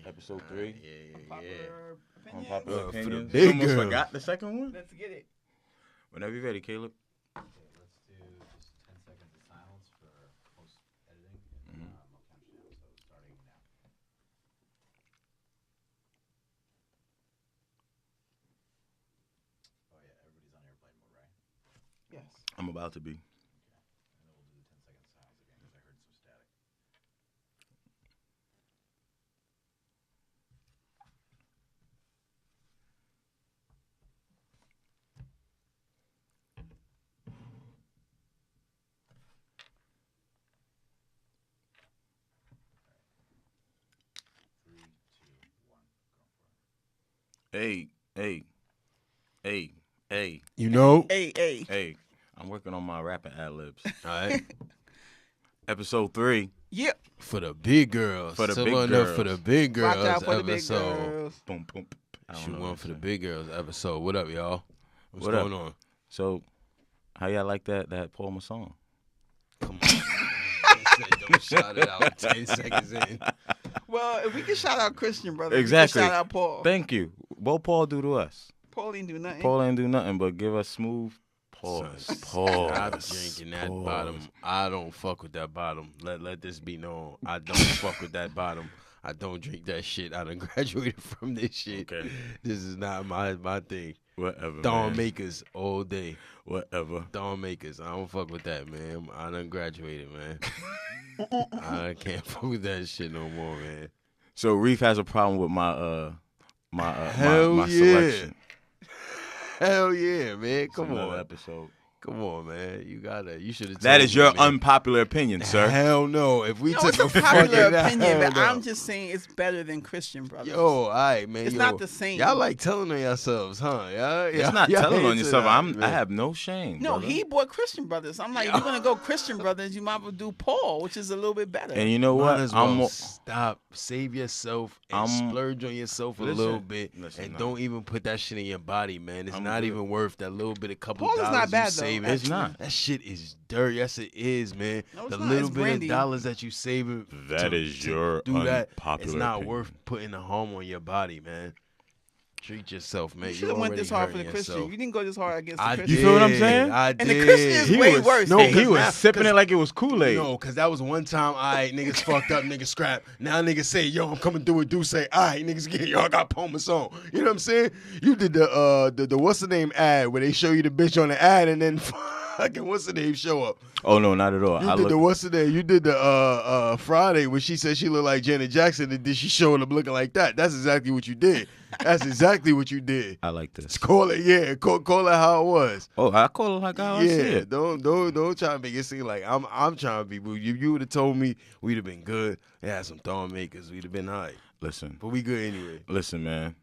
Episode 3. Unpopular opinions. Unpopular For the opinions. big You almost girl. forgot the second one? Let's get it. Whenever you're ready, Caleb. Okay, let's do just 10 seconds of silence for post-editing, and I'll count you down. So starting now. Oh yeah, everybody's on airplane mode, right? Yes. I'm about to be. Okay. And then we'll do the 10 seconds silence again because I heard some static. Three, two, one, go for it. Hey. You know? Hey. I'm working on my rapping ad-libs. All right. Episode 3. Yeah. For the big girls. For the Silver big enough girls. For the big girls Watch out for the big episode. girls. Boom, boom. I don't Shoot know one what for I'm the saying. big girls episode. What up, y'all? What's What up? going on? So, how y'all like that Paul song? Come on. Don't shout it out 10 seconds in. Well, if we can shout out Christian, brother, Exactly. we can shout out Paul. Thank you. What Paul do to us? Paul ain't do nothing. Paul ain't do nothing but give us smooth pause. Pause. I'm drinking that Pause. bottom. I don't fuck with that bottom. Let this be known. I don't fuck with that bottom. I don't drink that shit. I done graduated from this shit. Okay. This is not my thing. Whatever, Dawn man. makers all day. Whatever. Dawn makers. I don't fuck with that, man. I done graduated, man. I can't fuck with that shit no more, man. So Reef has a problem with my Hell my yeah. selection. Hell yeah, man. It's Come another on. episode. Come on, man. You should have. That is your me. unpopular opinion, sir. Hell no. If we No, took it's a a popular fucking opinion, but hell no. I'm just saying it's better than Christian brothers. Yo, all right, man. It's yo. not the same. Y'all like telling on yourselves, huh? It's not telling on yourself. I have no shame. No, brother. he bought Christian brothers. I'm like, if you're gonna go Christian brothers, you might as well do Paul, which is a little bit better. And you know Might what? as well stop, save yourself, and splurge on yourself a little bit, and don't even put that shit in your body, man. It's not even worth that little bit of couple Paul is dollars not bad, you though, saving. It's not. That shit is dirt. Yes, it is, man. No, it's the not. little It's bit brandy. of dollars that you saving. That is your do that. unpopular It's not opinion. worth putting the harm on your body, man. Treat yourself, man. you should have went this hard for the hurting Christian. yourself. You didn't go this hard against the I Christian. You feel what I'm saying? I And the did. Christian is way worse. No, Hey, he cause was now- sipping cause- it like it was Kool-Aid. No, because that was one time, all right, niggas fucked up, niggas scrap. Now niggas say, yo, I'm coming through with do say, all right, niggas get, yo, I got Pumas on. You know what I'm saying? You did the what's the name ad where they show you the bitch on the ad and then fucking what's the name show up. Oh no, not at all. You did the what's the name? You did the Friday when she said she looked like Janet Jackson and then she showed up looking like that. That's exactly what you did. That's exactly what you did. I like this. Call it, yeah. Call it how it was. Oh, I call it like how I see Yeah, it. don't try to make it seem like I'm trying to be boo. You would have told me we'd have been good. They had some thorn makers. We'd have been all right. Listen, But we good anyway. listen, man.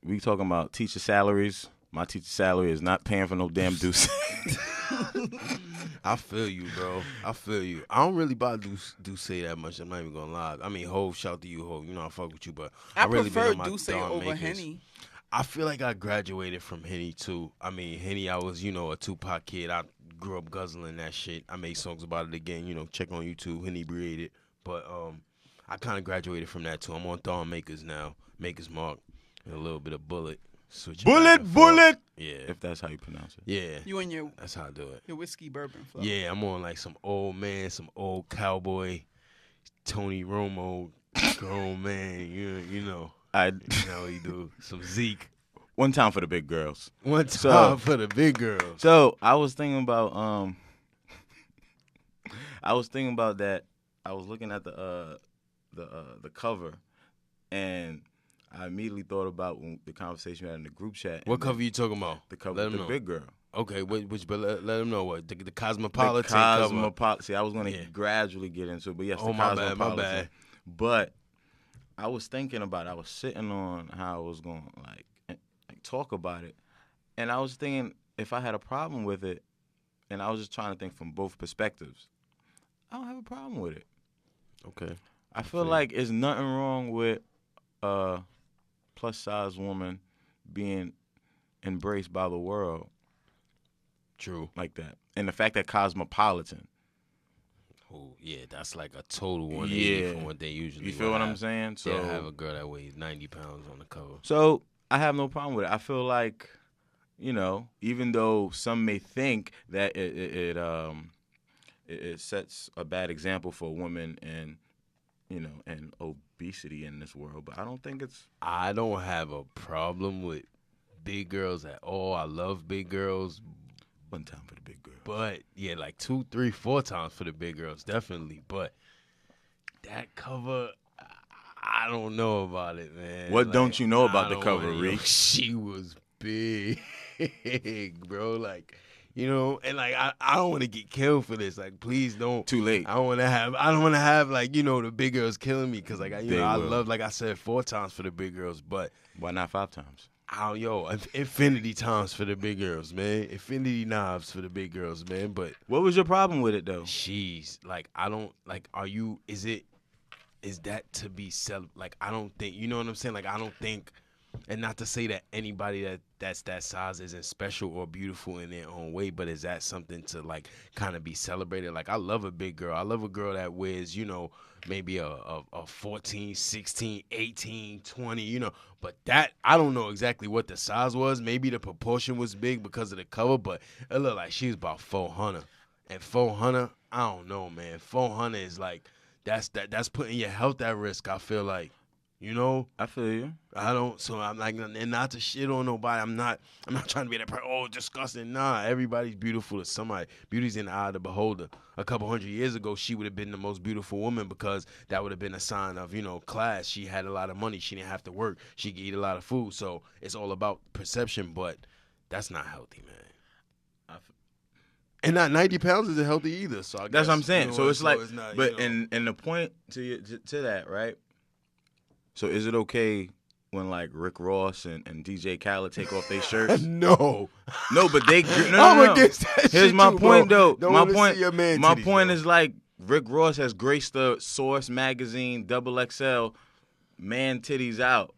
We talking about teacher salaries. My teacher salary is not paying for no damn deuce. I feel you, bro. I feel you. I don't really buy Duce that much. I'm not even gonna lie. I mean, Hov, shout to you, Hov. You know I fuck with you, but I really prefer been on my Duce thorn over makers. Henny. I feel like I graduated from Henny too. I mean, Henny, I was, a Tupac kid. I grew up guzzling that shit. I made songs about it again. Check on YouTube, Henny Breated. But I kind of graduated from that too. I'm on Thorn Makers now, Makers Mark, and a little bit of Bullet. Switch it back and forth. Bullet. Yeah, If that's how you pronounce it. yeah. You and your That's how I do it. whiskey bourbon flow. Yeah, I'm on like some old man, some old cowboy, Tony Romo, grown man. You know how he do. Some Zeke. One time for the big girls. One time So- for the big girls. So I was thinking about that. I was looking at the cover, and I immediately thought about the conversation we had in the group chat. What cover you talking about? The cover Let of 'em the know. big girl. Okay, but let them know what the The Cosmopolitan cover. Cosmopolitan. See, I was going to Yeah. gradually get into it, but yes, Oh, the my bad, Cosmopolitan. my bad. But I was thinking about it. I was sitting on how I was going to like talk about it, and I was thinking if I had a problem with it, and I was just trying to think from both perspectives. I don't have a problem with it. Okay. I feel like it's nothing wrong with a plus-size woman being embraced by the world True. like that. And the fact that Cosmopolitan, Oh, yeah, that's like a total 180 Yeah. from what they usually You feel would what I'm have. saying? So They'll have a girl that weighs 90 pounds on the cover. So I have no problem with it. I feel like, even though some may think that it sets a bad example for women and and obesity in this world, but I don't think it's I don't have a problem with big girls at all. I love big girls, one time for the big girl. but yeah, like 2, 3, 4 times for the big girls, definitely. But that cover, I don't know about it, man. What don't you know about I the don't cover, wanna- Reef? She was big, bro. Like, and like I don't want to get killed for this. Like, please don't. Too late. I don't want to have like the big girls killing me because like I will. love, like I said, 4 times for the big girls, but Why not 5 times? infinity times for the big girls, man. Infinity knives for the big girls, man. But What was your problem with it though? she's like, I don't like. Is that to be like, I don't think, you know what I'm saying? Like, I don't think, and not to say that anybody that's that size isn't special or beautiful in their own way, but is that something to like kind of be celebrated? Like, I love a big girl. I love a girl that wears, maybe a 14, 16, 18, 20, but that, I don't know exactly what the size was. Maybe the proportion was big because of the cover, but it looked like she was about 400. And 400, I don't know, man. 400 is like, that's putting your health at risk, I feel like. I feel you. I don't, so I'm like, and not to shit on nobody. I'm not trying to be that person, disgusting. Nah, everybody's beautiful to somebody. Beauty's in the eye of the beholder. A couple hundred years ago, she would have been the most beautiful woman because that would have been a sign of, class. She had a lot of money. She didn't have to work. She could eat a lot of food. So it's all about perception, but that's not healthy, man. And not 90 pounds isn't healthy either. So I guess, That's what I'm saying. So it's like, it's not, but and the point to that, right? So is it okay when like Rick Ross and DJ Khaled take off their shirts? No, but they I'm against that. Here's shit my too, point, bro. though. Don't My wanna point. see your man My titties, point bro. is like Rick Ross has graced the Source magazine XXL man titties out.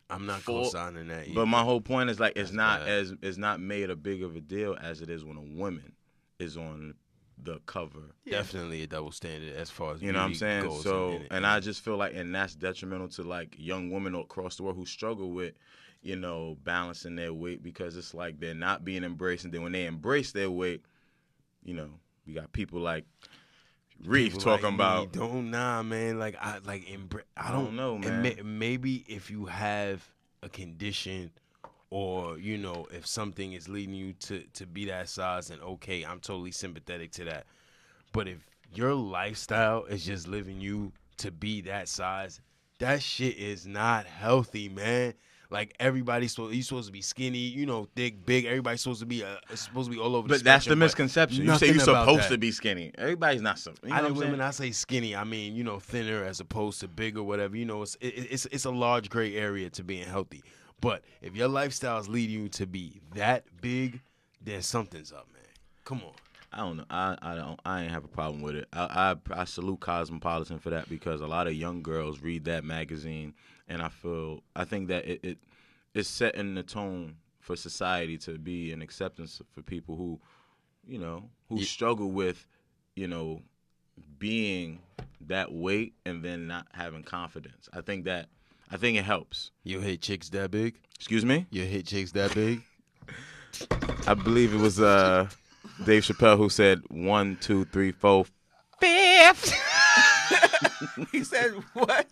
I'm not co-signing that either. But my whole point is like it's That's not made a big of a deal as it is when a woman is on the cover. Definitely a double standard as far as You know what I'm beauty saying? goes So, in- and I just feel like, and that's detrimental to like young women across the world who struggle with, balancing their weight because it's like they're not being embraced, and then when they embrace their weight, we got people like Reef people talking like me about. man. Like I don't know, man. And maybe if you have a condition, or if something is leading you to be that size, then okay, I'm totally sympathetic to that. But if your lifestyle is just living you to be that size, that shit is not healthy, man. Like you're supposed to be skinny, thick, big. Everybody's supposed to be all over. But that's the misconception. You say you're supposed to be skinny. Everybody's not so. When I say skinny, I mean thinner as opposed to big or whatever. It's a large gray area to being healthy. But if your lifestyle is leading you to be that big, then something's up, man. Come on. I don't know. I ain't have a problem with it. I salute Cosmopolitan for that because a lot of young girls read that magazine, and I think that it's setting the tone for society to be an acceptance for people who, struggle with, being that weight and then not having confidence. I think it helps. You hit chicks that big? Excuse me? You hit chicks that big? I believe it was Dave Chappelle who said 1, 2, 3, 4, 5th. He said what?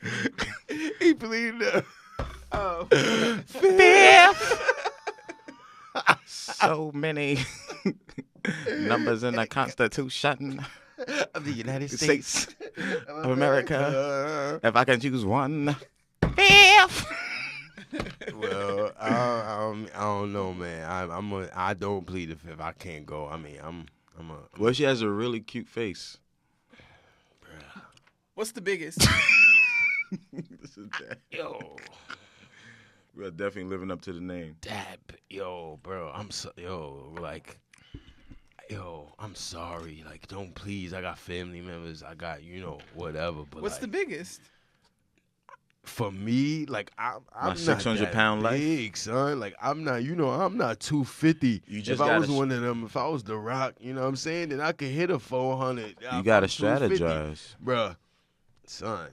He believed that. Oh. 5th. So many numbers in the Constitution Of the United States of America. If I can choose one. 5th. Well, I don't know, man. I don't plead the fifth. I can't go. I mean, Well, she has a really cute face. What's the biggest? This is that. yo, We're definitely living up to the name. bro. I'm sorry. Like, don't please. I got family members. I got whatever. But What's the biggest? for me, like I'm My not 600-pound life? big, son. Like I'm not, I'm not 250. You just if I was gotta- one of them, if I was The Rock, you know what I'm saying, then I could hit a 400. You gotta strategize. Bruh. Son,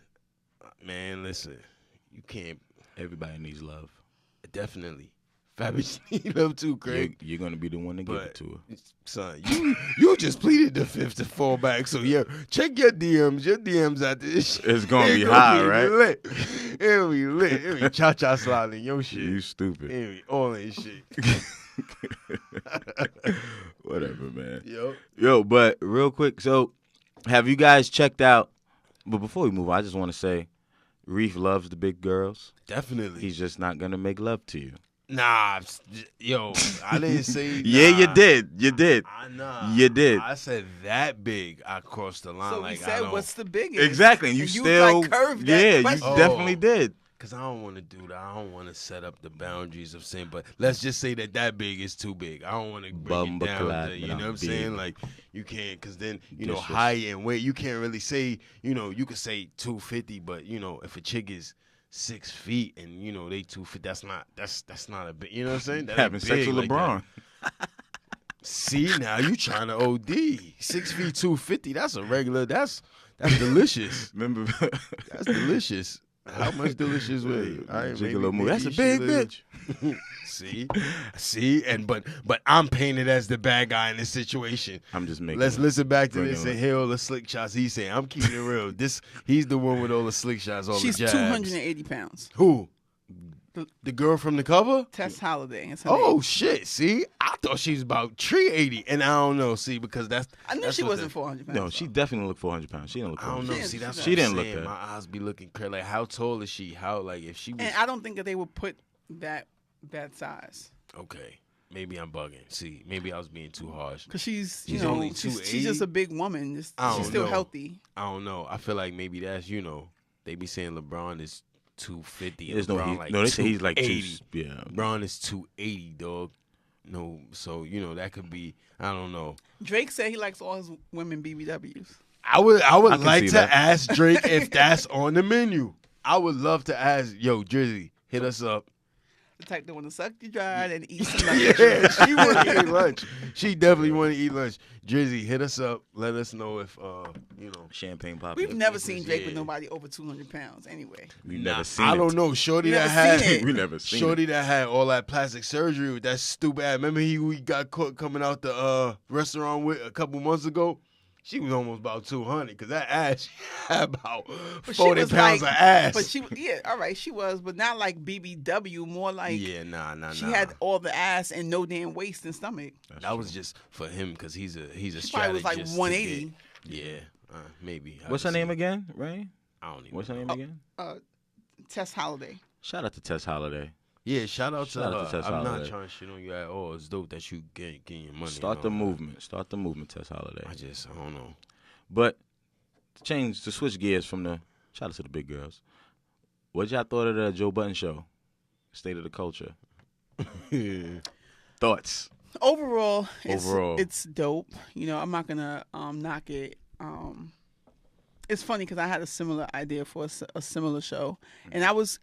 man, listen, you can't. Everybody needs love. Definitely. Fabulous need love too, Craig. You're gonna be the one to give it to her. Son, you just pleaded the fifth to fall back. So yeah, check your DMs. Your DMs at this shit. It's gonna be high, right? Lit. It'll be lit. It'll be cha-cha sliding your shit. You stupid. It'll be all in shit. Whatever, man. Yo. But real quick, so have you guys checked out? But before we move on, I just want to say, Reef loves the big girls. Definitely. He's just not gonna make love to you. Nah, yo, I didn't say. Yeah, you nah. did. You did. Nah. You did. I said that big. I crossed the line. So like we I said, don't, what's the biggest? Exactly. And you And you, still, like, curved that yeah, question. you definitely did. Cause I don't want to do that. I don't want to set up the boundaries of sin. But let's just say that big is too big. I don't want to bring it down. Bumba-clad, You know what I'm big. saying? Like you can't, cause then Disres- height and weight. You can't really say. You could say 250, but if a chick is 6 feet and they 250, that's not a big. You know what I'm saying? That ain't Having sex big with like LeBron. that. See, now you trying to OD. 6 feet 250. That's a regular. That's delicious. Remember? That's delicious. How much delicious way? Gigolo move. That's a big bitch. See, but I'm painted as the bad guy in this situation. I'm just making. Let's listen back to bring this it and hear all the slick shots he's saying. I'm keeping it real. He's the one with all the slick shots, all She's the jabs. 280 pounds. Who? The girl from the cover? Tess Holiday. Is her Oh name. shit! See, I thought she was about 380, and I don't know. See, because I knew that's she what wasn't 400 pounds. No, she definitely looked 400 pounds. She didn't look. I don't 400 know. pounds. See, that's She what She I'm didn't look saying. that. My eyes be looking crazy. Like, how tall is she? How, like, if she was And I don't think that they would put that size. okay, maybe I'm bugging. See, maybe I was being too harsh. Because she's She's only she's 280? just a big woman. I She's don't still know. healthy. I don't know. I feel like maybe that's they be saying LeBron is 250. There's no. LeBron They say he's like 280. 2. Yeah. LeBron is 280, dog. No, so that could be. I don't know. Drake said he likes all his women BBWs. I would can like see to that. ask Drake if that's on the menu. I would love to ask. Yo, Drizzy, hit us up. The type that want to suck you dry and eat some Yeah, she want to eat lunch. She definitely want to eat lunch. Drizzy, hit us up. Let us know if Champagne pop. We've never seen Drake yeah. with nobody over 200 pounds. Anyway, We've Nah, never seen I it. don't know. Shorty You that never seen had it. We never seen Shorty it. that had all that plastic surgery with that stupid ass. Remember we got caught coming out the restaurant with a couple months ago? She was almost about 200 because that ass she had about But 40 was pounds like, of ass. But all right, she was, but not like BBW. More like nah. she had all the ass and no damn waist and stomach. That was just for him because he's a She probably was like strategist to 180. get- Yeah, maybe. What's her name again? Raine? I don't even. What's her know. name again? Tess Holiday. Shout out to Tess Holiday. Yeah, shout out to Shout out to her. Tess I'm not Holiday. trying to shit on you at all. It's dope that you getting your money. Start and the all that. movement. Start the movement, Tess Holiday. I don't know. But to switch gears from the shout out to the big girls. What y'all thought of the Joe Budden show? State of the culture. Thoughts. Overall, Overall. it's dope. I'm not gonna knock it. It's funny because I had a similar idea for a similar show, and I was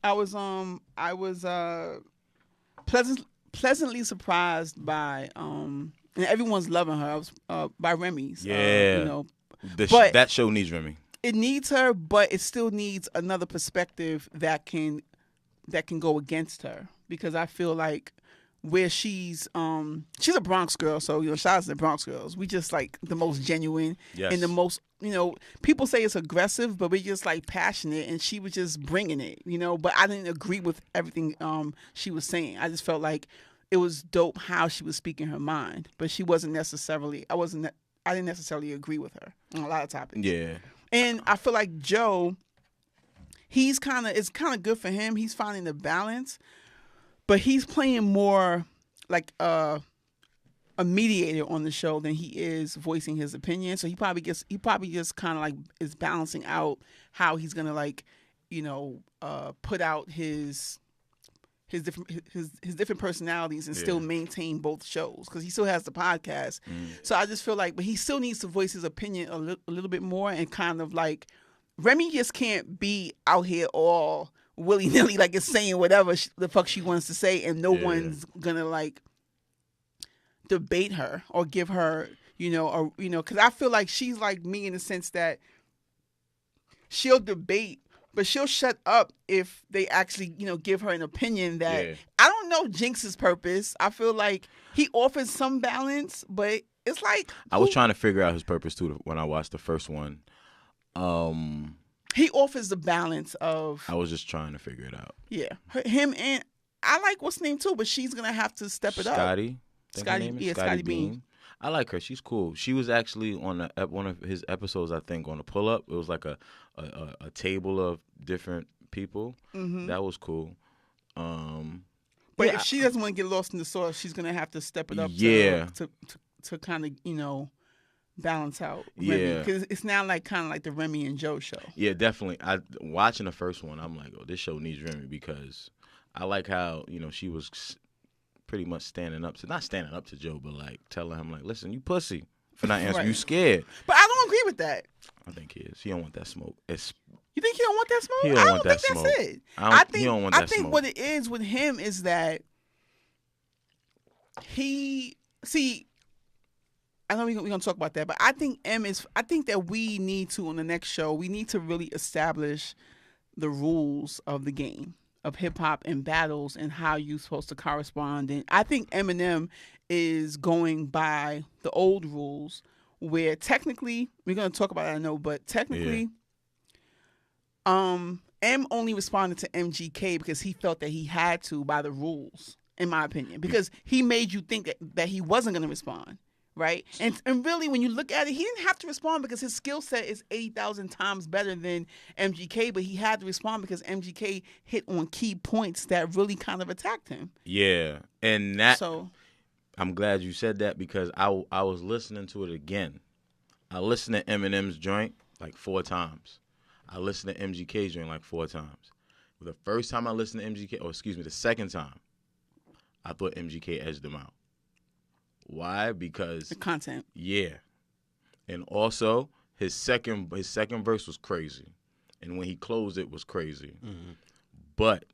pleasantly surprised by and everyone's loving her. I was by Remy's. Yeah. But- that show needs Remy. It needs her, but it still needs another perspective that can go against her, because I feel like where she's a Bronx girl, so shout out to the Bronx girls. We just like the most genuine Yes. and the most people say it's aggressive, but we just like passionate, and she was just bringing it, But I didn't agree with everything she was saying. I just felt like it was dope how she was speaking her mind, but she wasn't necessarily. I didn't necessarily agree with her on a lot of topics. Yeah. And I feel like Joe, it's kind of good for him. He's finding the balance, but he's playing more like a mediator on the show than he is voicing his opinion. So he probably just kind of like is balancing out how he's gonna put out his different personalities and still maintain both shows, because he still has the podcast. So I just feel like, but he still needs to voice his opinion a little bit more, and kind of like Remy just can't be out here all willy nilly, like it's saying whatever the fuck she wants to say, and no Yeah. one's gonna like debate her or give her, because I feel like she's like me in the sense that she'll debate, but she'll shut up if they actually, give her an opinion that Yeah. I don't know Jinx's purpose. I feel like he offers some balance, but it's like I was trying to figure out his purpose too when I watched the first one. he offers the balance of I was just trying to figure it out. him, and I like what's name too, but she's gonna have to step it up. Scotty. Scotty Beam. I like her. She's cool. She was actually on one of his episodes, I think, on the pull up. It was like a table of different people. Mm-hmm. That was cool. But if she doesn't want to get lost in the sauce, she's gonna have to step it up. Yeah. To kind of balance out. Yeah. Because it's now kind of like the Remy and Joe show. Yeah, definitely. Watching the first one, I'm like, oh, this show needs Remy because I like how she was pretty much not standing up to Joe, but like telling him like, listen, you pussy for not answering. Right. You scared. But I don't agree with that. I think he is. He don't want that smoke. You think he don't want that smoke? He don't I want don't that think smoke. that's it. He don't want that I think smoke. what it is with him is that I know we're gonna talk about that, but I think that we need to, on the next show, we need to really establish the rules of the game of hip hop and battles and how you're supposed to correspond. And I think Eminem is going by the old rules where technically, we're gonna talk about it, I know, but technically M only responded to MGK because he felt that he had to by the rules, in my opinion, because he made you think that he wasn't going to respond, right? And really, when you look at it, he didn't have to respond because his skill set is 80,000 times better than MGK, but he had to respond because MGK hit on key points that really kind of attacked him. Yeah, and that. So I'm glad you said that because I was listening to it again. I listened to Eminem's joint like 4 times. I listened to MGK's joint like 4 times. The first time I listened to MGK, the second time, I thought MGK edged him out. Why? Because the content. Yeah, and also his second verse was crazy, and when he closed it was crazy. Mm-hmm. But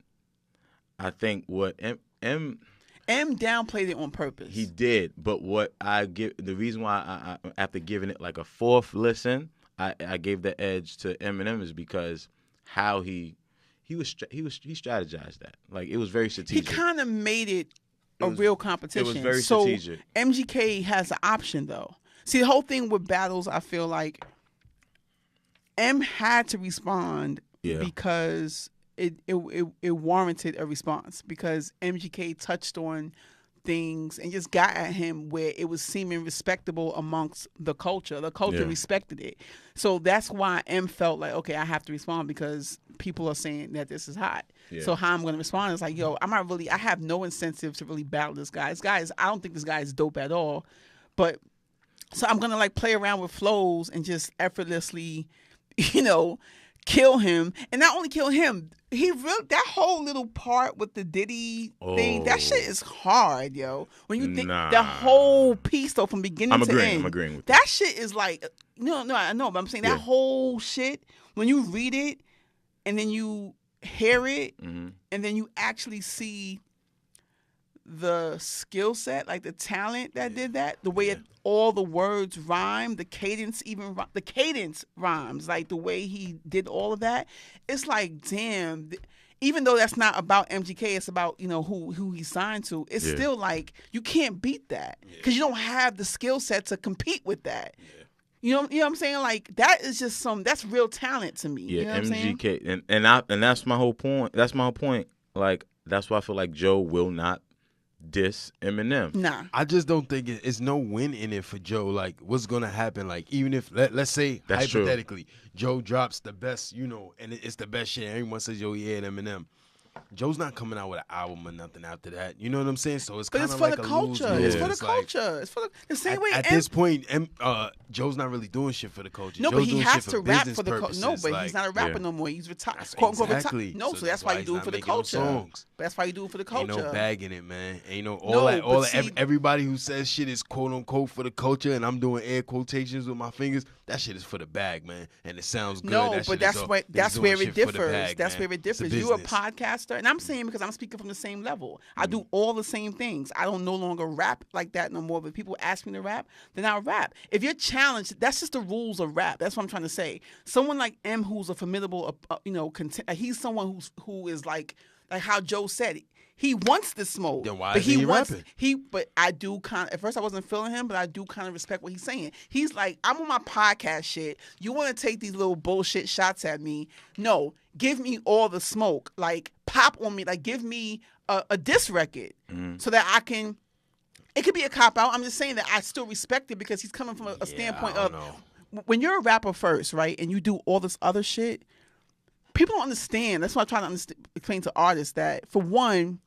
I think what M downplayed it on purpose. He did, but the reason why I after giving it like a 4th listen, I gave the edge to Eminem is because how he strategized that. Like it was very strategic. He kind of made it a real competition. It was very strategic. So MGK has an option though. See, the whole thing with battles, I feel like M had to respond because it warranted a response because MGK touched on things and just got at him where it was seeming respectable amongst the culture. The culture respected it. So that's why M felt like, okay, I have to respond because people are saying that this is hot. Yeah. So how I'm going to respond is like, yo, I have no incentive to really battle this guy. I don't think this guy is dope at all. But so I'm going to like play around with flows and just effortlessly, kill him. And not only kill him, that whole little part with the Diddy thing, that shit is hard, yo. When you think the whole piece though from beginning to end. I'm agreeing with that shit is like no, I know, but I'm saying that whole shit, when you read it and then you hear it and then you actually see the skill set, like the talent that did that, the way all the words rhyme, the cadence rhymes, like the way he did all of that. It's like, damn, even though that's not about MGK, it's about, who he signed to. It's still like, you can't beat that because you don't have the skill set to compete with that. Yeah. You know what I'm saying? Like that is just that's real talent to me. Yeah, you know what MGK, and that's my whole point. That's my whole point. Like that's why I feel like Joe will not diss Eminem. Nah, I just don't think it's no win in it for Joe. Like what's gonna happen? Like even if let's say that's hypothetically true. Joe drops the best, and it's the best shit. Everyone says yo, yeah, and Eminem. Joe's not coming out with an album or nothing after that. You know what I'm saying? So it's kind of like the culture. It's for the culture. It's for the same way. At this point, Joe's not really doing shit for the culture. No, Joe's but he doing has shit to for rap business for the culture. purposes. No, but like, he's not a rapper no more. He's retired. Exactly. No, so that's why you do it for the culture. Songs. But that's why you do it for the culture. Ain't no bagging it, man. Ain't No, everybody who says shit is quote unquote for the culture, and I'm doing air quotations with my fingers. that shit is for the bag, man, and it sounds good. No, that but shit that's is where it differs. That's man. where it It's a differs. You're a business. podcaster, and I'm saying because I'm speaking from the same level. I do all the same things. I don't no longer rap like that no more. But people ask me to rap, then I'll rap. If you're challenged, that's just the rules of rap. That's what I'm trying to say. Someone like M, who's a formidable, he's someone who is like how Joe said. He wants the smoke. Then why but is he rapping? But I do kind of, at first I wasn't feeling him, but I do kind of respect what he's saying. He's like, I'm on my podcast shit. You want to take these little bullshit shots at me? No, give me all the smoke. Like, pop on me. Like, give me a diss record so that I can, it could be a cop out. I'm just saying that I still respect it because he's coming from a standpoint of, when you're a rapper first, right, and you do all this other shit, people don't understand. That's why I'm trying to explain to artists that, for one,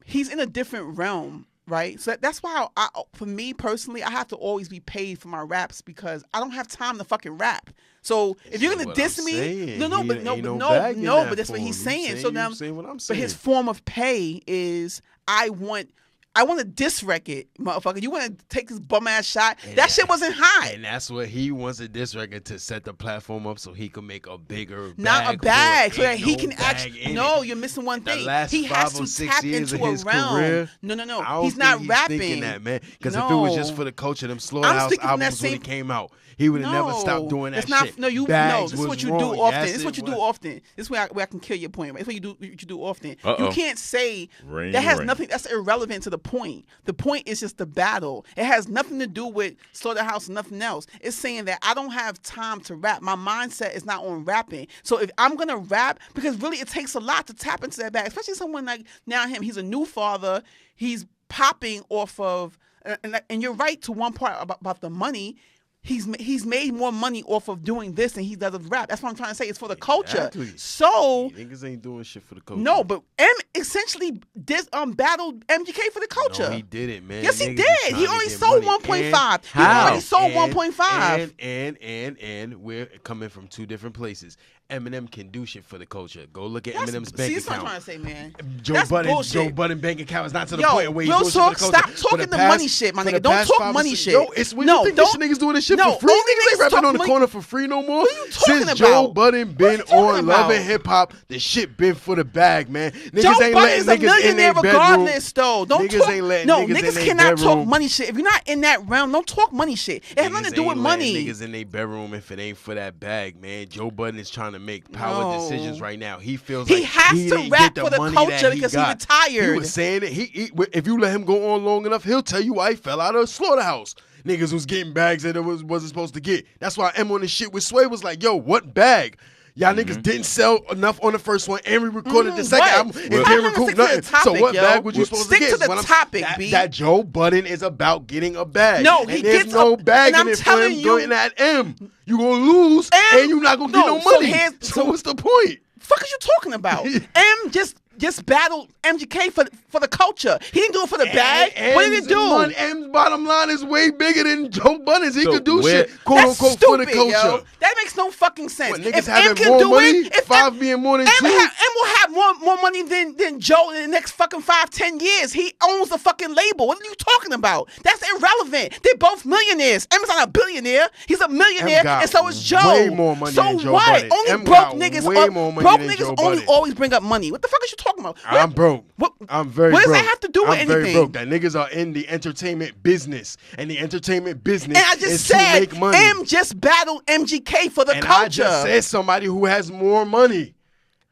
he's in a different realm, right? So that's why, for me personally, I have to always be paid for my raps because I don't have time to fucking rap. So if you're gonna diss me, but that's what he's saying. So now, but his form of pay is I want a diss record, motherfucker. You want to take this bum ass shot? That shit wasn't high. And that's what he wants, a diss record to set the platform up so he can make a bigger not a bag, so that he no can bag actually. No, you're missing one thing. He has to tap into a realm. Career, No. He's not rapping. Thinking that, man. Because if it was just for the culture, them Slaughterhouse albums when it came out, he would have never stopped doing that shit. No, this is what you do often. This is what you do often. This is where I can kill your point. It's what you do often. You can't say that has nothing. That's irrelevant to the point. The point is just the battle. It has nothing to do with Slaughterhouse and nothing else. It's saying that I don't have time to rap. My mindset is not on rapping. So if I'm gonna rap, because really it takes a lot to tap into that bag, especially someone like now him. He's a new father. He's popping off of, and you're right to one part about the money. He's made more money off of doing this than he does of rap. That's what I'm trying to say. It's for the culture. Exactly. So niggas ain't doing shit for the culture. No, but M essentially battled MGK for the culture. No, he didn't, man. Yes, he Niggas did. He only sold 1.5. He already sold 1.5. And we're coming from two different places. Eminem can do shit for the culture. Go look at Eminem's bank account. That's what I'm trying to say, man. Joe Budden bank account is not to the point where he's real doing talk, shit for the culture. stop talking the money shit, my nigga. Don't talk money shit. Yo, it's when you think this niggas doing this shit for free. Niggas ain't rapping on the corner for free no more. What are you talking Since about? Joe Budden been on Love and Hip Hop, the shit been for the bag, man. Niggas Joe ain't Budden letting is a niggas millionaire in their regardless, though. Don't niggas talk. Ain't letting No, niggas in niggas their cannot talk bedroom. money shit. If you're not in that realm, don't talk money shit. It has nothing to do with money. Niggas in their bedroom if it ain't for that bag, man. Joe Budden is trying to make power decisions right now. He feels he like has he to didn't rap get for the money culture that because got. he retired. He was saying that if you let him go on long enough, he'll tell you why he fell out of Slaughterhouse. Niggas was getting bags that it wasn't supposed to get. That's why M on the shit with Sway was like, yo, what bag? Y'all niggas didn't sell enough on the first one, and we recorded the second album and didn't recoup nothing. So what bag was you supposed to get? Stick to the topic, B. That Joe Budden is about getting a bag. No, and he there's gets no a bag and in I'm it for him telling you, getting that M. You gonna lose, and you not gonna get no money. So what's the point? Fuck is you talking about? M just battled MGK for the culture. He didn't do it for the bag. What did it do? M's bottom line is way bigger than Joe Budden's. He could do shit, quote That's unquote, stupid, for the culture. Yo. That makes no fucking sense. What, niggas if having M can more do money, it, if five being more than two. M will have more money than Joe in the next fucking 5-10 years. He owns the fucking label. What are you talking about? That's irrelevant. They're both millionaires. M's not a billionaire. He's a millionaire, and so is Joe. Way more money so than Joe what? Budden. Only M broke got niggas. way more money Broke than niggas Joe only Budden. always bring up money. What the fuck is you talking about? I'm broke. I'm very what broke. What does that have to do with anything? I'm very broke. That niggas are in the entertainment business, and the entertainment business and I just is said, to make money. M just battled MGK for the and culture. I just said somebody who has more money.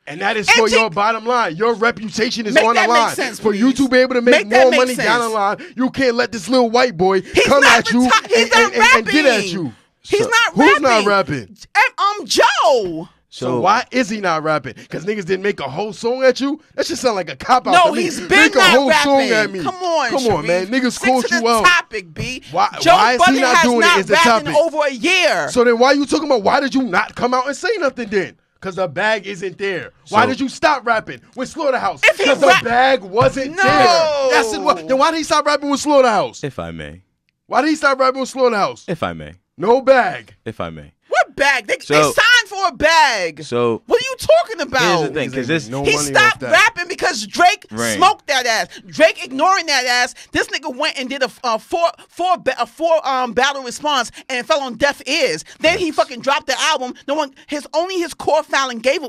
And that is for your bottom line. Your reputation is on the line. Sense, for you to be able to make more money down the line, you can't let this little white boy come at you and get at you. He's not rapping. Who's not rapping? Joe. So why is he not rapping? Because niggas didn't make a whole song at you? That should sound like a cop-out to me. No, he's been make not a whole rapping. song at me. Come on, Come on, man. Niggas called you out. Topic, B. Why Joe is he not doing it? Is the topic? Over a year. So then why you talking about why did you not come out and say nothing then? Because the bag isn't there. Why did you stop rapping with Slaughterhouse? Because the bag wasn't there. That's it. Then why did he stop rapping with Slaughterhouse? If I may. Why did he stop rapping with Slaughterhouse? If I may. No bag. If I may. What bag? They signed for a bag. So what are you talking about? Here's the thing, because he stopped rapping because Drake Raine. smoked that ass. Drake ignoring that ass. This nigga went and did a four battle response and it fell on deaf ears. Then he fucking dropped the album. No one, only his core filing gave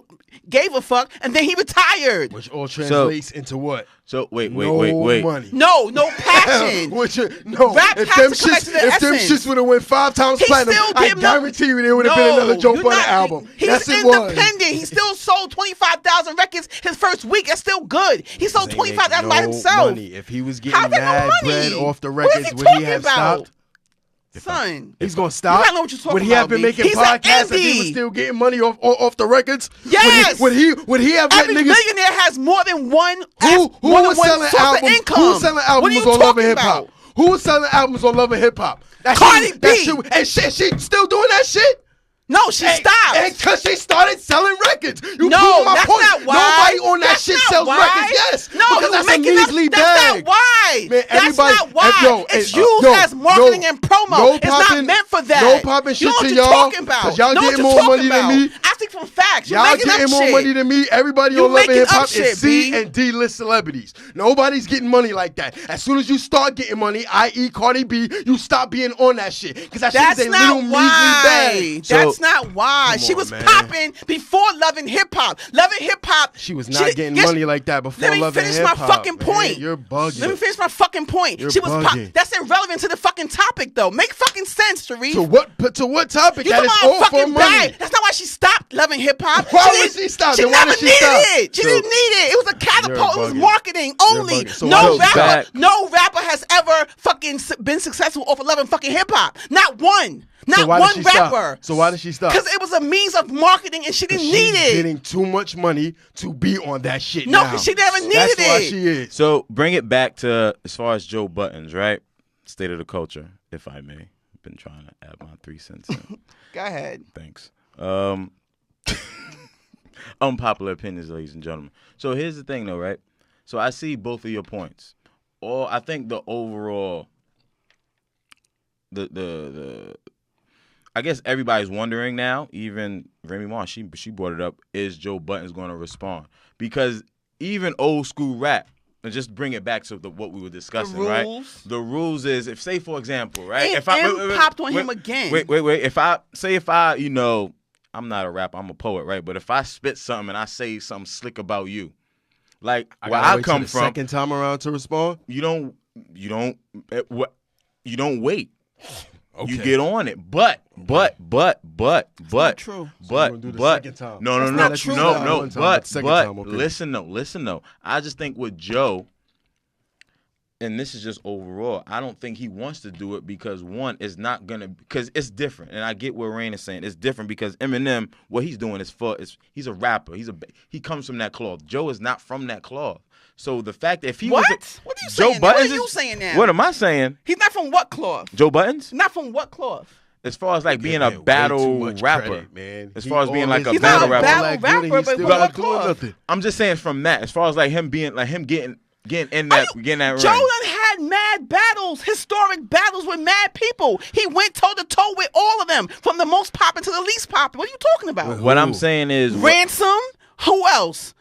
a fuck, and then he retired. Which all translates into what? So wait. Money. No passion. Rap has to connect to the if them essence. shits would have went 5 times He platinum, still I did mo- guarantee you there would have been another Joe you're Budden not- album. He's Yes, it was. independent. He still sold 25,000 records his first week. That's still good. He sold 25,000 by himself. Money. If he was How's getting that no mad money? bread off the What is records, he would he talking have about? stopped? Son, He's gonna stop. You gotta know what you're talking Would he have about, been B. making He's an podcasts if he was indie. still getting money off the records? Yes. Would he have let every niggas? millionaire has more than one. Who more than was one selling source albums? of income. Who was selling What albums are you on Love and talking Hip Hop? about? Who was selling albums on Love and Hip Hop? Cardi B. And she still doing that shit? No, she stopped. And because she started selling records. You No, proving my that's point. not why. Nobody on that That's shit not sells why. records. Yes. No, because you're that's a making up. measly That's bag. not why. Man, That's everybody, not why. It's used as marketing and promo. It's not meant for that. No popping shit you know to what y'all. you're talking about. Cause y'all Know what getting you're more talking money than me. about. I speak from facts. You're Y'all making getting up more shit. money than me. Everybody You on Love and making Hip Hop up shit, is C B. and D list celebrities. Nobody's getting money like that. As soon as you start getting money, i.e. Cardi B, you stop being on that shit. Because that That's shit is a not little measly bag. why. So- That's not why. Come She on, was man. popping before Love and Hip Hop. Love and Hip Hop. She was not getting money like that before Let me Love and finish Hip my Hop. fucking man. point. You're bugging. Let me finish my fucking point. You're She was bugging. That's irrelevant to the fucking topic, though. Make fucking sense, Sharif. To what topic? You That is talking all about for fucking money. bag. That's not why she stopped loving hip hop. Why would she stop? She Then why never did she needed stop? it. She didn't need it. It was a catapult. It was bugging. marketing only. bugging. So No why- rapper, back. no rapper has ever fucking been successful off of loving fucking hip hop. Not one. So Not why one did she rapper. stop? So why did she stop? Because it was a means of marketing and she didn't She's need it. getting too much money to be on that shit No, now. she never needed That's why it. she is. So bring it back to as far as Joe Buttons, right? State of the culture, if I may. Been trying to add my 3 cents in. Go ahead. Thanks. Unpopular opinions, ladies and gentlemen. So here's the thing, though, right? So I see both of your points. Or I think the overall, the I guess everybody's wondering now. Even Remy Ma, she brought it up. Is Joe Buttons going to respond? Because even old school rap, and just bring it back to what we were discussing, right? rules. The rules is, if say for example, right? And If I M popped on him again. Wait. If I, you know, I'm not a rapper, I'm a poet, right? But if I spit something and I say something slick about you, like where gotta I wait till come the from, second time around to respond. you don't wait. Okay. You get on it, but true. So you're gonna do the second time. No, That's not true, no, though. no, One time, but the second time, okay. listen though. I just think with Joe, and this is just overall, I don't think he wants to do it because because it's different, and I get what Raine is saying. It's different because Eminem, what he's doing is he's a rapper. He comes from that cloth. Joe is not from that cloth. So the fact that if he What? was What are you Joe saying now? What Buttons are you is- saying now? What am I saying? He's not from what cloth? Joe Buttons? Not from what cloth? As far as like being Give a him way too battle much rapper, credit, man. as He far as being like a always He's battle not a rapper. battle all that good and rapper, he's but still what not doing cloth? nothing. I'm just saying from that, as far as like him getting in that getting that Joe ring. done had mad battles, historic battles with mad people. He went toe to toe with all of them, from the most poppin' to the least poppin'. What are you talking about? What I'm saying is Ransom? Who else?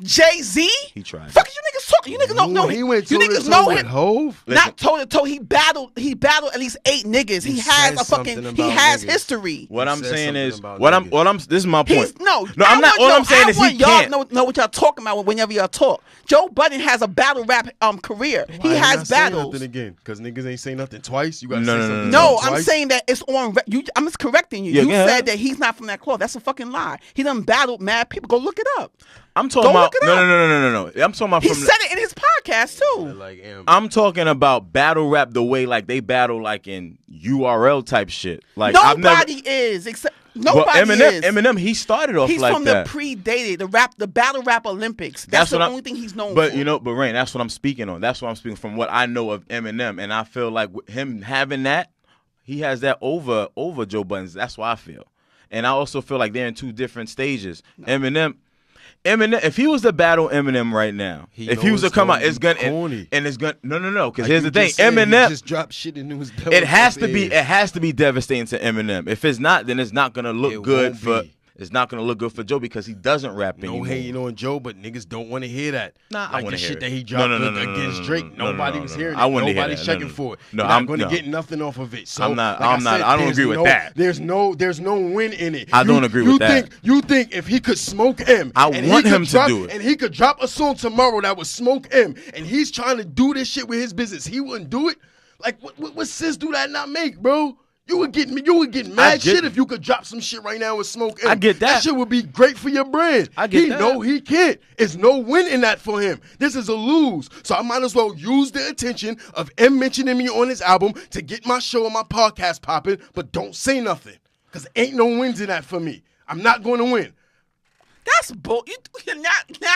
Jay-Z? He tried. Fuck you niggas talking. You niggas don't know He him. went You toe to niggas toe know with him. Hove. Not toe to toe. He battled at least 8 niggas. He has said a fucking. something He about has niggas. history. What I'm said saying something is about what niggas. I'm. This is my point. He's no. I'm not. All I'm saying is he y'all can't. know what y'all talking about whenever y'all talk. Joe Budden has a battle rap career. Why He you has not saying battles. nothing again? Because niggas ain't say nothing twice. You gotta No, say no, something. No, I'm twice? saying that it's on. I'm just correcting you. Yeah, You go ahead. said that he's not from that cloth. That's a fucking lie. He done battled mad people. Go look it up. I'm talking Go about look it up. no. I'm talking about He from. said it in his podcast too. Like, I'm talking about battle rap the way like they battle like in URL type shit. Like Nobody is except nobody is. Eminem, he started off He's like from that. the predated the battle rap Olympics. That's the only thing he's known But for. you know, but Raine, that's what I'm speaking on. That's what I'm speaking from what I know of Eminem, and I feel like with him having that, he has that over Joe Buddens. That's why I feel, and I also feel like they're in two different stages. Eminem, if he was to battle Eminem right now, if he was to come out, it's gonna corny. and it's gonna no, because Like here's you the thing, just said, he Eminem. just dropped shit into his belly. It has to be devastating to Eminem. If it's not, then it's not gonna look It good won't for. be. it's not gonna look good for Joe because he doesn't rap No anymore. hating on Joe, but niggas don't want to hear that. Nah, I like wanna the hear shit it. that he dropped against Drake. Nobody was hearing it. I wouldn't hear Nobody's that. checking No. for it. No, You're not I'm going to no. get nothing off of it. So I'm not. like I'm not. said, I don't there's agree with no- that. There's no win in it. I don't agree with that. You think if he could smoke M, I and want he could him to drop, do it. and he could drop a song tomorrow that would smoke M, and he's trying to do this shit with his business, he wouldn't do it. Like what sense do that not make, bro? You would get mad shit if you could drop some shit right now with Smoke M. I get that. That shit would be great for your brand. I get he that. know he can't. It's no win in that for him. This is a lose. So I might as well use the attention of M mentioning me on his album to get my show and my podcast popping, but don't say nothing. Because ain't no wins in that for me. I'm not going to win. That's bull. Now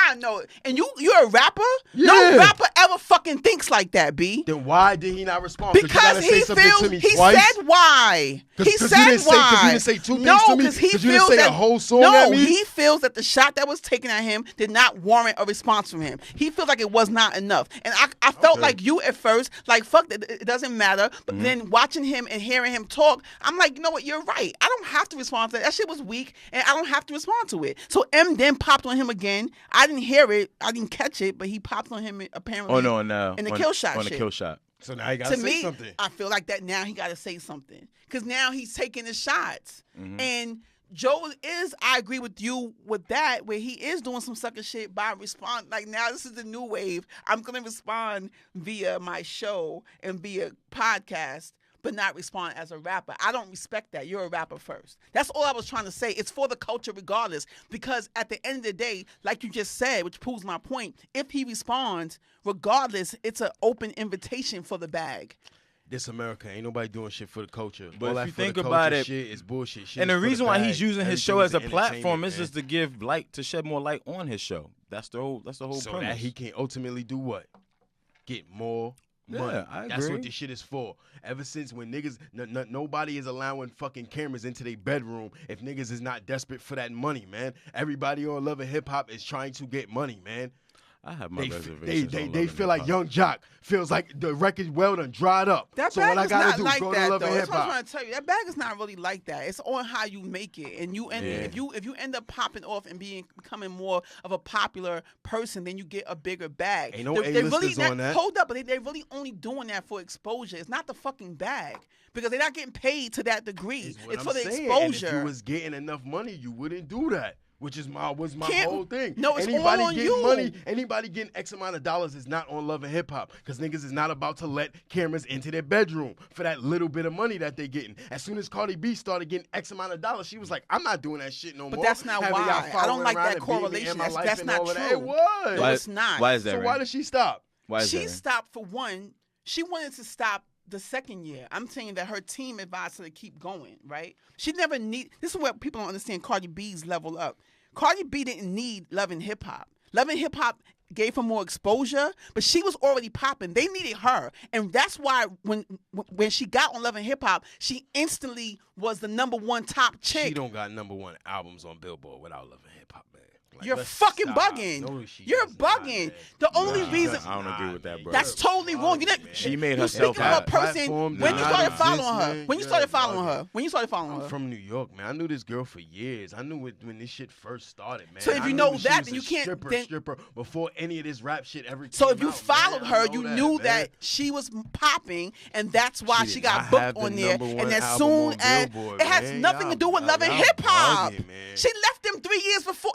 I know it. And you're a rapper? Yeah. No rapper ever fucking thinks like that, B. Then why did he not respond? Because he feels. He said why. He said why. Because you didn't say two things no, to me? because he Because you feels didn't say that a whole song no, at me? he feels that the shot that was taken at him did not warrant a response from him. He feels like it was not enough. And I felt like you at first, like fuck that, it doesn't matter. But then watching him and hearing him talk, I'm like, you know what? You're right. I don't have to respond to that. That shit was weak, and I don't have to respond to it. So M then popped on him again. I didn't hear it. I didn't catch it, but he popped on him apparently. Oh no, no. In the kill shot On shit. the kill shot. So now he got to To say me, something. I feel like that now he got to say something because now he's taking his shots. Mm-hmm. And Joe is, I agree with you with that, where he is doing some sucker shit by respond. Like now, this is the new wave. I'm gonna respond via my show and via podcast, but not respond as a rapper. I don't respect that. You're a rapper first. That's all I was trying to say. It's for the culture regardless, because at the end of the day, like you just said, which proves my point, if he responds, regardless, it's an open invitation for the bag. This America, ain't nobody doing shit for the culture. But All if that you for the think culture about it- shit is bullshit. Shit And is the for reason why bag. he's using his show Everything as a is platform is entertainment, just to give light, to shed more light on his show. That's the whole man. So premise. that he can ultimately do what? Get more money. Yeah, I That's agree. what this shit is for. Ever since when niggas, nobody is allowing fucking cameras into their bedroom if niggas is not desperate for that money, man. Everybody on Love and Hip Hop is trying to get money, man. I have my They reservations. on they Love feel and like Hip Hop. Young Jock feels like the record well done dried up. That So bag what I is gotta not do? like Go that, to Love though. and That's Hip what I'm Hop. trying to tell you. That bag is not really like that. It's on how you make it, and you end if you end up popping off and becoming more of a popular person, then you get a bigger bag. Ain't no They really A-listers not, on that. Hold up, but they're really only doing that for exposure. It's not the fucking bag because they're not getting paid to that degree. Is what It's I'm for the saying. exposure. And if you was getting enough money, you wouldn't do that. Which is my Can't- whole thing. No, it's all anybody on getting you. money, anybody getting X amount of dollars is not on Love and Hip Hop. Because niggas is not about to let cameras into their bedroom for that little bit of money that they getting. As soon as Cardi B started getting X amount of dollars, she was like, I'm not doing that shit no more. But that's not Having y'all why. I don't following like around that and being me correlation. in my That's life and not all of that. true. It was. No, it's not. Why is that? So Raine? why did she stop? Why is that? She Raine? stopped for one. She wanted to stop the second year. I'm saying that her team advised her to keep going, right? She never need. This is what people don't understand. Cardi B's level up. Cardi B didn't need Love and Hip Hop. Love and Hip Hop gave her more exposure, but she was already popping. They needed her, and that's why when she got on Love and Hip Hop, she instantly was the #1 top chick. She don't got #1 albums on Billboard without Love and Hip Hop, man. Like, You're let's fucking stop. bugging. No, she You're does not, bugging. man. The only Nah, reason I don't agree with that, bro. that's totally wrong. You didn't. She made you herself speaking of a hot. person Platform when you did not started exist, following her. man. When you You're started following bugging. her. When you started following I'm her. from New York, man. I knew this girl for years. I knew it when this shit first started, man. So if I you knew know she that, was then a you can't- stripper before any of this rap shit ever came So if you out, followed man. her, I know you that, knew man. that she was popping, and that's why She she did got not booked have the on there. #1 And as album soon on as Billboard, it has man. nothing to Y'all- do with Love and y'all Hip Hop, bugging, man. she left them 2 years before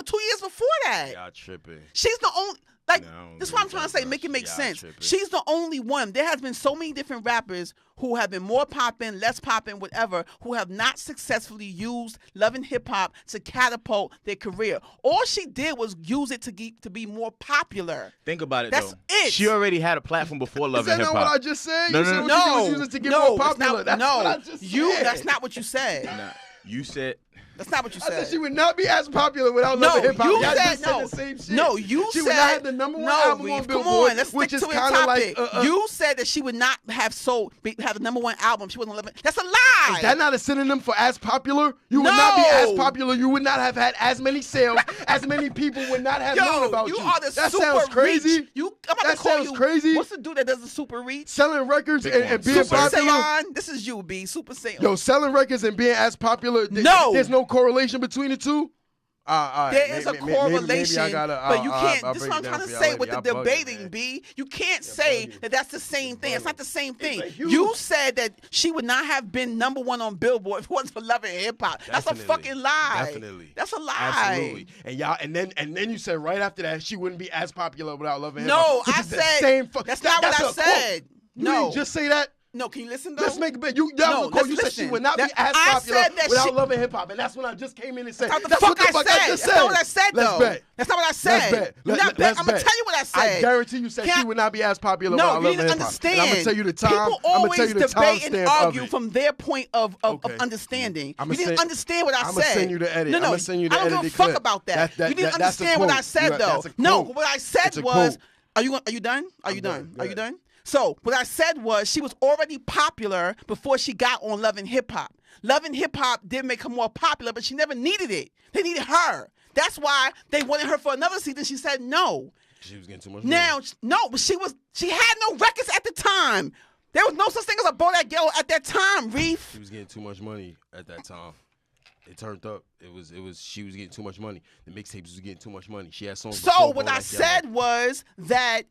that. Y'all tripping. She's the only. Like, No, I don't this is agree what I'm with trying that, to say. bro. Make it make Y'all sense. tripping. She's the only one. There has been so many different rappers who have been more popping, less popping, whatever, who have not successfully used Love and Hip Hop to catapult their career. All she did was use it to be more popular. Think about it, That's though. it. She already had a platform before Love Is that and Hip not what I Hop. just said? No, You no, said no. what No, she was using to get no, more that's popular. not, That's no, what I just you. said. That's not what you said. Nah, you said That's not what you I said. said she would not be as popular without No, Love and Hip Hop. you Y'all said just no. said the same shit. No, you she said would not have the #1 no, album Reef, on come Billboard, on, let's which stick is to the kind of like. topic. You said that she would not have have the #1 album. She wasn't living. That's a lie. Is that not a synonym for as popular? You would not be as No. popular. You would not have had as many sales. As many people would not have known Yo, about you you. are the That super sounds crazy. reach. I'm about That to call sounds you. crazy. What's the dude that does the super reach? Selling records Big and one. being Super popular. Saiyan. This is you, B. Super Saiyan. Yo, selling records and being as popular. No. There's no correlation between the two. There is a correlation, but you can't. I'll This is break what I'm it down trying to for y'all say later. with the Y'all bugging, debating, man. B. You can't You're say bugging. that that's the same thing. It's not the same thing. a huge- You said that she would not have been #1 on Billboard if it wasn't for Love and Hip Hop. That's a Definitely. fucking lie. Definitely. That's a lie. Absolutely. And then you said right after that she wouldn't be as popular without Love and Hip No, Hop. which I is the said same that's not what I a quote. said. You No. didn't just say that. No, can you listen though? Let's make a bet. You No, said she listen. would not be That- as I popular said that without she- Love and Hip Hop, and that's when I just came in and said. That's not That's the what fuck the fuck I I said. just That's said. not what I said, Let's though. bet. That's not what I said. Let's bet. You're not Let's I'm gonna bet. tell you what I said. I guarantee you said Can she I- would not be as popular No, without you Love and didn't Hip Hop. understand. And I'm gonna tell you the time. People I'm gonna always tell you the debate and timestamp argue of it. from their point of Okay. understanding. I'ma You didn't send- understand what I I'ma said. send you the edit. No, I'ma send you the I don't give a edited fuck clip. about that. That- You didn't that's a understand what I quote. said though. That's a No, quote. what I said It's a was, quote. are you done? Are you I'm done? done. Are you Go ahead. done? So what I said was she was already popular before she got on Love and Hip Hop. Love and Hip Hop did make her more popular, but she never needed it. They needed her. That's why they wanted her for another season. She said no. She was getting too much. Now, no, but she had no records at the time. There was no such thing as a Bodak Yellow at that time, Reef. She was getting too much money at that time. It turned up. She was getting too much money. The mixtapes was getting too much money. She had songs. So before what I Bodak said Yellow. was that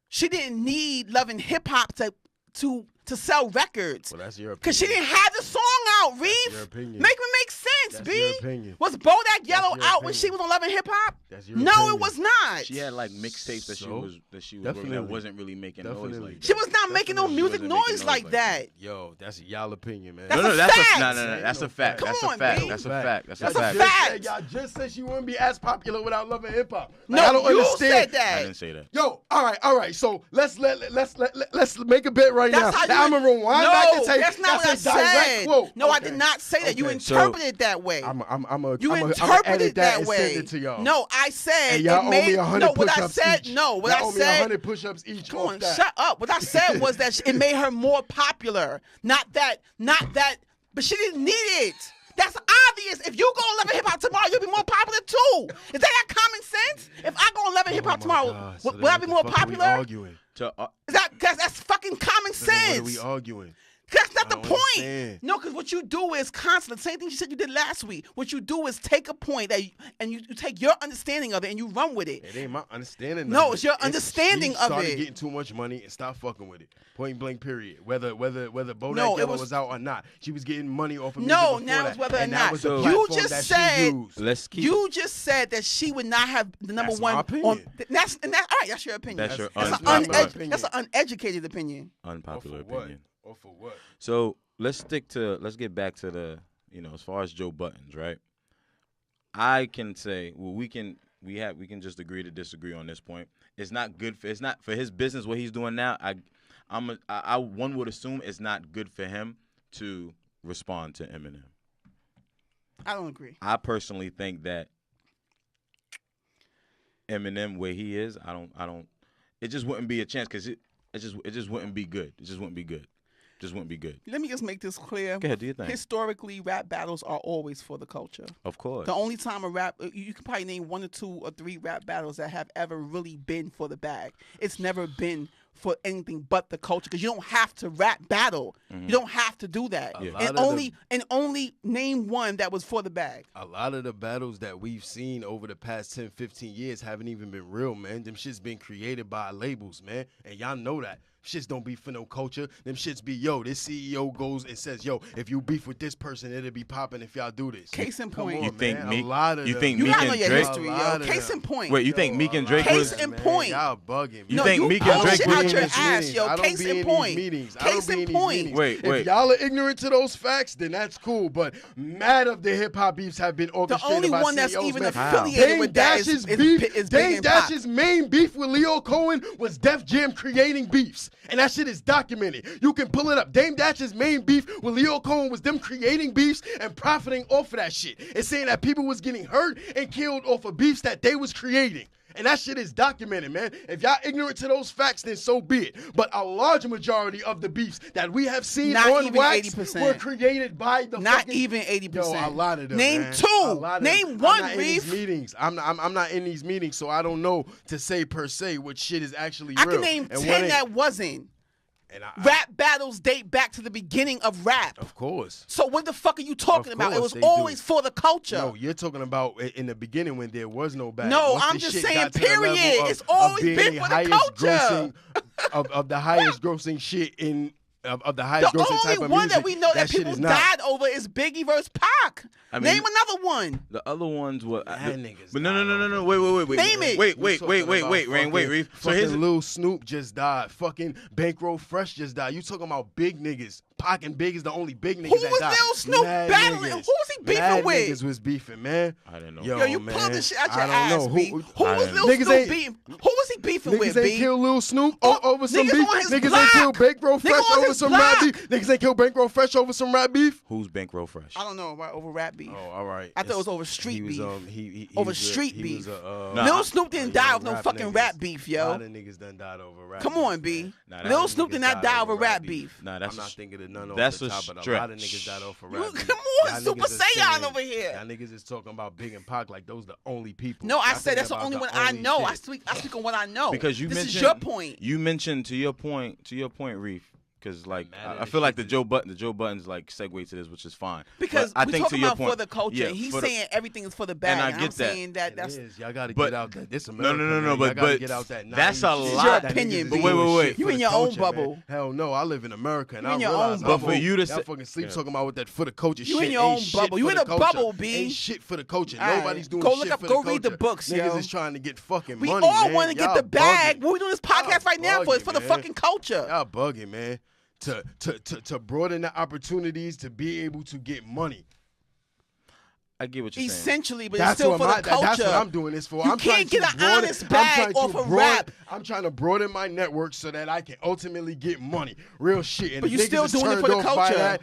she didn't need Love and Hip Hop to sell records. Well, that's your opinion. Because she didn't have the song out, Reef. your opinion. Make me make sense, That's B. your opinion. Was Bodak Yellow your out when opinion. she was on Love and Hip Hop? That's your No, opinion. it was not. She had like mixtapes that she So? was working Definitely. that wasn't really making noise Definitely. like She that. was not making no Definitely. music She wasn't making noise noise like like that. Yo, that's y'all opinion, man. That's no, a that's fact. no. That's a fact. Come That's on, a fact. B. That's a fact. That's a That's a fact. fact. Y'all just said she wouldn't be as popular without Love and Hip Hop. No, I don't you understand. said I that. didn't say that. Yo, all right. So let's make a bet right That's now. how Now I'm you. gonna rewind No, back and say that's not what I that's a direct said. quote. No, I Okay. did not say that. You Okay. interpreted it that way. You I'm interpreted edit it that and way. send it to y'all. No, I said And y'all it owe made. me 100 No, what I push-ups said. each. No, what y'all I owe me said. 100 push-ups each. Come off on, that. shut up. What I said was that it made her more popular. Not that. But she didn't need it. That's obvious. If you go on Love and Hip Hop tomorrow, you'll be more popular too. Is that not common sense? If I go on Love and Hip Hop tomorrow, God. So will then I what be the more fuck are we popular? arguing? Is that because that's fucking common So then what are sense? we arguing? That's not I the don't point. understand. No, because what you do is constant. Same thing you said you did last week. What you do is take a point and you take your understanding of it and you run with it. It ain't my understanding. No, of it's your it. understanding she of started it. getting too much money and stopped fucking with it. Point blank. Period. Whether Bodak No, it Yellow was- was out or not, she was getting money off of music No, before now that. it's whether or and that not. was the You platform just that said- she used. Let's keep. You just said that she would not have the number That's one my opinion. That's all right. That's your opinion. That's your that's unpopular opinion. that's an uneducated opinion. unpopular Or for what? opinion. Or for what? So let's get back to the, as far as Joe Buttons, right? I can say, well, we can just agree to disagree on this point. It's not good it's not for his business what he's doing now. One would assume it's not good for him to respond to Eminem. I don't agree. I personally think that Eminem, where he is, I don't. It just wouldn't be a chance because it just wouldn't be good. It just wouldn't be good. Just wouldn't be good. Let me just make this clear. Go ahead, do your thing. Historically, rap battles are always for the culture. Of course. The only time you can probably name 1 or 2 or 3 rap battles that have ever really been for the bag. It's never been for anything but the culture because you don't have to rap battle. You don't have to do that. Yeah. And only name one that was for the bag. A lot of the battles that we've seen over the past 10, 15 years haven't even been real, man. Them shits been created by labels, man. And y'all know that. Shits don't be for no culture. Them shits be, yo, this CEO goes and says, yo, if you beef with this person, it'll be popping if y'all do this. Case in Come point. on, You think man. Meek- A lot of you them. think You Meek gotta know and your Drake- history, A yo. lot of Case them. in point. Wait, you think Meek and Drake Case was? in point. Y'all bugging. You No, think you Meek and Drake bullshit was out in your these ass, yo. I don't Case be in in point. these meetings. I Case don't be in in these point. meetings. Wait. If y'all are ignorant to those facts, then that's cool. But mad of the hip hop beefs have been The orchestrated only by one that's CEOs, even man. affiliated Dame with that is Dash's Big Dame and Pop. Dash's main beef with Leo Cohen was Def Jam creating beefs. And that shit is documented. You can pull it up. Dame Dash's main beef with Leo Cohen was them creating beefs and profiting off of that shit. It's saying that people was getting hurt and killed off of beefs that they was creating. And that shit is documented, man. If y'all ignorant to those facts, then so be it. But a large majority of the beefs that we have seen Not on even wax 80%. were created by the Not fucking... even 80%. Yo, a lot of them, Name man. 2. A lot of Name them. 1, I'm not in these Reef. meetings. I'm not in these meetings, so I don't know to say per se what shit is actually I real. can name and what 10 ain't. that wasn't. And Rap battles date back to the beginning of rap. Of course. So what the fuck are you talking about? It course was they always do. for the culture. No, you're talking about in the beginning when there was no battle. No, Once I'm the just shit saying, got to the level period. of- It's always of being been the for the highest culture. grossing, of the highest grossing shit of the highest The grossing type only of one music. that we know that shit people is not. died over is Biggie versus Pac. I mean, Name another one. The other ones were. niggas But no. died Wait. Name it. Wait, We talking about Raine, wait, Reef. So fucking here's. Lil Snoop just died. Fucking Bankroll Fresh just died. You talking about big niggas? Pac and Big is the only big niggas Who that was died. Lil Snoop Mad battling? niggas. Who was he beefing Mad with? Niggas was beefing, man. I didn't know. Yo, You man. pulled this shit out your I don't ass, know. B. Who I was didn't- Lil Niggas Snoop ain't- beefing? Who was he beefing Niggas with, ain't B? kill Lil Snoop Oh, over some niggas beef. on his Niggas block. ain't kill Bankroll Niggas Fresh on over his some rap block. beef. Niggas ain't kill Bankroll Fresh over some rap beef. Who's Bankroll Fresh? I don't know, right, over rap beef. Oh, all right. I thought it was over street he was, beef. he Over was street he beef. Was Nah, Lil Snoop didn't die over no rap fucking niggas. rap beef, A yo. lot of niggas done died over rap Come beef, on, B. man. Nah, that Lil was Snoop did niggas not died die over over rap rap beef. beef. Nah, I'm that's not thinking of none that's off the a top, but a lot of stretch. niggas died off of You- rap beef. come on, Y'all Super niggas is Saiyan saying- over here. Y'all niggas is talking about Big and Pac like those the only people. No, I Y'all said thinking that's the about only one I only know. shit. I speak on what I know. Because you this mentioned is your point. You mentioned to your point, Reef. Because like mad at I the feel like shit the Joe Buttons like segue to this, which is fine. Because But I we think talking to your about point, for the culture. yeah, He's for the- saying everything is for the bag. And I I'm get that. saying that It that's is. Y'all gotta But- get out that. This No, America, no, man. but Y'all gotta get out that. that's a naive shit lot. your that opinion, niggas B. is But doing wait. shit You for in the your own culture, bubble. man. Hell no, I live in America and You I in your realize own how bubble. But for you to y'all say- fucking sleep Yeah. talking about what that for the culture You shit. in your ain't own shit bubble. for You in the a culture. bubble, B. Ain't shit for the culture. All right. Nobody's doing Go shit look up- for go the read the culture. books, Niggas yo. is trying to get fucking we money, all man. want to get Y'all the bag. bugging. We're doing this podcast Y'all right now for bugging, the man. fucking culture. Y'all bugging, man. To broaden the opportunities to be able to get money. I get what you're saying. Essentially, but it's still for the culture. That's what I'm doing this for. You I'm can't trying get to an broaden- honest I'm bag trying to off of broaden- rap. I'm trying to broaden my network so that I can ultimately get money. Real shit. And But if you niggas still is doing it turned for the off by culture. that,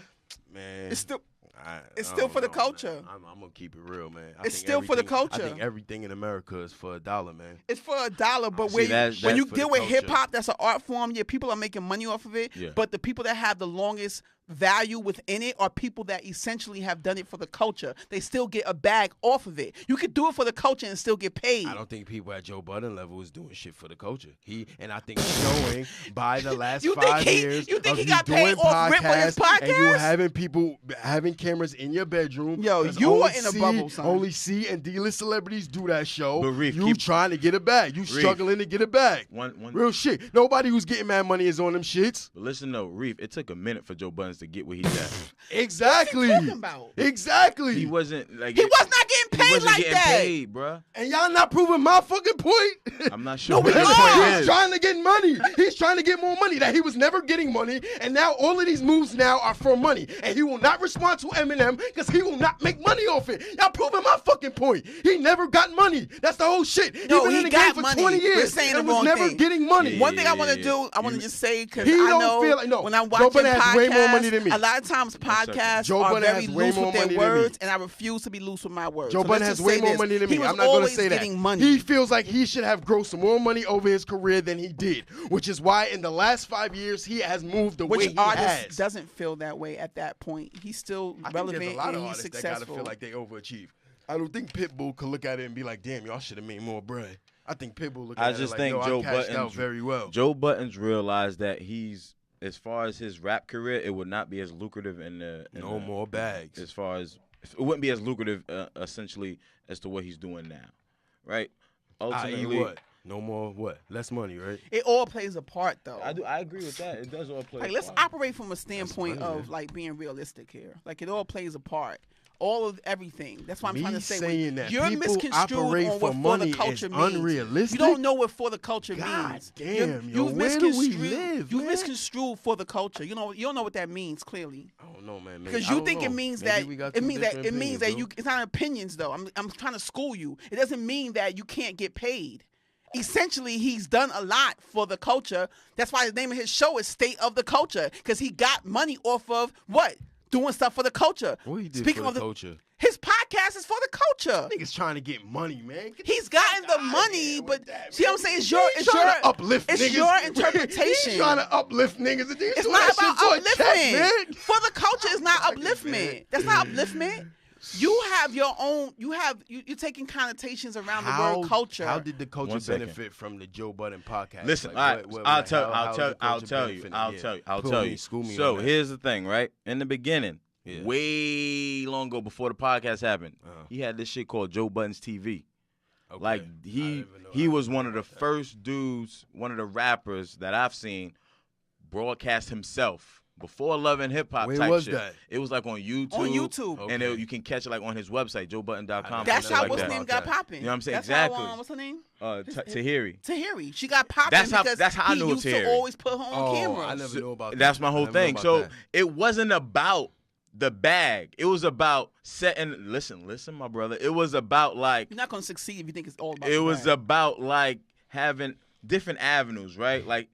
man. It's still I it's don't still for the know, culture. man. I'm gonna keep it real, man. It's still for the culture. I think everything in America is for $1, man. It's for $1, but See, when that's you for the deal with culture. hip hop, that's an art form. Yeah, people are making money off of it. Yeah. But the people that have the longest value within it are people that essentially have done it for the culture. They still get a bag off of it. You could do it for the culture and still get paid. I don't think people at Joe Budden level is doing shit for the culture. I think showing by the last You think 5 he- years. you think of he you got paid doing off rip on his podcasts and you podcast? having people having cameras in your bedroom. Yo, 'cause you only are in a bubble, son. Only C and D-list celebrities do that show. But Reef, you keep- trying to get a bag. You Reef. struggling to get a bag. One- Real shit. Nobody who's getting mad money is on them shits. But listen though, Reef, it took a minute for Joe Buttons to get where he's at. Exactly. talking about? Exactly. He wasn't like He was not getting he paid wasn't like getting that. paid, bruh. And y'all not proving my fucking point. I'm not sure. No, we what his are. point He's is. trying to get money. He's trying to get more money. That he was never getting money, and now all of these moves now are for money. And he will not respond to Eminem because he will not make money off it. Y'all proving my fucking point. He never got money. That's the whole shit. No, he been he in the got game for money. 20 We're years saying and the was wrong never thing. getting money. One thing I want to yeah. do, I want to just say, because He I don't know feel like- no, when I'm Joe watching Budden has way more money than me. a lot of times second. podcasts Joe are Budden very has way loose more with their money than me. words, and I refuse to be loose with my words. Joe So Budden let's has just way say more this. money than He me. was I'm not going to always say that. getting money. He feels like he should have grossed more money over his career than he did, which is why in the last 5 years he has moved the way Which he artist has. doesn't feel that way at that point? He's still I think relevant there's a lot and of he's artists that successful. gotta feel like they overachieve. I don't think Pitbull could look at it and be like, "Damn, y'all should have made more bread." I think Pitbull look I at just it like, think "Yo, Joe I cashed out Buttons very well." Joe Buttons realized that he's, as far as his rap career, it would not be as lucrative in the No more bags. As far as it wouldn't be as lucrative, essentially, as to what he's doing now, right? Ultimately, what? No more what? Less money, right? It all plays a part, though. I agree with that. It does all play. Like, a let's part. operate from a standpoint funny, of man. like being realistic here. Like, it all plays a part. All of everything. That's what I'm Me trying to say. saying that You're people misconstrued operate on for what money for the culture is means. unrealistic? You don't know what for the culture God means. damn, You've yo, where do we misconstrued- live, You've man? misconstrued for the culture. You don't know what that means clearly. I don't know, man. Maybe- Because I you don't think know. it means Maybe that we got it two means that different it means that opinions, you. It's not opinions though. I'm trying to school you. It doesn't mean that you can't get paid. Essentially, he's done a lot for the culture. That's why the name of his show is State of the Culture, because he got money off of what? Doing stuff for the culture. What he did Speaking for of the culture? his podcast is for the culture. Niggas trying to get money, man. Get He's the gotten fuck the outta money, here but with that, see man. what I'm saying? It's your, He's it's trying your, to uplift it's niggas. your interpretation. He's trying to uplift niggas. It's not about upliftment. Check, man. For the culture is not Fuck it, upliftment. man. That's not upliftment. You have your own. You're taking connotations around the word culture. How did the culture 1 second. benefit from the Joe Budden podcast? Listen, Like, I'll like, how the tell culture you. benefited? I'll Yeah. tell you. School me So on that. here's the thing, right? In the beginning, Yeah. way long ago before the podcast happened, Uh-huh. he had this shit called Joe Buddens TV. Okay. Like I he didn't even know he how was to one of the about that. first dudes, one of the rappers that I've seen broadcast himself before Love and Hip Hop Where type was shit. that? It was like on YouTube. On YouTube. Okay. And you can catch it like on his website, joebutton.com. That's know how like what's that. name about got that. popping. You know what I'm saying? That's Exactly. How, what's her name? Tahiri. Tahiri. She got popping That's how- because that's how I he knew it was used to Tahiri. always put her on Oh, camera. I never knew about that. That's my whole I never knew thing. about So that. it wasn't about the bag. It was about setting. Listen, my brother. It was about like. You're not gonna succeed if you think it's all about. It the was bag. about like having different avenues, right? Like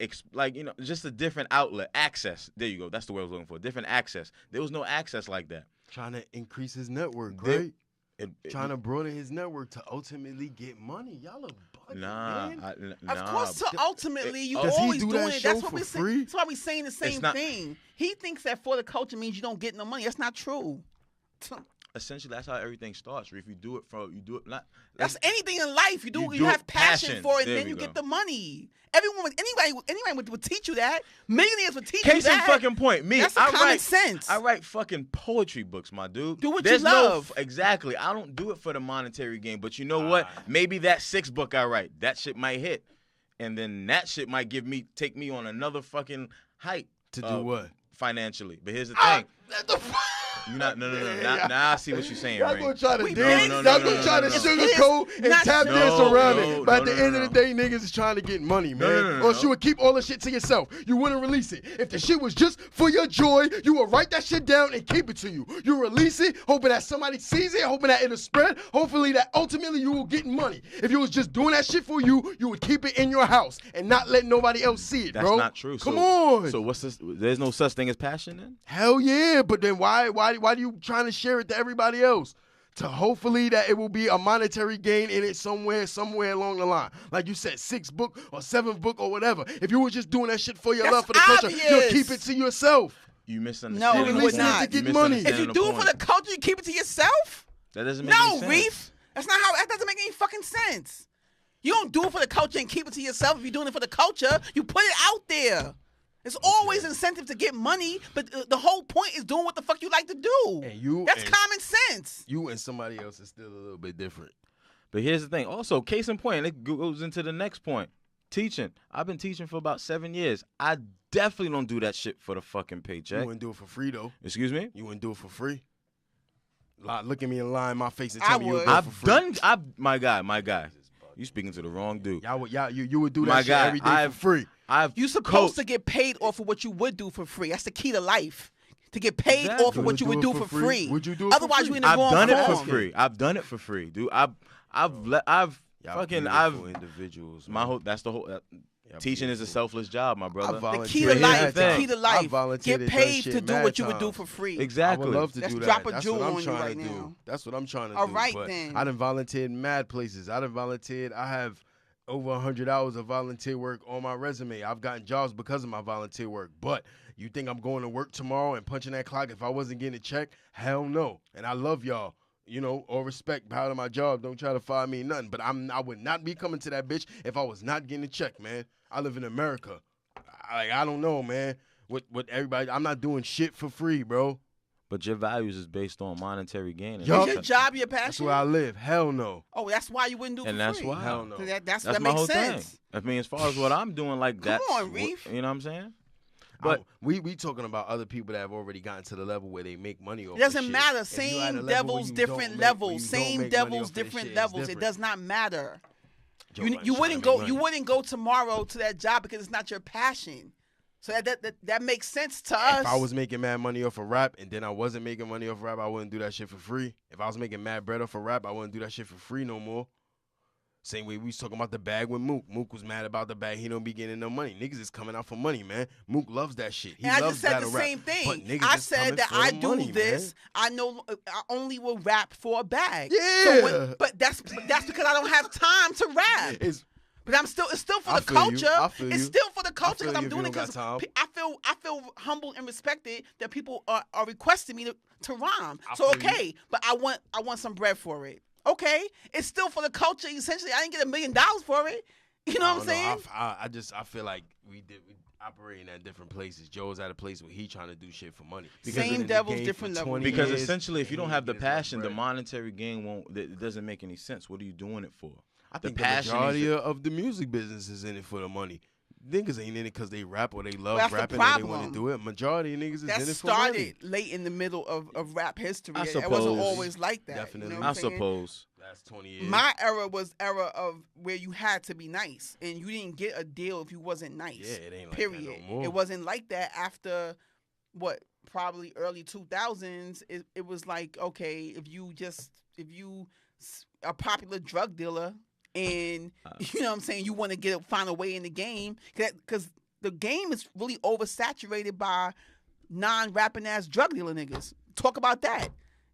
just a different outlet, access. There you go. That's the word I was looking for. Different access. There was no access like that. Trying to increase his network, They- right? It- Trying to broaden his network to ultimately get money. Y'all are bugging, Nah, man. Of course, to ultimately, you Does he always do doing that it. show That's what for we free? That's why we saying the same not- thing. He thinks that for the culture means you don't get no money. That's not true. essentially that's how everything starts. If you do it not. That's anything in life. You You do have it passion passion. for it, There and then we you go. get the money. Anybody would teach you that. Millionaires would teach you Case in that. fucking point. Me, That's I common write sense. I write fucking poetry books, my dude. Do what There's you love. Exactly. I don't do it for the monetary gain, but you know what? Maybe that 6 book I write, that shit might hit, and then that shit might take me on another fucking height. To do what? Financially. But here's the thing. You not no. Now I see what you're saying, Y'all Raine. gonna try to We dance. been- Y'all No, gonna try to no. sugarcoat and Not tap true. dance around No, it. But at no, the end no, of the day, niggas is trying to get money, man. no, Or you would keep all the shit to yourself. You wouldn't release it. If the shit was just for your joy, you would write that shit down and keep it to you. You release it, hoping that somebody sees it, hoping that it'll spread. Hopefully that ultimately you will get money. If you was just doing that shit for you, you would keep it in your house and not let nobody else see it, That's bro. not true. Come So- on. So what's this? There's no such thing as passion then? Hell yeah, but then why do you trying to share it to everybody else? To hopefully that it will be a monetary gain in it somewhere along the line. Like you said, 6th book or 7th book or whatever. If you were just doing that shit for your That's love for the culture, obvious. you'll keep it to yourself. You misunderstand. No, the you would point. not. To get You money. misunderstand If you the do it for point. the culture, you keep it to yourself. That doesn't make any No, sense. Reef. That doesn't make any fucking sense. You don't do it for the culture and keep it to yourself. If you're doing it for the culture, you put it out there. It's always incentive to get money, but the whole point is doing what the fuck you like to do. That's common sense. You and somebody else is still a little bit different. But here's the thing. Also, case in point, it goes into the next point. Teaching. I've been teaching for about 7 years. I definitely don't do that shit for the fucking You paycheck. wouldn't do it for free though. Excuse me? You wouldn't do it for free. Look at me and lie in my face and I tell me you would would. do it for I've free. my guy. You speaking to the wrong dude. You would do My that shit guy, every day for free. You're supposed to get paid off of what you would do for free. That's the key to life. To get paid Exactly. off of what you would do for free. Would you do it for Otherwise, free? you in the I've wrong done it for form. free. I've done it for free, dude. I've Y'all beautiful individuals. my man. whole that's the whole Y'all teaching is a beautiful. selfless job, my brother. The key volunteered to Here's life. the The thing. key to I life. volunteered Get and done paid shit to do mad what you would do times. for free. I Exactly. would love to Let's do that. drop a That's jewel what I'm on you trying right to do. now. That's what I'm trying to All do. right, but then. I done volunteered mad places. I done volunteered. I have over 100 hours of volunteer work on my resume. I've gotten jobs because of my volunteer work. But you think I'm going to work tomorrow and punching that clock if I wasn't getting a check? Hell no. And I love y'all. You know, all respect, proud of my job. Don't try to fire me nothing. But I would not be coming to that bitch if I was not getting a check, man. I live in America. I don't know, man. What everybody? I'm not doing shit for free, bro. But your values is based on monetary gain. and Yup. Is your job your passion? That's where I live. Hell no. Oh, that's why you wouldn't do it And for that's free. why. Hell no. That my makes whole sense. thing. I mean, as far as what I'm doing, like Come that. on, Reef. You know what I'm saying? But we talking about other people that have already gotten to the level where they make money off It doesn't the shit. matter. If you at a Same level where devils, you different don't make- levels. where you don't Same make money devils, off that different shit, it's levels. It different. does not matter. Joe You Budden's wouldn't trying to go. make You money. wouldn't go tomorrow to that job because it's not your passion. So that makes sense to us. If I was making mad money off of rap and then I wasn't making money off of rap, I wouldn't do that shit for free. If I was making mad bread off of rap, I wouldn't do that shit for free no more. Same way we was talking about the bag with Mook. Mook was mad about the bag. He don't be getting no money. Niggas is coming out for money, man. Mook loves that shit. He and I loves just said the battle rap. same But thing. niggas I is said coming that for I the do money, this. man. I only will rap for a bag. Yeah. So but that's because I don't have time to rap. It's But it's still for I the feel you. culture. I feel It's you. still for the the culture feel because you I'm if doing you it don't because got time. I feel humbled and respected that people are requesting me to rhyme. I So feel you. okay, but I want some bread for it. Okay, it's still for the culture. Essentially, I didn't get $1 million for it. You know what I'm saying? I feel like we operating at different places. Joe's at a place where he trying to do shit for money. Same devils, different level. Because essentially, if you don't have the passion, the monetary gain won't. It doesn't make any sense. What are you doing it for? I think the passion majority of the music business is in it for the money. Niggas ain't in it because they rap or they love Well, that's rapping the or they want to problem. do it. Majority of niggas is That in it for money. started late in the middle of rap history. I It wasn't suppose. always like that. Definitely. You know what I I'm saying? suppose. That's 20 years. My era was era of where you had to be nice, and you didn't get a deal if you wasn't nice. Yeah, it ain't like period. that no more. It wasn't like that after what probably early 2000s. It was like, okay, if you a popular drug dealer and you know what I'm saying, you want to find a way in the game because the game is really oversaturated by non-rapping ass drug dealer niggas. Talk about that.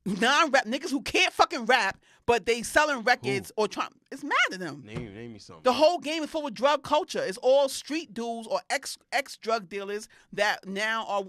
Non-rap niggas who can't fucking rap, but they selling records or trying. It's mad at them. Name me something. The whole game is full of drug culture. It's all street dudes or ex drug dealers that now are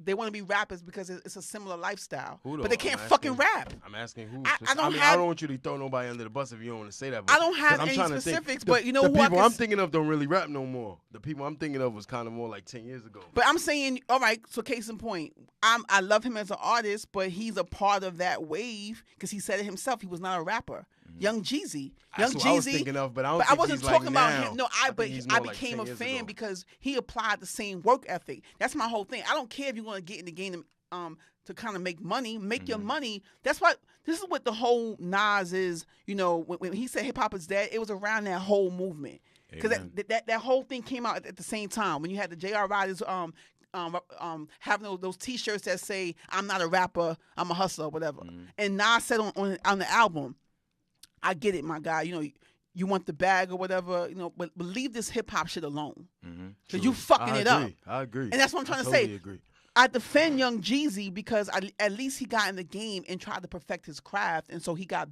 they want to be rappers because it's a similar lifestyle. Who but they can't fucking rap. I'm asking who. I don't I don't want you to throw nobody under the bus if you don't want to say that. But I don't have 'cause I'm any trying to specifics, think. but you know the who people I'm thinking of don't really rap no more. The people I'm thinking of was kind of more like 10 years ago. But I'm saying, all right. So case in point, I love him as an artist, but he's a part of that wave because he said it himself. He was not a rapper. Young Jeezy. That's what I was thinking of, but I don't think wasn't he's talking like about now. him. No, I but think he's I more like became 10 a years fan ago. because he applied the same work ethic. That's my whole thing. I don't care if you want to get in the game to kind of make money. Make your money. That's what. This is what the whole Nas is. You know, when he said hip hop is dead, it was around that whole movement because that whole thing came out at the same time when you had the J.R. Riders having those T-shirts that say "I'm not a rapper, I'm a hustler," or whatever. And Nas said on the album, "I get it, my guy. You know, you want the bag or whatever. You know, but leave this hip hop shit alone because you fucking it up." I agree. And that's what I'm trying to totally say. Agree. I defend Young Jeezy because at least he got in the game and tried to perfect his craft, and so he got.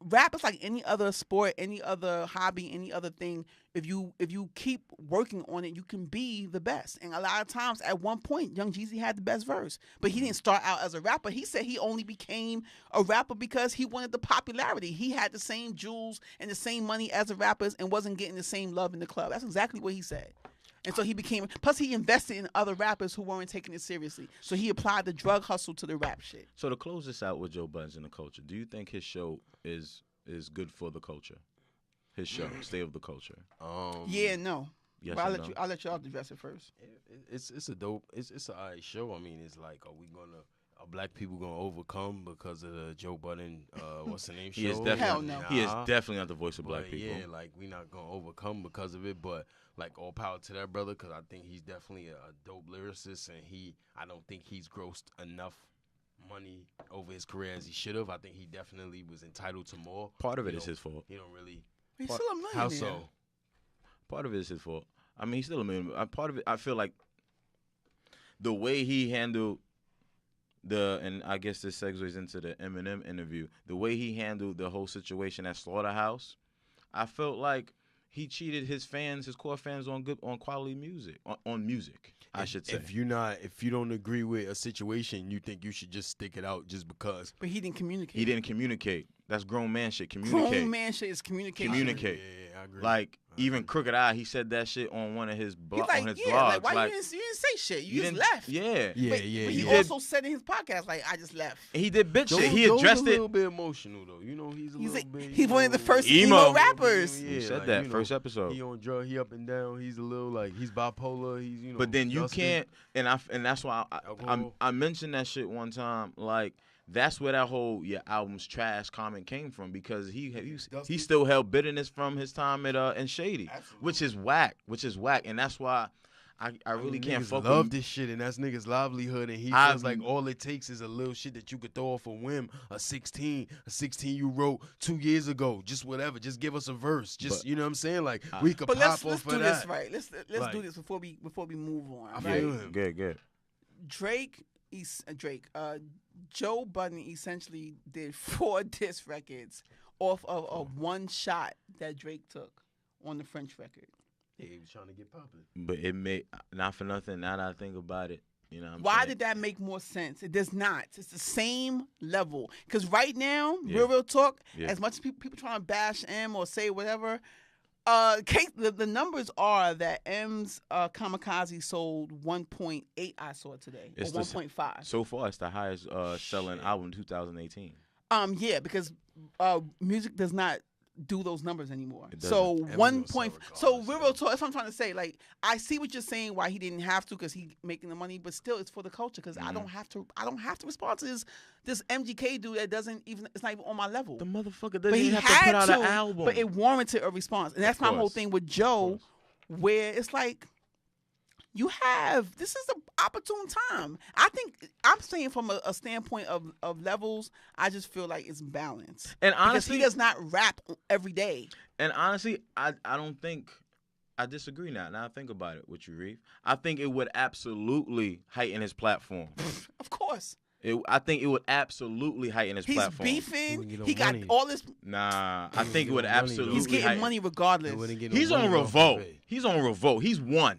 Rap is like any other sport, any other hobby, any other thing. If you keep working on it, you can be the best. And a lot of times, at one point, Young Jeezy had the best verse, but he didn't start out as a rapper. He said he only became a rapper because he wanted the popularity. He had the same jewels and the same money as the rappers and wasn't getting the same love in the club. That's exactly what he said. And so he became, plus he invested in other rappers who weren't taking it seriously. So he applied the drug hustle to the rap shit. So to close this out with Joe Buddens and the culture, do you think his show is good for the culture? His show, State of the Culture. Yeah, and no. Yes But or no? I'll let y'all address it first. It's a dope. It's an alright show. I mean, it's like, are black people gonna overcome because of the Joe Budden what's the name show? He is definitely, Hell no. he is definitely not the voice of But black people. yeah, like we not gonna overcome because of it, but like all power to that brother because I think he's definitely a dope lyricist and I don't think he's grossed enough money over his career as he should have. I think he definitely was entitled to more. Part of it is his fault. He don't really. He's still a millionaire. How so? Part of it is his fault. I mean, he's still a millionaire. Part of it, I feel like the way he handled and I guess this segues into the Eminem interview, the way he handled the whole situation at Slaughterhouse, I felt like he cheated his core fans on quality music, on music, I should say. If you don't agree with a situation, you think you should just stick it out just because. But he didn't communicate. He didn't communicate. That's grown man shit. Communicate. Grown man shit is communication. Communicate. Yeah, I agree. Like even Crooked Eye, he said that shit on one of his He's like, on his yeah, vlogs. like why you didn't say shit? You just left. Yeah. Yeah, But yeah. he yeah. also said in his podcast, like, I just left. And he did bitch Joe- shit. He Joe's addressed a little it. bit emotional though. You know, he's One of the first Emo. emo rappers. He said that first episode. He on drug. He up and down. He's a little like he's bipolar. He's But then you dusty. can't, and that's why I mentioned that shit one time. Like that's where that whole your album's trash comment came from because he still held bitterness from his time at Shady, which is whack. And that's why I really can't niggas fuck love with this shit, and that's niggas' livelihood, and he feels like all it takes is a little shit that you could throw off a whim. A 16 you wrote 2 years ago, just whatever. Just give us a verse. Just you know what I'm saying? Like we could But pop let's off do of this that. right. Let's Like- do this before we move on. I Right? feel him. Good. Joe Budden essentially did 4 diss records off of one shot that Drake took on the French record. Yeah, he was trying to get popping. But it made, not for nothing, now that I think about it, you know what I'm Why saying? did that make more sense? It does not. It's the same level. Because right now, Yeah. real talk, Yeah. as much as people trying to bash M or say whatever, the numbers are that M's Kamikaze sold 1.8, I saw today, It's or the 1.5. So far, it's the highest selling album in 2018. Yeah, because music does not do those numbers anymore. It So doesn't. 1 Everyone's point. sell So regardless, real talk. That's what I'm trying to say. Like, I see what you're saying. Why he didn't have to, because he making the money. But still, it's for the culture. Because I don't have to. I don't have to respond to this MGK dude that doesn't even. It's not even on my level. The motherfucker But doesn't he even have had to put out to. an album. But it warranted a response, and that's my whole course. thing with Joe, where it's like, you have, this is the opportune time. I think I'm saying from a standpoint of levels, I just feel like it's balanced. And Because honestly, he does not rap every day. I don't think, I disagree now. Now I think about it with you, Reef. I think it would absolutely heighten his platform. Of course. I think it would absolutely heighten his He's platform. beefing. Wouldn't get He no got money. all this. Nah, I think it would get no money, though. absolutely He's getting heighten. money They regardless. wouldn't get no He's money on off of Revolt. it. He's on Revolt. He's won.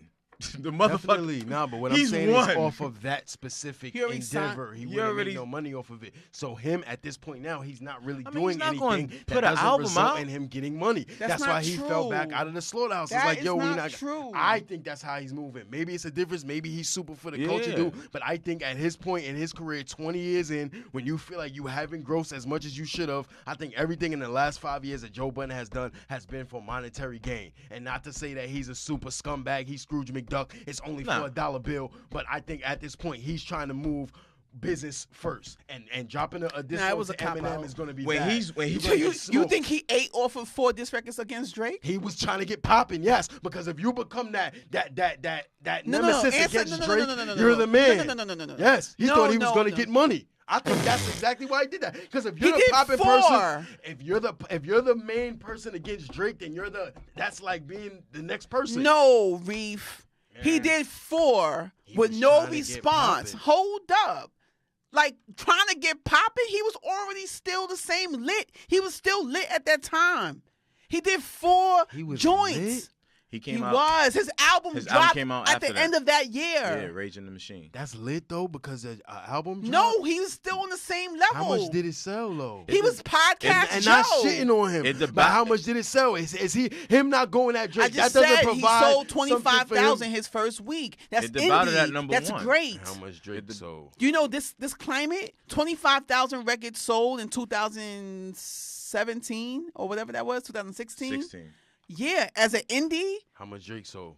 The motherfucker. Definitely, nah, but what I'm He's saying won. is off of that specific He already signed- endeavor, he He wouldn't already- make no money off of it. So him at this point now, he's not really I mean, doing he's not gonna anything put that an doesn't album result out. in him getting money. That's why not he fell back true. out of the slaughterhouse. That It's like, is yo, we not not. true. I think that's how he's moving. Maybe it's a difference. Maybe he's super for the culture, Yeah. dude. But I think at his point in his career, 20 years in, when you feel like you haven't grossed as much as you should have, I think everything in the last 5 years that Joe Budden has done has been for monetary gain. And not to say that he's a super scumbag, he's Scrooge McDuck. It's only Nah. for a dollar bill. But I think at this point, he's trying to move business first. And dropping a diss Nah, it song was to a cop Eminem out. is going to be When bad. he's gonna So you get smoked. think he ate off of 4 diss records against Drake? He was trying to get popping, yes, because if you become that nemesis against Drake, you're the man. No. Yes, he No, thought he was no, going to no. get money. I think that's exactly why he did that. Because if He you're the did popping 4. person, if you're the main person against Drake, then that's like being the next person. No, Reef. He Yeah. did 4 He with was no trying to get response. poppin'. Hold up. Like, trying to get popping, he was already still the same lit. He was still lit at that time. He did 4 He was joints. lit? He came He out. was. His album His dropped album came out at after the that. end of that Yeah, year. Rage in the Machine. That's lit though because the album. dropped? No, he was still on the same level. How much did it sell though? He was podcast and Joe. not shitting on him. It- the but how much did it sell? Is he him not going at Drake? I just that doesn't said he provide sold something for 25,000 him. his first week. That's It debuted indie. at number That's 1. great. How much Drake sold? You know this climate? 25,000 records sold in 2017 or whatever that was, 2016. 16. Yeah, as an indie, How much Drake sold?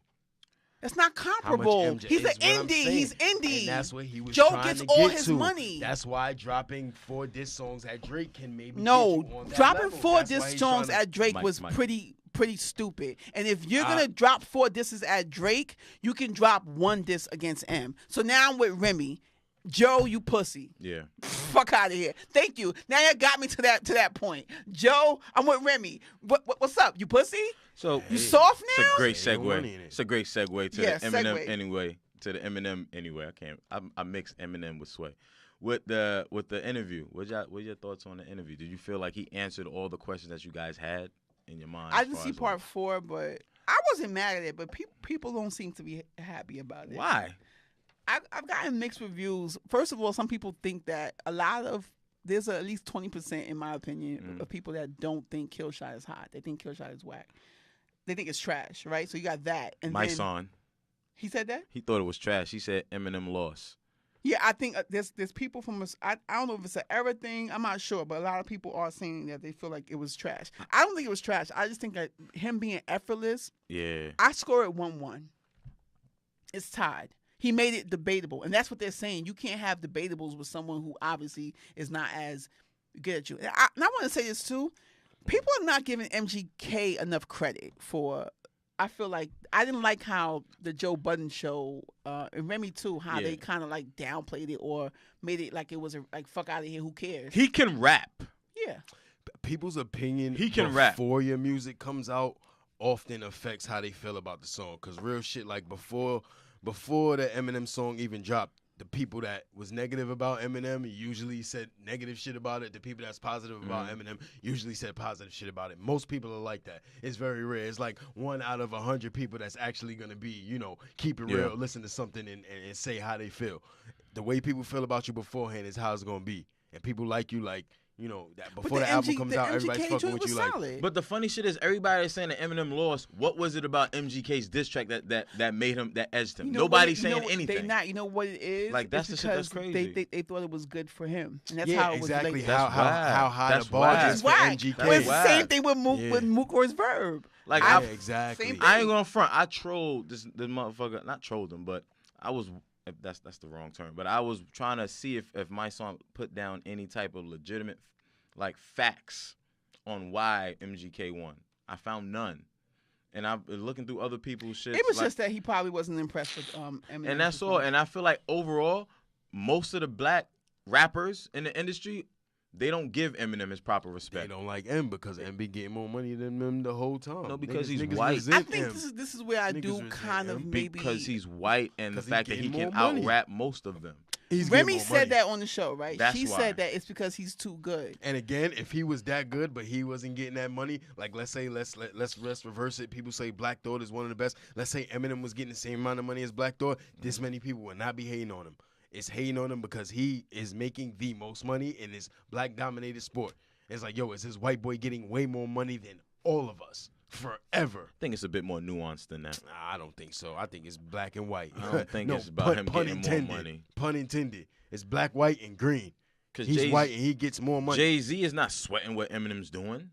that's not How much comparable. MJ He's an is what I'm indie. saying. He's indie. And that's what he was Joe trying gets to all get his to. money. That's why dropping 4 diss songs at Drake can maybe No, get you on that dropping level. 4 That's why diss he's songs trying to- at Drake Mike, was Mike. pretty stupid. And if you're gonna drop 4 disses at Drake, you can drop 1 diss against M. So now I'm with Remy. Joe, you pussy. Yeah. Fuck out of here. Thank you. Now you got me to that point. Joe, I'm with Remy. What's up? You pussy? So You soft It's now? a great Ain't no money segue. in it. It's a great segue to Yeah, the Eminem segue. anyway. To the Eminem anyway. I mix Eminem with Sway. With the interview, what's your thoughts on the interview? Did you feel like he answered all the questions that you guys had in your mind? I as didn't far see as, part 4, but I wasn't mad at it. But people don't seem to be happy about it. Why? I've gotten mixed reviews. First of all, some people think that there's at least 20%, in my opinion, of people that don't think Killshot is hot. They think Killshot is whack. They think it's trash, right? So you got that. And My then, son, he said that? he thought it was trash. He said Eminem lost. Yeah, I think there's people from I don't know if it's an era thing. I'm not sure, but a lot of people are saying that they feel like it was trash. I don't think it was trash. I just think that him being effortless, Yeah. I score it 1-1. It's tied. He made it debatable, and that's what they're saying. You can't have debatables with someone who obviously is not as good at you. And I want to say this too. People are not giving MGK enough credit for. I feel like I didn't like how the Joe Budden show, and Remy too, how Yeah. they kind of like downplayed it or made it like it was like fuck out of here, who cares? He can rap. Yeah. People's opinion He can rap. before your music comes out often affects how they feel about the song. Cause real shit, like before the Eminem song even dropped, the people that was negative about Eminem usually said negative shit about it. The people that's positive about Eminem usually said positive shit about it. Most people are like that. It's very rare. It's like 1 out of 100 people that's actually gonna be, you know, keep it real, listen to something and say how they feel. The way people feel about you beforehand is how it's gonna be. And people like you, like, you know, that before the album comes out, everybody's fucking with you like. But the funny shit is, everybody is saying that Eminem lost. What was it about MGK's diss track that made him, that edged him? You know Nobody's saying They anything. not. You know what it is? Like, that's the shit that's because crazy. They thought it was good for him, and that's Yeah, how it was exactly. related. How high That's the bar whack. is for Whack. MGK. Well, it's the That's same whack. thing with Mook or his Verb. Like, Yeah, I, exactly. same I ain't gonna front. I trolled this motherfucker. Not trolled him, but I was. That's the wrong term. But I was trying to see if my song put down any type of legitimate, like, facts on why MGK won. I found none. And I've been looking through other people's shit. It was like, just that he probably wasn't impressed with Eminem. and that's all. And I feel like overall, most of the black rappers in the industry, they don't give Eminem his proper They respect. don't like M because M be getting more money than them the whole time. No, because Niggas he's white. resent I think M. this is where I Niggas do resent kind of him maybe Because he's white and the 'Cause he fact that he getting can more money. out-rap most of them. He's getting Remy more said money. that on the show, right? That's She why. said that it's because he's too good. And again, if he was that good, but he wasn't getting that money, like let's reverse it. People say Black Thought is one of the best. Let's say Eminem was getting the same amount of money as Black Thought. This many people would not be hating on him. It's hating on him because he is making the most money in this black-dominated sport. It's like, yo, is this white boy getting way more money than all of us forever? I think it's a bit more nuanced than that. Nah, I don't think so. I think it's black and white. I don't think it's about him getting intended, more money. Pun intended. It's black, white, and green. Because He's white and he gets more money. Jay-Z is not sweating what Eminem's doing.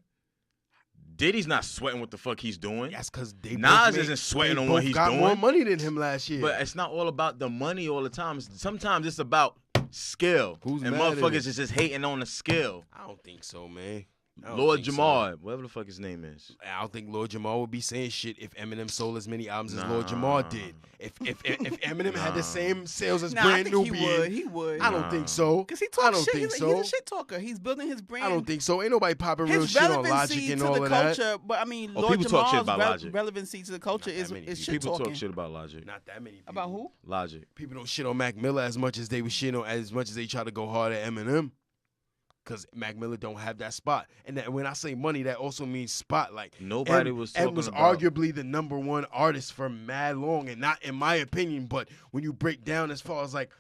Diddy's not sweating what the fuck he's doing. That's because they Nas both isn't sweating they on what both he's got doing. more money than him last year. But it's not all about the money all the time. Sometimes it's about skill. Who's and mad at motherfuckers it? is just hating on the skill. I don't think so, man. I don't Lord think so. Jamal, whatever the fuck his name is. I don't think Lord Jamal would be saying shit if Eminem sold as many albums as Nah. Lord Jamal did. If Eminem had the same sales as Nah, I Brand think New he being, would. He would. I don't think so. Because he I talks don't shit. think He's so. a shit talker. He's building his brand. I don't think so. Ain't nobody popping real his shit on relevancy Logic and to all the of that. culture, but I mean, Oh, Lord people talk shit Jamal's about Logic. relevancy to the culture Not is that many is people. shit People talking. talk shit about Logic. Not that many people. About who? Logic. People don't shit on Mac Miller as much as they was shitting on, as much as they try to go hard at Eminem. Because Mac Miller don't have that spot. And that, when I say money, that also means spot. Like Nobody M was M talking was about- arguably the #1 artist for mad long, and not in my opinion, but when you break down as far as like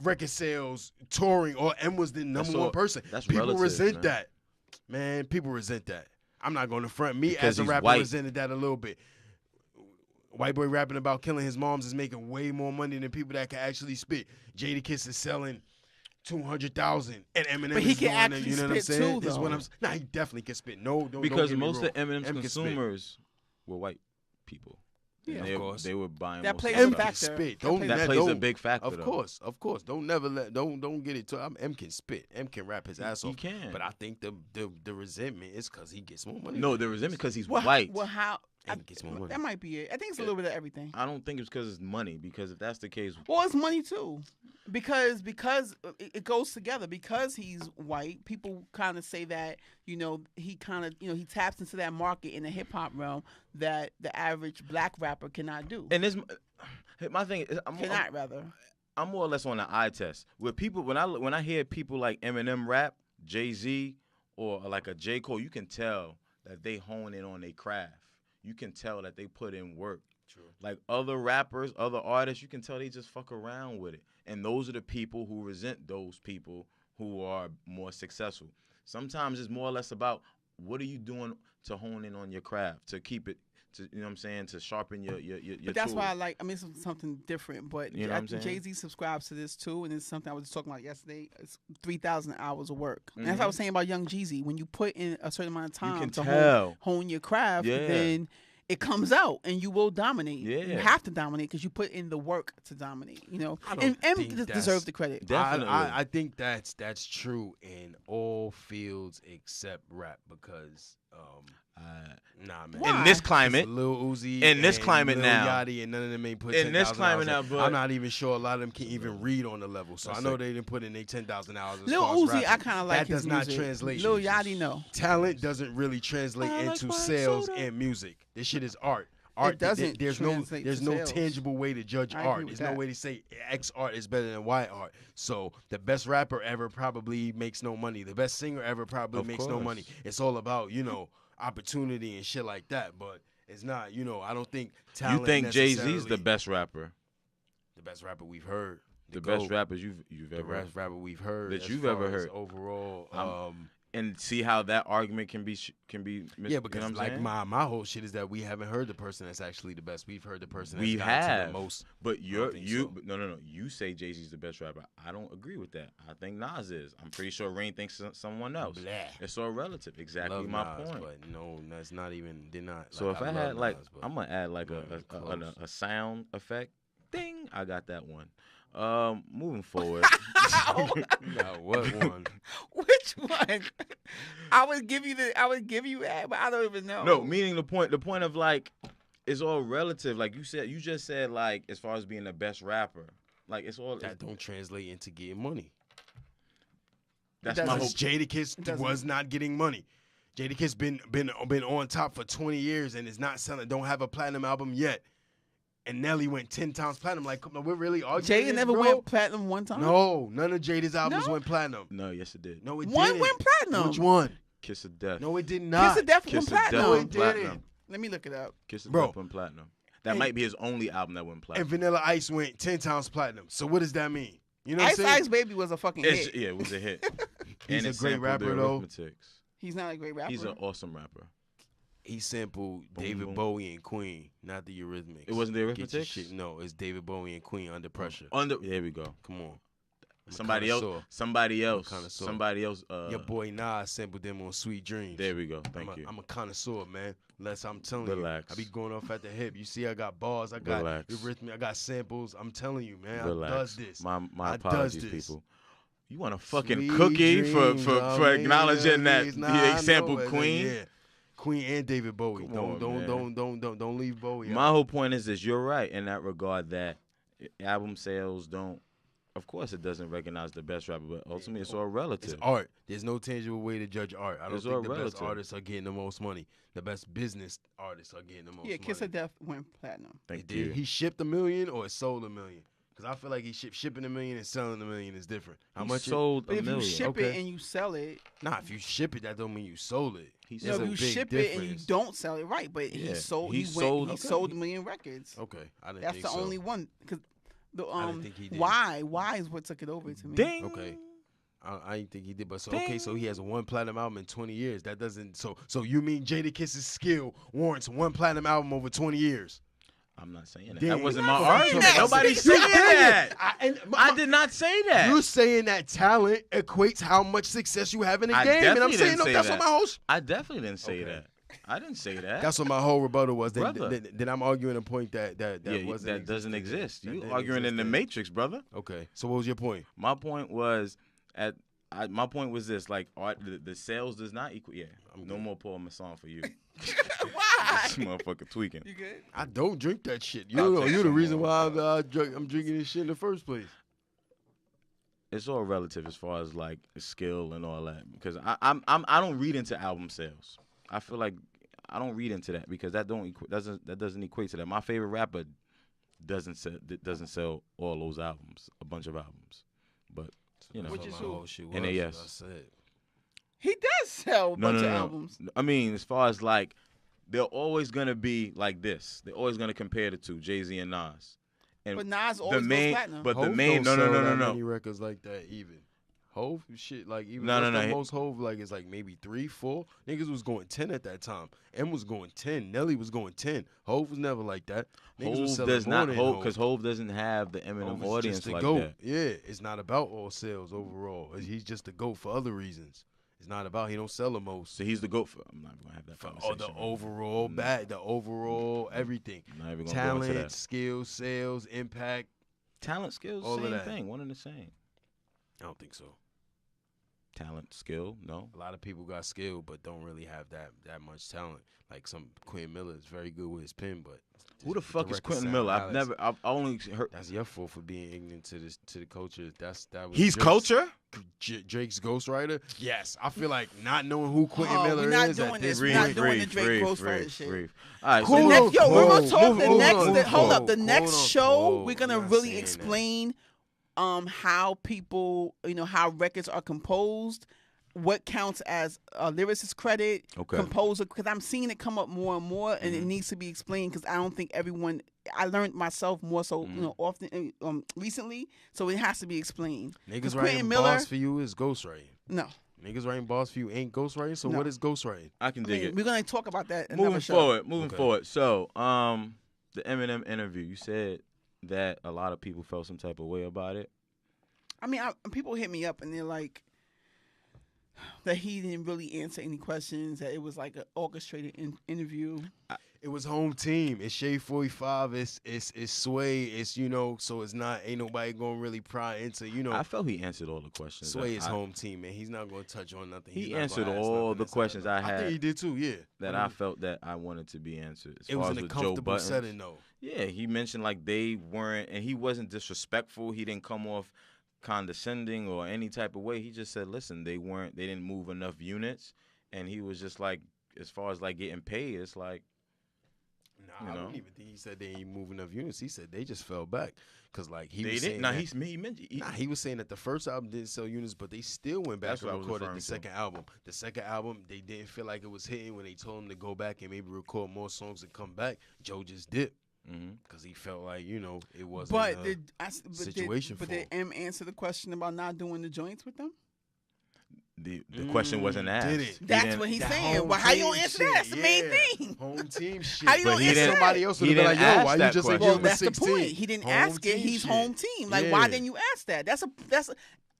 record sales, touring, or M was the That's #1 all- person. that's People relative, resent man. that. Man, people resent that. I'm not going to front. Me Because as a he's rapper white. resented that a little bit. White boy rapping about killing his moms is making way more money than people that can actually spit. Jadakiss is selling 200,000, and Eminem But he is can doing actually it, you know what I'm spit saying? too, This is what though. Nah, he definitely can spit. No, don't Because get me most wrong. of Eminem's M can spit. consumers were white people. Yeah, And of they, course. They were buying That most plays of a the M stuff. can factor. spit. That Don't plays- That plays don't, a big factor, Of though. course. Don't never let don't get it to M can spit. M can rap his ass He off. can. But I think the resentment is because he gets more money. No, there was him because he's Well, white. Well, how? And gets more money. That might be it. I think it's a little bit of everything. I don't think it's because it's money. Because if that's the case, Well, it's money too, because it goes together. Because he's white, people kind of say that he kind of he taps into that market in the hip hop realm that the average black rapper cannot do. and this, my thing is, I'm more or less on the eye test. Where people, when I hear people like Eminem rap, Jay-Z, or like a J. Cole, you can tell that they hone in on their craft. You can tell that they put in work. True. Like other rappers, other artists, you can tell they just fuck around with it. And those are the people who resent those people who are more successful. Sometimes it's more or less about what are you doing to hone in on your craft, to keep it, to to sharpen your But that's tool. why I like. I mean, it's something different. But You know what I'm saying? Jay-Z subscribes to this too, and it's something I was talking about yesterday. It's 3,000 hours of work. And that's what I was saying about Young Jeezy. When you put in a certain amount of time can to tell. hone your craft, Yeah. then it comes out, and you will dominate. Yeah. You have to dominate because you put in the work to dominate. I don't And M think that's- deserves the credit. Definitely. I think that's true in all fields except rap because nah, man. Why? In this climate, Lil Uzi In this and climate Lil now. Yachty and none of them ain't put In this 10,000 climate hours now, in. but- I'm not even sure a lot of them can even read on the level. So I That's know it. they didn't put in their 10,000 hours. As Lil far as Uzi, rapping. I kind of like that his does not music. translate. Lil Yachty, no. Talent doesn't really translate I like into my sales soda. and music. This shit is art. art. doesn't There's translate to no sales. tangible way to judge I agree art. with There's no that. way to say X art is better than Y art. So the best rapper ever probably makes no money. The best singer ever probably Of makes no money. course. It's all about, opportunity and shit like that. But it's not, I don't think You talent think Jay-Z's necessarily- the best rapper? the best rapper we've heard. The GOAT. best rappers you've The ever heard? best rapper we've heard That as you've far ever as heard. overall. And see how that argument can be Yeah, because you know what I'm like saying? my whole shit is that we haven't heard the person that's actually the best. We've heard the person that's We gotten to have, the most. but don't think so. no. You say Jay-Z's the best rapper. I don't agree with that. I think Nas is. I'm pretty sure Raine thinks someone else. Blah. It's all relative. Exactly Love my Nas, point. But no, that's not even. They're not. So like, if I love had like, Nas, but I'm gonna add like not even close. a sound effect. Ding! I got that one. Moving forward. Nah, what one? Which one? I would give you that, but I don't even know. No, meaning the point of like, it's all relative. Like you just said like, as far as being the best rapper, like it's all. That don't translate into getting money. That's It my doesn't. whole. Jadakiss doesn't. was not getting money. Jadakiss been on top for 20 years and is not selling. Don't have a platinum album yet. And Nelly went 10 times platinum. Like, come on, we're really arguing. Jada this, never bro? went platinum one time. No, none of Jada's albums No? went platinum. No, yes it did. No, it One didn't. went platinum. Which one? Kiss of Death. No, it did not. Kiss of Death Kiss went of Death platinum. No, it went platinum. didn't. Let me look it up. Kiss of Bro. Death went platinum. That Hey. might be his only album that went And platinum. Vanilla Ice went 10 times platinum. So what does that mean? You know what I'm Ice saying? Ice Baby was a fucking hit. Yeah, it was a hit. He's And a it great sampled rapper, the though. Arithmetics. He's not a great rapper. He's an awesome rapper. He sampled Boom, David boom. Bowie and Queen, not the Eurythmics. It wasn't the Get your Arithmetics? shit. No, it's David Bowie and Queen Under Pressure. There we go. Come on. I'm a Somebody connoisseur. else. Somebody else. connoisseur. Somebody else. Your boy Nas sampled them on Sweet Dreams. There we go. Thank you. I'm a connoisseur, man. Unless I'm telling Relax. you, I be going off at the hip. You see, I got bars, I got Relax. Eurythmics, I got samples. I'm telling you, man, Relax. I does this. My I apologies, does this. people. You want a fucking Sweet cookie dreams, for I mean, acknowledging that nah, he I know sampled it. Queen? Yeah, Queen and David Bowie. Come on, Don't leave Bowie My out. whole point is this: you're right in that regard. That album sales don't. Of course, it doesn't recognize the best rapper, but ultimately, it's all relative. It's art. There's no tangible way to judge art. I don't It's all think the best relative. artists are getting the most money. The best business artists are getting the most Yeah, money. Kiss of Death went platinum. Thank Did you. he shipped $1 million or sold $1 million? Because I feel like shipping $1 million and selling $1 million is different. How He much? sold But a if million. you ship it Okay. and you sell it, Nah, if you ship it, that don't mean you sold it. He no, There's if a you big ship it and you difference. don't sell it, right? But Yeah, he sold. he He sold- He okay. sold 1 million records. Okay, I didn't That's think the so. only one. Because the didn't think he did. why is what took it over to me. Ding. Okay. I didn't think he did, but so okay, so he has one platinum album in 20 years. That doesn't so you mean Jadakiss's skill warrants one platinum album over 20 years? I'm not saying that. Damn. That wasn't You're my not saying argument. that. Nobody's You're saying saying that. it. I did not say that. You're saying that talent equates how much success you have in a I game, and I'm definitely saying didn't no. say That's that. what my whole. I definitely didn't say Okay. that. I didn't say that. That's what my whole rebuttal was. Brother. Then I'm arguing a point that yeah, wasn't that doesn't exist. That You didn't arguing in the exist. Matrix, brother. Okay, so what was your point? My point was my point was this: like, art, the sales does not equal. Yeah, no more Paul Masson for you. Why? This motherfucker tweaking. You good? I don't drink that shit. I'll You know, take you're the some reason more. why I'm drinking this shit in the first place. It's all relative as far as like skill and all that. Because I don't read into album sales. I feel like I don't read into that because that doesn't equate to that. My favorite rapper doesn't sell all those albums, a bunch of albums, but you know. Which is who? NAS. I said. He does sell a No, bunch no, of no. albums. I mean, as far as like, they're always gonna be like this. They're always gonna compare the two, Jay-Z and Nas. And But Nas always main- goes platinum. but the Hov main don't no sell that no. many records like that even. Hov shit like even No, what's no, the no. most Hov like is like maybe 3, 4. Niggas was going 10 at that time. M was going 10. Nelly was going 10. Hov was never like that. Niggas was Hov selling does more not than Hov because Hov doesn't have the Eminem Hov is audience just the like GOAT. that. Yeah, it's not about all sales overall. He's just the GOAT for other reasons. It's not about he don't sell the most. So he's the GOAT for. I'm not gonna have that For conversation. the overall the overall everything. I'm not even gonna go into Talent, that. skills, sales, impact. Talent, skills, all of same that. thing, one and the same. I don't think so. talent, skill. No. A lot of people got skill, but don't really have that much talent. Like Quentin Miller is very good with his pen, but Who the fuck is record Quentin sound, Miller? Alex. I've only heard. That's your fault for being ignorant to the culture. That was He's Drake's- culture. Drake's ghostwriter. Yes, I feel like not knowing who Quentin Oh, Miller we're not is doing at this. this We're not point. doing the Drake ghostwriter shit. All right, Cool. The so next, yo, we're gonna Hold talk the on, next. hold on, Hold up, the hold next on, show hold we're on. gonna We're not really saying that. explain how people, how records are composed, what counts as a lyricist credit, Okay. composer. Because I'm seeing it come up more and more, and it needs to be explained. Because I don't think everyone. I learned myself more so, often recently. So it has to be explained. 'Cause Niggas Quentin writing Miller, bars for you is ghostwriting. no. Niggas writing bars for you ain't ghostwriting. So No. what is ghostwriting? I can I dig mean, it. we're gonna talk about that. In another Moving show. forward. So, the Eminem interview. You said that a lot of people felt some type of way about it. I mean, people hit me up and they're like that he didn't really answer any questions. That it was like an orchestrated interview. It was home team. It's Shade 45. It's Sway. It's so it's not ain't nobody gonna really pry into I felt he answered all the questions. Sway is I- home team, man. He's not gonna touch on nothing. He's He not answered gonna ask all nothing the that's questions out of I line. I had. think he did too. Yeah. that I felt that I wanted to be answered. As It far was as in a with Joe comfortable Buttons, setting though. Yeah, he mentioned like they weren't, and he wasn't disrespectful. He didn't come off condescending or any type of way. He just said, listen, they didn't move enough units, and he was just like, as far as like getting paid, it's like, Nah, I don't even think he said they ain't moving enough units. He said they just fell back because like he they was didn't. saying Nah, that- he mentioned. he was saying that the first album didn't sell units, but they still went back That's what I and was recorded referring the to. second album. The second album, they didn't feel like it was hitting when they told him to go back and maybe record more songs and come back. Joe just dipped because he felt like it wasn't. But situation but for did M answer the question about not doing the joints with them? The question wasn't asked. did it? He That's didn't- what he's That saying. home Well, how you team gonna answer shit, that? That's the main yeah. thing. Home team shit. How you But gonna he answer didn't- that? Somebody else would he have been like, didn't yo, ask why you that just say question. give Well, him a that's the 16? point. He didn't Home ask it. team He's shit. home team. Like, Yeah. why didn't you ask that? That's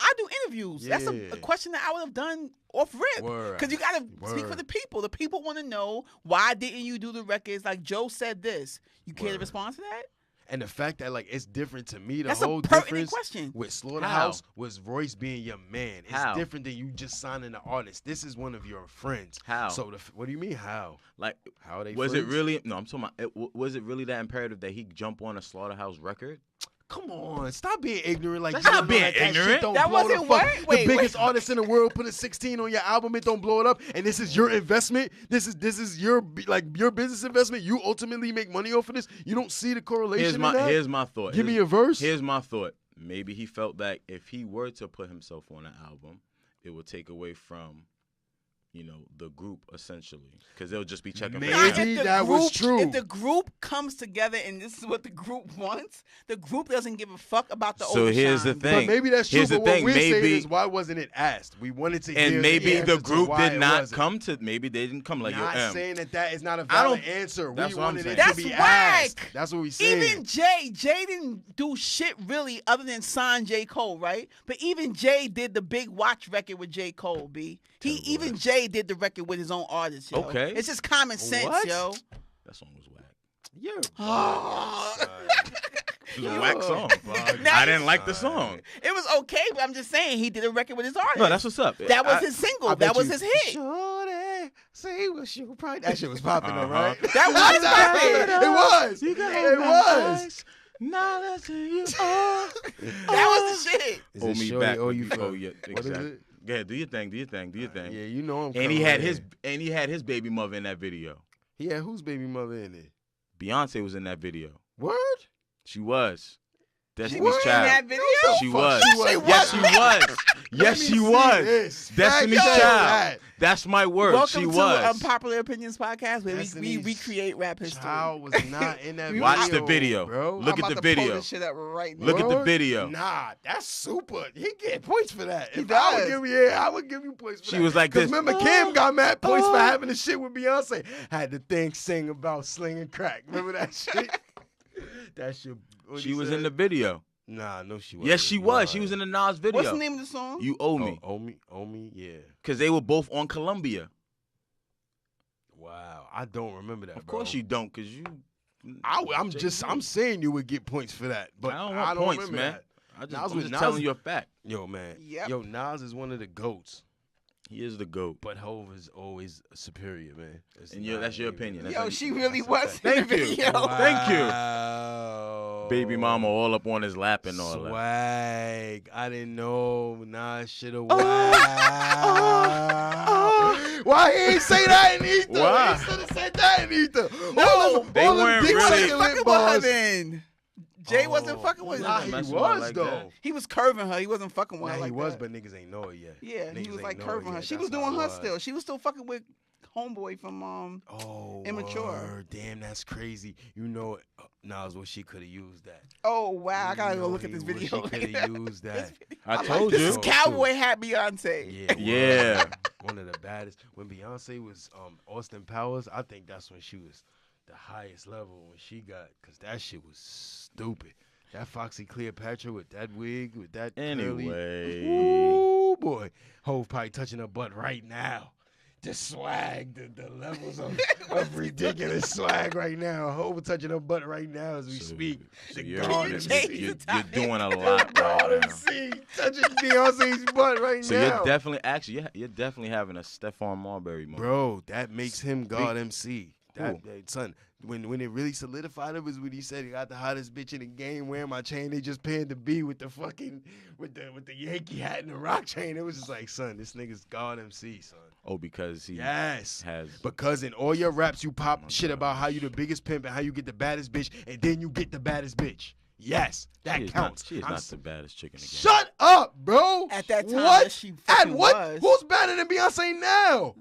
I do interviews. That's Yeah. a question that I would have done off rip. Word. Because you gotta speak for Word. the people. The people want to know, why didn't you do the records? Like Joe said this. You care to Word. respond to that? And the fact that like it's different to me, the That's a whole pertinent difference question. with Slaughterhouse was Royce being your man. It's How? different than you just signing an artist. This is one of your friends. How? So what do you mean how? Like, How are they was it friends? really? No, I'm talking about. Was it really that imperative that he jump on a Slaughterhouse record? Come on, stop being ignorant. Like That's you not don't know being that shit ignorant. don't That blow the wasn't fuck- what? The Wait, biggest wait. artist in the world put a 16 on your album. It don't blow it up, and this is your investment. This is your your business investment. You ultimately make money off of this. You don't see the correlation. Here's my thought. Give me a verse. Here's my thought. Maybe he felt that if he were to put himself on an album, it would take away from, the group essentially, because they'll just be checking. Maybe. For Nah, him. if the that was true. If the group comes together and this is what the group wants, the group doesn't give a fuck about the So here's the overshine. thing. But maybe that's true. Here's the But what thing. we're saying Maybe is, why wasn't it asked? We wanted to hear. and maybe answer the to group why did it not wasn't. come to. Maybe they didn't come like Not yo. M. saying that is not a I don't- valid answer. that's We what I'm wanted saying. it That's to be whack. asked. That's what we saying. Even Jay didn't do shit really other than sign J. Cole, right? But even Jay did the big watch record with J. Cole, B. Even Jay did the record with his own artist, yo. Okay. It's just common sense, What? yo. That song was whack. You're It was a whack song. Now I you- didn't like the song. It was okay, but I'm just saying he did a record with his artist. No, that's what's up. That was I- his single. I bet That was you- his hit. Shorty, say what you probably. That shit was popping though, right? That was popping. It was. You got It was. Now that's who you are. That was the shit. Is Owe it me Shorty back. owe you Oh for? yeah, What is exactly. it? Go ahead, do your thing. Yeah, you know I'm. And he coming had right his baby mother in that video. He had whose baby mother in it? Beyonce was in that video. Word. She was. Destiny's was in Child. that video? She Fuck, was. she was. Yes, she was. Yes, she was. Destiny's Child. That's my word. Welcome she to was. Unpopular Opinions podcast, where we Destiny's recreate rap history. Child was not in that video. Watch the video. bro. Look I'm at about the to pull video. this shit up right now. Look at the Word? video. Nah, that's super. He get points for that. He If I would does. give I would give you points for She that. was like 'Cause this. remember, Kim got mad points for having the shit with Beyonce. Had the thing sing about slinging crack. Remember that shit? That shit. what She he was said? in the video. Nah, no, she wasn't. Yes, she was. She was in the Nas video. What's the name of the song? You owe me. Owe me, yeah. Because they were both on Columbia. Wow, I don't remember that. Of course bro. you don't, because you. I'm Jay-Z. I'm saying you would get points for that, but I don't want points, remember man. that. I'm Nas with just Nas- telling you a fact. Yo, man. Yep. Yo, Nas is one of the GOATs. He is the GOAT. But Hov is always superior, man. It's And not that's your even- opinion. That's Yo, how you- she really that's a was fact. in the Thank you. video. Thank you. Wow. Baby mama all up on his lap and all that. Swag. I didn't know. Nas should have. Oh, Wow. Why he ain't say that in ether? Why? He should have said that in ether. No, they weren't He really- wasn't fucking with her bars. then. Jay wasn't fucking with Nah, her. he Messing was with her like though. that. He was curving her. He wasn't fucking with Nah, her he like was, that. but niggas ain't know it yet. Yeah, he Niggas was ain't like know it curving her. yet. She That's was how doing it her was. still. She was still fucking with homeboy from Oh, Immature. word. Damn, that's crazy. You know, Nas, well, she could have used that. Oh wow, I gotta You go know look at this he wish video. She could have used that. I told This you. is cowboy hat Beyonce. Yeah, Yeah. word. One of the baddest. When Beyonce was Austin Powers, I think that's when she was the highest level when she got, because that shit was stupid. That Foxy Cleopatra with that wig, with that curly. Anyway. Ooh, boy. Hov probably touching her butt right now. The swag, the levels of ridiculous swag right now. Hov touching her butt right now as we speak. So The you're, God you're, MC. you're doing a lot God right now. MC touching Beyonce's butt right So now. you're definitely, actually, you're definitely having a Stephon Marbury moment. Bro, that makes him God MC. That, Who? son, when it really solidified it was when he said he got the hottest bitch in the game wearing my chain. They just paying the B with the fucking with the Yankee hat and the rock chain. It was just like, son, this nigga's God MC, son. Oh, because he Yes. has. Because in all your raps you pop shit about how you the biggest pimp and how you get the baddest bitch and then you get the baddest bitch. Yes, that she is counts. Not, she is I'm not s- the baddest chick in the game. Shut up, bro. At that time, what? she At fucking what? was. Who's better than Beyonce now?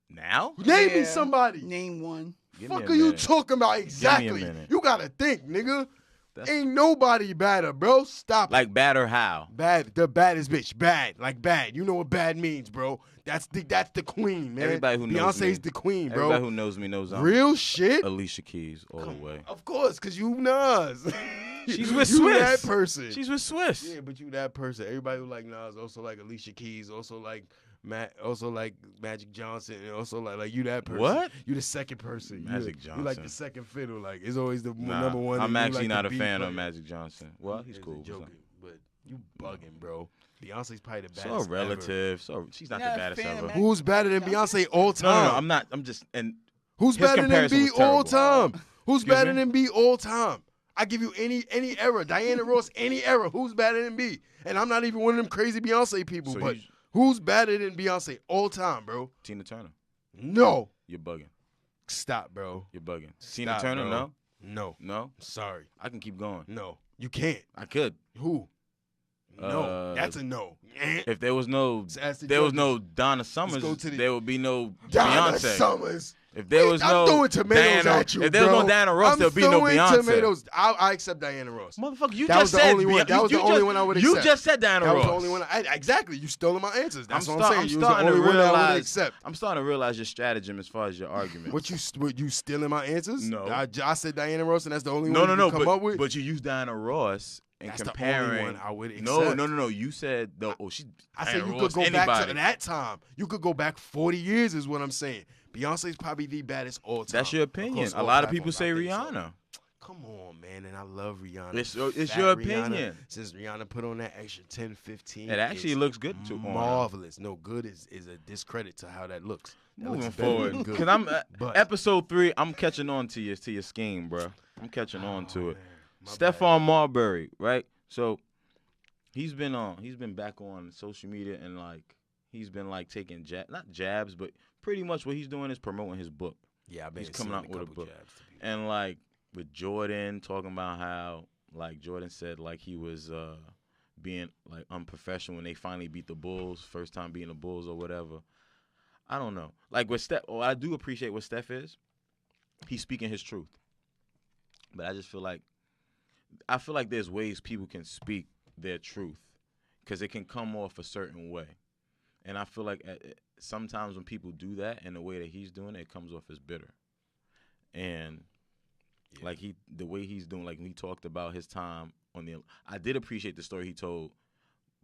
Now? Name me Yeah. somebody. Name one. Give me Fuck a are you minute. talking about exactly? minute. You gotta think, nigga. That's- Ain't nobody better, bro. Stop. Like bad or how? Bad, the baddest bitch. Bad, like bad. You know what bad means, bro. That's the queen, man. Everybody who knows Beyonce's me. the queen, bro. Everybody who knows me knows I'm Real shit. Alicia Keys all the way. Of course, cause you Nas. She's with you Swiss. that person. She's with Swiss. Yeah, but you that person. Everybody who like Nas also like Alicia Keys, also like also like Magic Johnson, and also like you that person. What? You the second person. Magic You like Johnson. the second fiddle. Like it's always the Nah, number one. I'm and you actually like not the a beat fan of player. Magic Johnson. Well, he's It's cool. joking, but you bugging, bro. Beyonce's probably the So baddest. relative. So she's not Not the a baddest fan of ever. Magic Who's better than Beyonce all time? No, I'm not. I'm just and Who's his better than comparison B was all terrible. time? Who's Excuse better me? than B all time? I give you any era. Diana Ross, any era. Who's better than B? And I'm not even one of them crazy Beyonce people, So but you- who's better than Beyonce all time, bro? Tina Turner. No. You're bugging. Stop, bro. You're bugging. Tina Stop, Turner. bro. No. No. No. Sorry. I can keep going. No. You can't. I could. Who? No. Uh, That's a no. If there was no, Just ask the there was judges. no Donna Summers, go to the- there would be no Donna Beyonce. Summers. If there was I'm no throwing tomatoes Diana, at you, if there was bro. no Diana Ross, I'm there'd be no throwing Beyonce. tomatoes. I accept Diana Ross. Motherfucker, you That just was the said only one- Beyonce. that was the You only just- one I would You accept. just said Diana That Ross. was the only one. Exactly. You stole my answers. That's what I'm I'm saying. You was the starting to only one that I would realize. accept. I'm starting to realize your stratagem as far as your argument. What you stealing my answers? No. I said Diana Ross, and that's the only No, one no, you no. can come up with. But you used Diana Ross and That's the comparing. only one I would No, accept. no, no, no. You said the. Oh, she. I said Diana you Ross, could go back to anybody. that time. You could go back 40 years, is what I'm saying. Beyonce's probably the baddest all time. That's your opinion. Across A all lot of people platforms. say I think so. Rihanna. Come on, man, and I love Rihanna. It's Fat your Rihanna, opinion. Since Rihanna put on that extra 10, 15, It actually it's looks good too. on her. marvelous. No, good is a discredit to how that looks. That Moving looks better forward, than good. because I'm But- episode 3. I'm catching on to your scheme, bro. I'm catching on to it. man, my Stephon Marbury, right? So he's been back on social media and like he's been like taking not jabs, but pretty much what he's doing is promoting his book. Yeah, I've been He's coming seeing out with a couple book. jabs, to be And like with Jordan talking about how like Jordan said like he was being like unprofessional when they finally beat the Bulls, first time beating the Bulls or whatever. I don't know. Like with Steph, I do appreciate what Steph is. He's speaking his truth. But I just feel like there's ways people can speak their truth because it can come off a certain way. And I feel like sometimes when people do that in the way that he's doing it, it comes off as bitter. And like the way he's doing, like when he talked about his time I did appreciate the story he told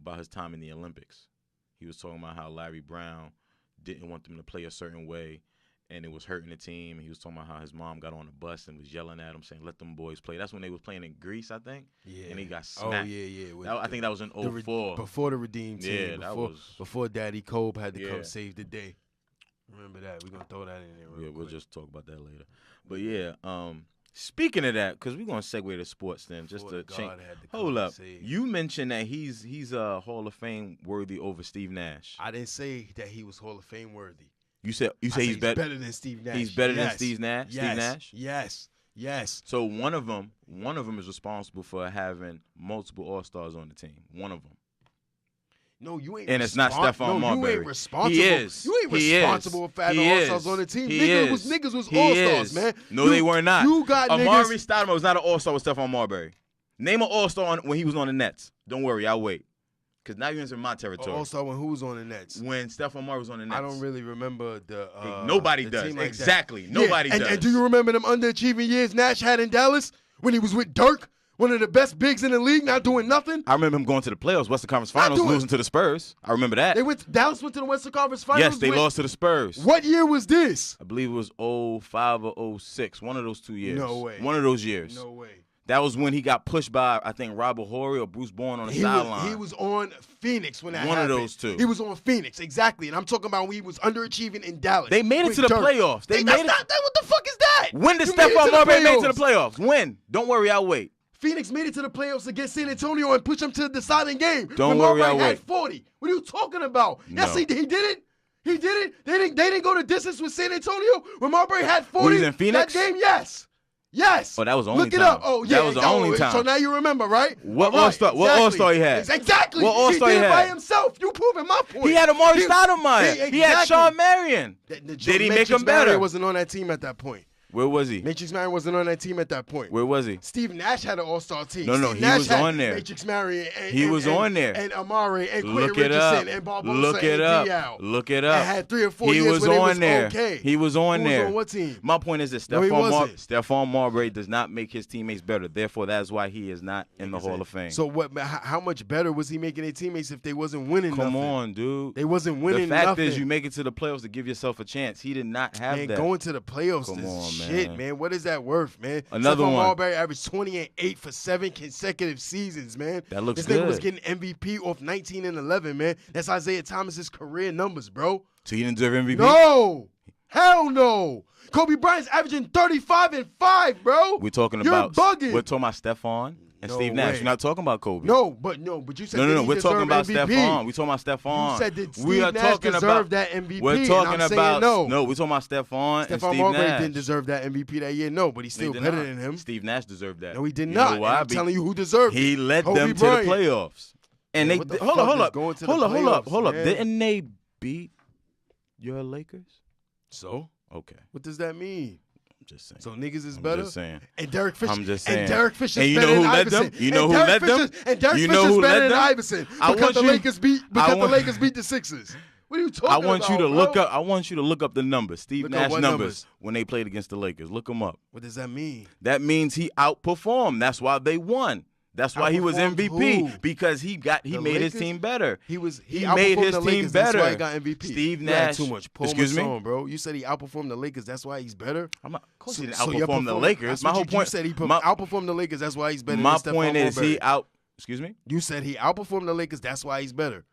about his time in the Olympics. He was talking about how Larry Brown didn't want them to play a certain way, and it was hurting the team. He was talking about how his mom got on the bus and was yelling at him, saying, "Let them boys play." That's when they was playing in Greece, I think. Yeah. And he got Oh, smacked. yeah. I think that was in 04. Before the Redeem team. Yeah, before Daddy Kobe had to Yeah. come save the day. Remember that. We're going to throw that in there real Yeah, we'll quick. just talk about that later. But yeah, speaking of that, because we're gonna segue to sports then, just Before to God change. had to come Hold and up, save. you mentioned that he's a Hall of Fame worthy over Steve Nash. I didn't say that he was Hall of Fame worthy. You say I say he's better. than Steve Nash. He's better than Yes. Steve Nash. Yes. Steve Nash. Yes. So one of them is responsible for having multiple All-Stars on the team. One of them. No, you ain't. And it's not Stephon Marbury. You ain't responsible. He is. You ain't He responsible is. for having He All-Stars is. on the team. He Niggas was He All-Stars, is. man. No, they were not. You got Amari niggas. Stoudemire was not an All-Star with Stephon Marbury. Name an All-Star when he was on the Nets. Don't worry, I'll wait. Because now you're into my territory. All-Star when who was on the Nets? When Stephon Marbury was on the Nets. I don't really remember the. Nobody the does. team like that. Exactly. Nobody and, does. And do you remember them underachieving years Nash had in Dallas when he was with Dirk? One of the best bigs in the league, not doing nothing. I remember him going to the playoffs, Western Conference Finals, doing- losing to the Spurs. I remember that. Dallas went to the Western Conference Finals. Yes, they lost to the Spurs. What year was this? I believe it was 05 or 06. One of those 2 years. No way. One of those years. No way. That was when he got pushed by, I think, Robert Horry or Bruce Bourne on the sideline. He was on Phoenix when that One of happened. those two. He was on Phoenix, exactly. And I'm talking about when he was underachieving in Dallas. They made it with to the Dirk. playoffs. They That's made it. not, what the fuck is that? When did You made it Stephon to the Marbury make it to the playoffs. playoffs? When? Don't worry, I'll wait. Phoenix made it to the playoffs against San Antonio and pushed them to the deciding game. Don't when worry, Marbury I'll had wait. 40. What are you talking about? Yes, No. he did it. He did it. They didn't go the distance with San Antonio when Marbury had 40. When he was in Phoenix? That game, yes. Yes. Oh, that was the only Look it time. up. Oh, yeah. That was the only time. So now you remember, right? What All right, All-Star- what All-Star he had? Exactly. What All-Star he he did it by had? himself. You proving my point. He had Amari He- Stoudemire. He had exactly. Sean Marion. The Did he make Matrix him better? Marion wasn't on that team at that point. Where was he? Matrix Marion wasn't on that team at that point. Where was he? Steve Nash had an all-star team. No, Steve he Nash was had on there. Matrix Marion He was on there. And Amari and Quentin Look it up. Richardson and Barbosa Look it and up. Diao. Look it And up. had 3 or 4 He years was when it on was there. okay. He was on Who there. was on what team? My point is that No, he wasn't. Stephon Marbury does not make his teammates better. Therefore, that is why he is not in the Hall of Fame. So what? How much better was he making their teammates if they wasn't winning Come nothing? on, dude. They wasn't winning The fact nothing. is, you make it to the playoffs to give yourself a chance. He did not have Man, that. going to the playoffs Come is on, shit, man. man. What is that worth, man? Another Stephon one. Marbury averaged 20 and 8 for 7 consecutive seasons, man. That looks This nigga was good. getting MVP off 19 and 11, man. That's Isaiah Thomas's career numbers, bro. So he didn't deserve MVP? No, hell no. Kobe Bryant's averaging 35 and 5, bro. We're talking You're about bugging. We're talking about Stephon and No Steve Nash. way. We're not talking about Kobe. No, but you said No. did he We're talking deserve about MVP? Stephon. We're talking about Stephon. You said did Steve we are Nash talking deserve about that MVP? We're and talking I'm saying about no. we're talking about Stephon and Stephon Steve Marbury Nash. didn't deserve that MVP that year, no, but he's He still did better not. than him. Steve Nash deserved that. No, he did You not. know why? I'm telling you who deserved it. He led Kobe them Bryant. to the playoffs. And Man, they what the hold fuck up. is going to the Hold up. playoffs, man? Didn't they beat your Lakers? So, Okay. what does that mean? I'm just saying. So niggas is I'm better. just saying. And Derek Fisher. I'm just saying. And Derek Fisher's And you better know who than led Iverson. them? You know And who Derek led them? Fisher's- And Derek You know Fisher's who better led than them? Iverson I because want the you- Lakers beat the Sixers. What are you talking I about? want you to bro? look up. I want you to look up the numbers. Steve Look up Nash what numbers when they played against the Lakers. Look them up. What does that mean? That means he outperformed. That's why they won. That's why he was Outperformed MVP who? because he The made his Lakers? team better. He He outperformed made his the team Lakers, better. That's why he got MVP. Steve You had Nash. too much. Paul Excuse me? Masson, bro. You said he outperformed the Lakers. That's why he's better. I'm not, of course, So- he didn't so you're outperform the performing- Lakers. that's My what whole you point. said he my outperformed the Lakers. That's why he's better. my than point Stephon is Marbury. he out. Excuse me. You said he outperformed the Lakers. That's why he's better.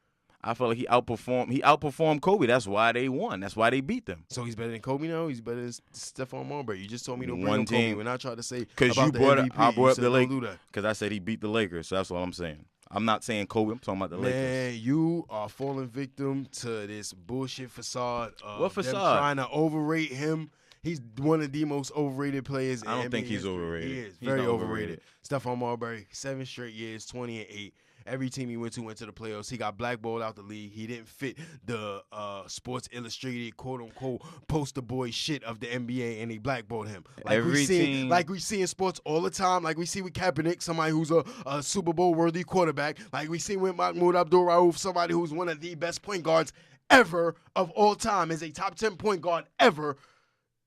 I feel like he outperformed Kobe. That's why they won. That's why they beat them. So he's better than Kobe now. He's better than Stephon Marbury. You just told me to bring One up Kobe. team. When I tried to say Because about you the brought MVP, I brought you up said the don't Lakers. do that. Because I said he beat the Lakers. So that's all I'm saying. I'm not saying Kobe. I'm talking about the Lakers. Man, you are falling victim to this bullshit facade of What them facade? trying to overrate him. He's one of the most overrated players in I don't NBA think he's history. overrated. He is He's very not overrated. Stephon Marbury, 7 straight years, 20 and 8. Every team he went to the playoffs. He got blackballed out the league. He didn't fit the Sports Illustrated quote-unquote poster boy shit of the NBA, and he blackballed him. Like we see in sports all the time. Like we see with Kaepernick, somebody who's a Super Bowl worthy quarterback. Like we see with Mahmoud Abdul-Rauf, somebody who's one of the best point guards ever of all time, is a top 10 point guard ever.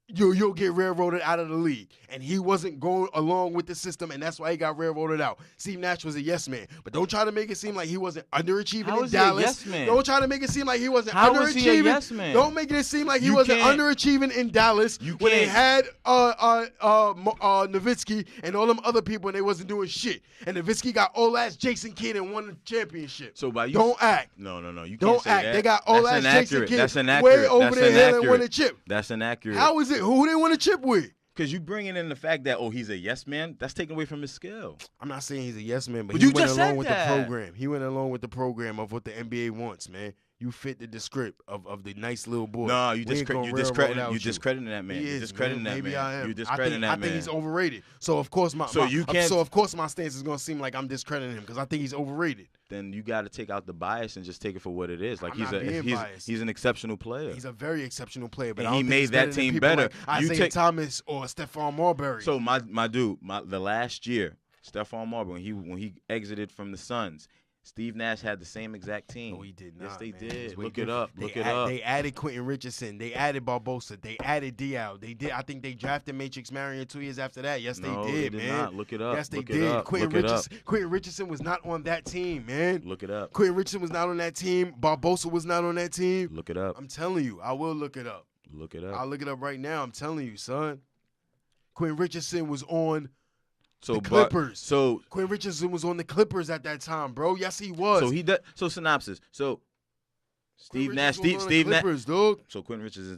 you'll get railroaded out of the league. And he wasn't going along with the system, and that's why he got railroaded out. Steve Nash was a yes man. But don't try to make it seem like he wasn't underachieving How in is he a Dallas. yes man? Don't try to make it seem like he wasn't How underachieving. is he a yes man? Don't make it seem like he You wasn't can't- underachieving in Dallas You when they can't- had Nowitzki and all them other people, and they wasn't doing shit. And Nowitzki got old ass Jason Kidd and won the championship. So by you Don't act. No. You Don't can't say act. that. They got old That's ass Jason inaccurate. Kidd That's inaccurate. way over That's their head and won a inaccurate. chip. That's inaccurate. How is it? Who they won a chip with? Because you bringing in the fact that, he's a yes man, that's taken away from his skill. I'm not saying he's a yes man, but But he you went just along said with that. the program. He went along with the program of what the NBA wants, man. You fit the script of the nice little boy. No, you We ain't gonna discrediting railroad out discrediting that man. He You is, discrediting man. that Maybe man. I am. You discrediting that I man. think he's overrated. So of course my stance is gonna seem like I'm discrediting him because I think he's overrated. Then you got to take out the bias and just take it for what it is. Like I'm not being biased. he's an exceptional player. He's a very exceptional player, but And I don't he think made he's that better than team people better. like You Isaiah take- Thomas or Stephon Marbury. So the last year, Stephon Marbury when he exited from the Suns, Steve Nash had the same exact team. No, he did not. Yes, they man. did. It's way Look it different. up. Look it up. They added Quentin Richardson. They added Barbosa. They added Diaw. They did. I think they drafted Matrix Marion 2 years after that. Yes, No, they did, they did man. not. Look it up. Yes, they Look it did. up. Quentin Look it up. Richardson was not on that team, man. Look it up. Quentin Richardson was not on that team. Barbosa was not on that team. Look it up. I'm telling you, I will look it up. Look it up. I'll look it up right now. I'm telling you, son. Quentin Richardson was on So the Clippers. So Quentin Richardson was on the Clippers at that time, bro. Yes, he was. so he does. So synopsis. So Steve Quentin Nash. Richardson was on the Steve Nash. Clippers, dog. So Quentin Richards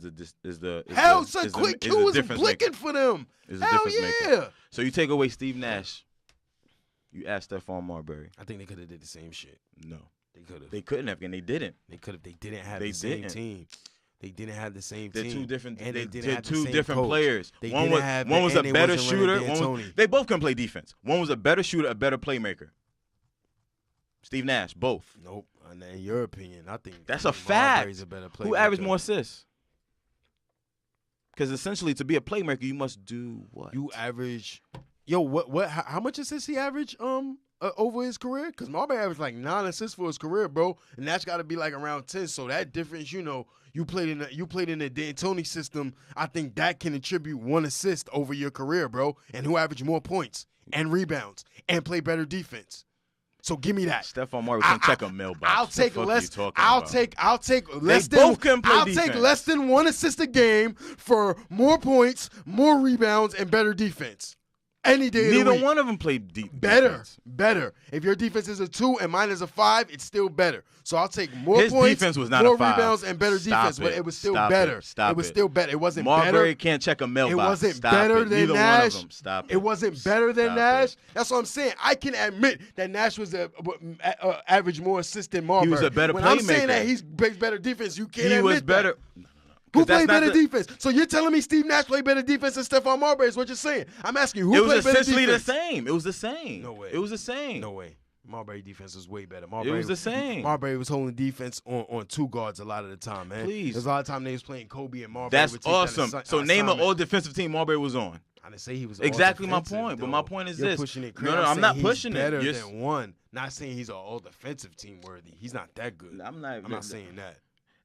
is the Hell, is son, the- Quick is Q the was difference blinking maker. for them. Is the Hell difference yeah. maker. So you take away Steve Nash. You add Stephon Marbury. I think they could have did the same shit. No, They could have. they couldn't have, and they didn't. They could have. They didn't have They the same didn't. team. They didn't have the same They're team. two different. And They're didn't have the two same different coach. players. They One didn't was have one the- was a and they better wasn't running shooter. D'Antoni. They both can play defense. One was a better shooter, a better playmaker. Steve Nash, both. Nope. And in your opinion, I think That's a Marbury's fact. a better Who averaged playmaker. more assists? Because essentially, to be a playmaker, you must do what? You average. Yo, what? How much assists he averaged? Over his career, because Marbury averaged like 9 assists for his career, bro, and that's got to be like around 10. So that difference, you played in the D'Antoni system. I think that can attribute 1 assist over your career, bro. And who averaged more points and rebounds and play better defense? So give me that. Stephon Marbury can check a mailbox. I'll What the take fuck less. you talking I'll about? take less They than. both can play I'll take defense. less than 1 assist a game for more points, more rebounds, and better defense. Any day of the Neither week. one of them played Better. defense. If your defense is a 2 and mine is a 5, it's still better. So I'll take more His points, defense was not more a 5. rebounds, and better Stop defense. But it was still Stop better. Stop It was still better. It wasn't Marbury better. can't check a It mailbox. wasn't Stop better it. than Neither Nash. one of them. Stop it. It wasn't better than Stop Nash. it. That's what I'm saying. I can admit that Nash was average more assists than Marbury. He was a better when I'm saying playmaker. that he's plays better defense, you can't He admit was better. that. Who 'Cause that's played not better the- defense? So you're telling me Steve Nash played better defense than Stephon Marbury is what you're saying. I'm asking you, who It was played better essentially defense? the same. It was the same. No way. It was the same. No way. Marbury defense was way better. It was the same. Marbury was holding defense on 2 guards a lot of the time, man. Please. There's a lot of time they was playing Kobe and Marbury. That's would take that awesome. So name an assignment. all defensive team Marbury was on. I didn't say he was Exactly all my defensive, point, but though. my point is You're this. Pushing it No, crazy. no, I'm saying not he's pushing it. better You're than 1. Not saying he's an all defensive team worthy. He's not that good. I'm not saying that.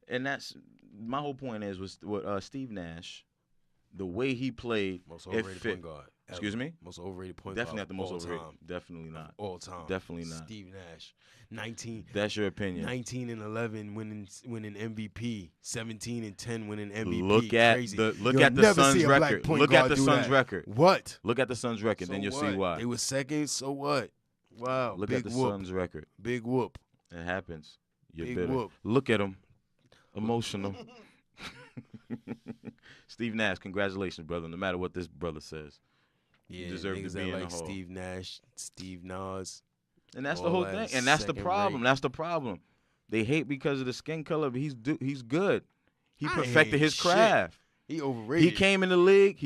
And that's my whole point was what Steve Nash, the way he played, Most it overrated fit. point guard. Excuse me? Most overrated point Definitely guard. not the most all overrated. time. Definitely not. All time. Definitely not. Steve Nash. 19 That's your opinion. 19 and 11 winning MVP, 17 and 10 winning MVP. Look at Crazy. the You'll Suns never see a black record. point Look at guard the do Suns that. record. What? Look at the Suns record, So then you'll what? see why. They was second, so what? Wow. Look big at the whoop. Suns record. Big whoop. It happens. You're Big bitter. whoop. Look at him. Emotional. Steve Nash, congratulations, brother. No matter what this brother says. Yeah, deserve to niggas be that in the like Hall. Steve Nash, Steve Nas. And that's the All whole that thing. And that's the second problem. rate. That's the problem. They hate because of the skin color, but he's good. He I ain't perfected hating his shit. craft. He overrated. He came in the league.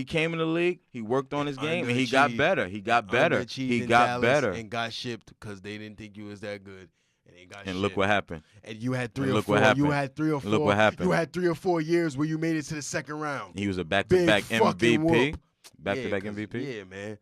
He worked on his game, and he got Underachieved. better. He got better. Underachieved He in got Dallas better. and got shipped because they didn't think you was that good. And they got And look shipped. what happened. And you had 3 And or look 4. what happened. You had 3 or 4. Look what happened. You had 3 or 4 years where you made it to the second round. He was a back-to-back Big fucking MVP. whoop. Back-to-back Yeah, 'cause- MVP. Yeah, man.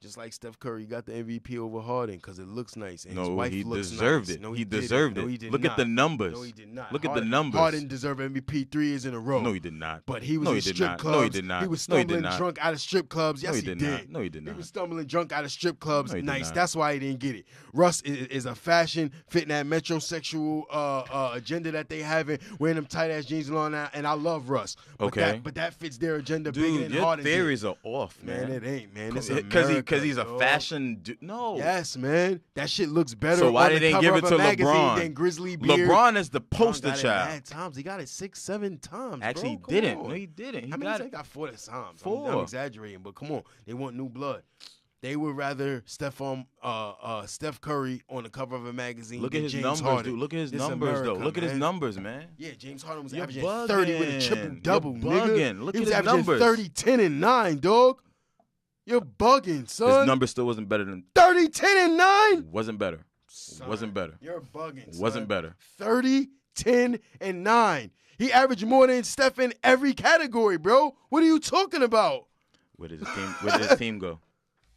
Just like Steph Curry got the MVP over Harden because it looks nice. And his No, wife he looks deserved nice. it. No, He didn't. deserved No, it. he did Look not. at the numbers. No, he did not. Look at the numbers. Harden deserved MVP 3 years in a row. No, he did not. But he was No, in he did strip not. clubs. No, he did not. He was No, he did stumbling not. drunk out of strip clubs. Yes, No, he he did did. not. No, he did He not. was stumbling drunk out of strip clubs. No, he did Nice. not. That's why he didn't get it. Russ is a fashion, fitting that metrosexual agenda that they have, wearing them tight ass jeans and all that. And I love Russ. But Okay. that fits their agenda bigger Dude, than your Harden. theories are off, Man, man. it ain't, man. It's Because America, he's a dog. fashion dude. No. Yes, man. That shit looks better. So why on they the didn't cover give of it a to magazine LeBron? than Grizzly Beard. LeBron is the LeBron poster got it child. mad times. He got it 6-7 times. Actually, he bro. Come didn't. on. No, he didn't. He How many got times it. got 4 times? 4. I'm exaggerating, but come on. They want new blood. They would rather Steph Curry on the cover of a magazine. Look than at his James numbers, Harden. dude. Look at his This numbers, though. America, Look at his man. numbers, man. Yeah, James Harden was You're averaging bugging. 30 with a triple-double, You're nigga. bugging. Look he at was his averaging numbers. 30, 10, and 9, dog. You're bugging, son. His numbers still wasn't better than. 30, 10, and 9? Wasn't better. Son, Wasn't better. You're bugging, son. Wasn't better. 30, 10, and 9. He averaged more than Steph in every category, bro. What are you talking about? Where did his team? Where did his team go?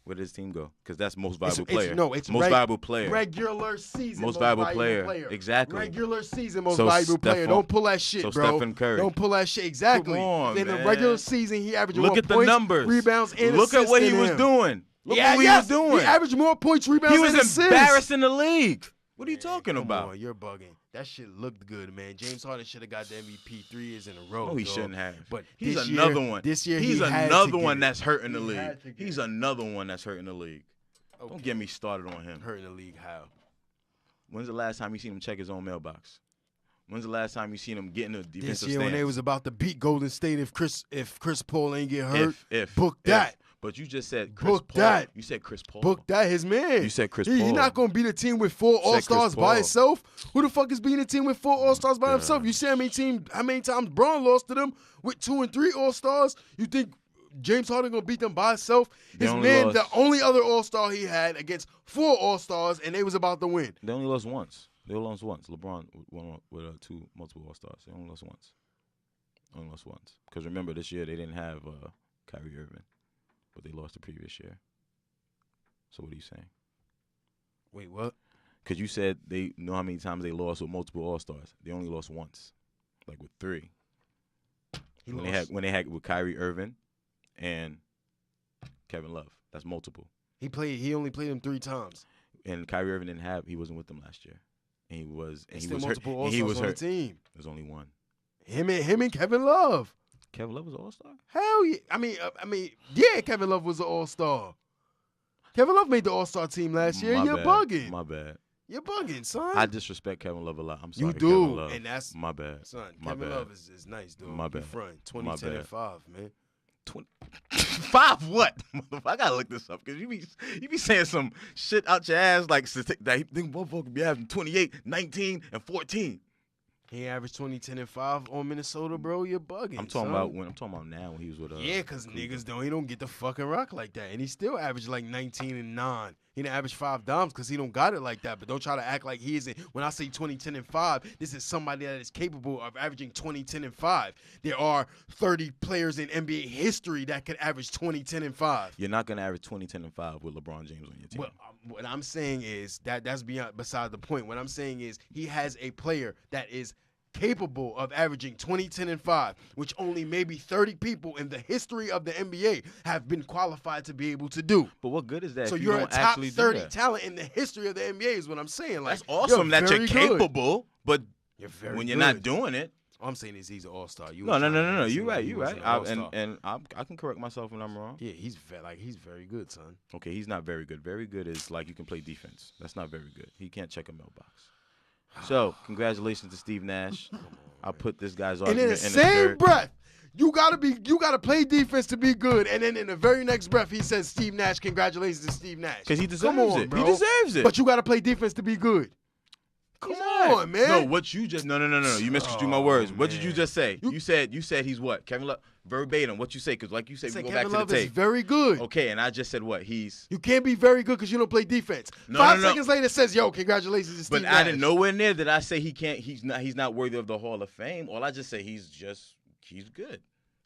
Where did his team go? Because that's most valuable player. It's most valuable player. Regular season, Most valuable player. Exactly. Regular season, most So valuable player. Stephon- Don't pull that shit, so bro. Stephen Curry. Don't pull that shit. Exactly. Come on, in the man. regular season, he averaged Look more at the points, numbers. rebounds, and Look at assists what he than was him. doing. Look Yeah, at what yes, he was doing. He averaged more points, rebounds, He was and assists. embarrassed in the league. What are you talking Come about? on, you're bugging. That shit looked good, man. James Harden should have got the MVP 3 years in a row. No, he dog. shouldn't have. But he's this another year, one. This year, he's he had another to one get that's it. hurting the He league. had to get He's it. another one that's hurting the league. Okay. Don't get me started on him. Hurting the league how? When's the last time you seen him check his own mailbox? When's the last time you seen him get in the defensive This year when they stance? was about to beat Golden State if Chris Paul ain't get hurt, if book that. But you just said Chris Book Paul. that. You said Chris Paul. Book that, his man. You said Chris He's Paul. not going to beat a team with 4 said Chris All-Stars by Paul. himself. Who the fuck is beating a team with 4 All-Stars by himself? God. You see how many times Braun lost to them with 2 and 3 All-Stars? You think James Harden going to beat them by himself? They His only man, lost- the only other All-Star he had against 4 All-Stars, and they was about to win. They only lost once. They only lost once. LeBron won with 2 multiple All-Stars. They only lost once. Only lost once. Because remember, this year they didn't have Kyrie Irving, but they lost the previous year. So what are you saying? Wait, what? Because you said they know how many times they lost with multiple All-Stars. They only lost once, like with 3. When they had with Kyrie Irving and Kevin Love. That's multiple. He only played them 3 times. And Kyrie Irving he wasn't with them last year. And he was It's hurt. multiple And All-Stars he was on hurt. the team. There's only one. Him and Kevin Love. Kevin Love was an All-Star? Hell yeah. I mean, yeah, Kevin Love was an All-Star. Kevin Love made the All-Star team last year. My You're bad. bugging. My bad. You're bugging, son. I disrespect Kevin Love a lot. I'm sorry. You do, Kevin Love. and that's my bad. son. My Kevin bad. Love is nice, dude. My bad. Front 20, My 10, and bad. 5, man. 5 what? I gotta look this up because you be saying some shit out your ass like that. You think motherfucker be having 28, 19, and 14. He averaged 20, 10, and 5 on Minnesota, bro. You're bugging. I'm talking son. about now when he was with Yeah, because niggas don't get the fucking rock like that. And he still averaged like 19 and 9. He didn't average 5 dimes because he don't got it like that. But don't try to act like he isn't. When I say 20, 10, and 5, this is somebody that is capable of averaging 20, 10, and 5. There are 30 players in NBA history that could average 20, 10, and 5. You're not gonna average 20, 10, and 5 with LeBron James on your team. Well, what I'm saying is that's beside the point. What I'm saying is he has a player that is capable of averaging 20, 10, and 5, which only maybe 30 people in the history of the NBA have been qualified to be able to do. But what good is that? So if you you're a don't top actually 30 do that? talent in the history of the NBA is what I'm saying. Like, That's awesome that you're very good. capable, but You're very when you're good. not doing it, All I'm saying is he's an all-star. no. You're right. You're right. I can correct myself when I'm wrong. Yeah, he's very good, son. Okay, he's not very good. Very good is like you can play defense. That's not very good. He can't check a mailbox. So, congratulations to Steve Nash. I'll put this guy's And argument in the in same third. breath, you gotta play defense to be good. And then in the very next breath, he says, "Steve Nash, congratulations to Steve Nash." Because he deserves Come on, it. bro. He deserves it. But you gotta play defense to be good. Come on, man. No, what you just no. You misconstrued my words. What did you man. just say? You said he's what? Kevin Love verbatim. What you say? Because like you said, I we said go Kevin back Love to the is tape. very good. Okay, and I just said what? He's. You can't be very good because you don't play defense. No, 5 no. seconds later, it says, "Yo, congratulations to Steve But Nash." I didn't nowhere near that I say he can't. He's not worthy of the Hall of Fame. All I just say he's good.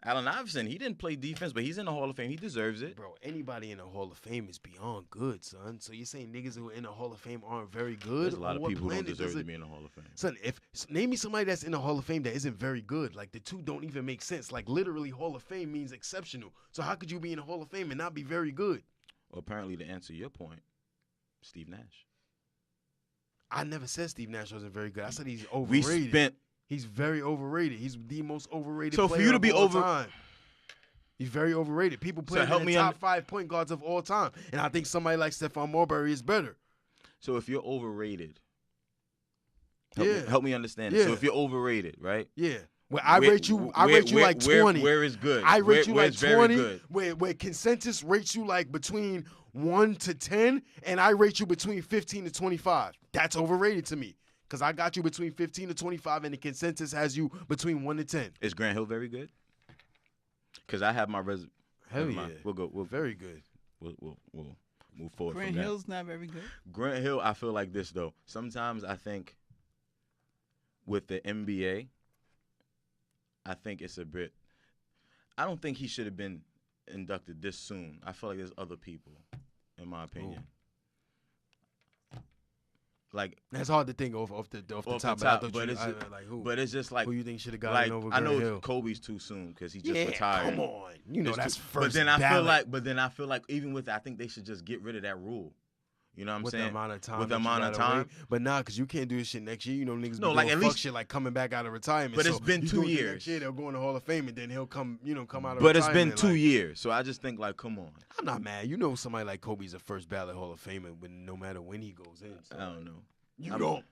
Allen Iverson, he didn't play defense, but he's in the Hall of Fame. He deserves it. Bro, anybody in the Hall of Fame is beyond good, son. So you're saying niggas who are in the Hall of Fame aren't very good? There's a lot of people who don't deserve to be in the Hall of Fame. Son, name me somebody that's in the Hall of Fame that isn't very good. Like, the two don't even make sense. Like, literally, Hall of Fame means exceptional. So how could you be in the Hall of Fame and not be very good? Well, apparently, to answer your point, Steve Nash. I never said Steve Nash wasn't very good. I said he's overrated. He's very overrated. He's the most overrated player for you to be of all time. He's very overrated. People play him in the top 5 point guards of all time. And I think somebody like Stephon Marbury is better. So if you're overrated, help me understand. Yeah. So if you're overrated, right? Yeah. Well, I rate you like 20. Where is good? I rate you like 20. Good. Where consensus rates you like between 1 to 10, and I rate you between 15 to 25. That's overrated to me. Because I got you between 15 to 25, and the consensus has you between 1 to 10. Is Grant Hill very good? Because I have my resume. Hell yeah. We'll very good. We'll move forward. Grant from that. Hill's not very good. Grant Hill, I feel like this though. Sometimes I think with the NBA, I think it's a bit. I don't think he should have been inducted this soon. I feel like there's other people, in my opinion. Ooh. Like that's hard to think off the top, but it's just like who you think should have gotten like, over I Grant know Hill? Kobe's too soon because he just retired. Come on, you know that's first. But then ballot. I feel like even with that, I think they should just get rid of that rule. You know what I'm saying? The amount of time. With the amount of time. But nah, because you can't do this shit next year. You know niggas no, be like doing at fuck least shit like coming back out of retirement. But so it's been 2 years. Next year they'll go in the Hall of Fame and then he'll come out of retirement. But it's been 2 years, so I just think like, come on. I'm not mad. You know somebody like Kobe's a first ballot Hall of Famer no matter when he goes in. So. I don't know. You don't.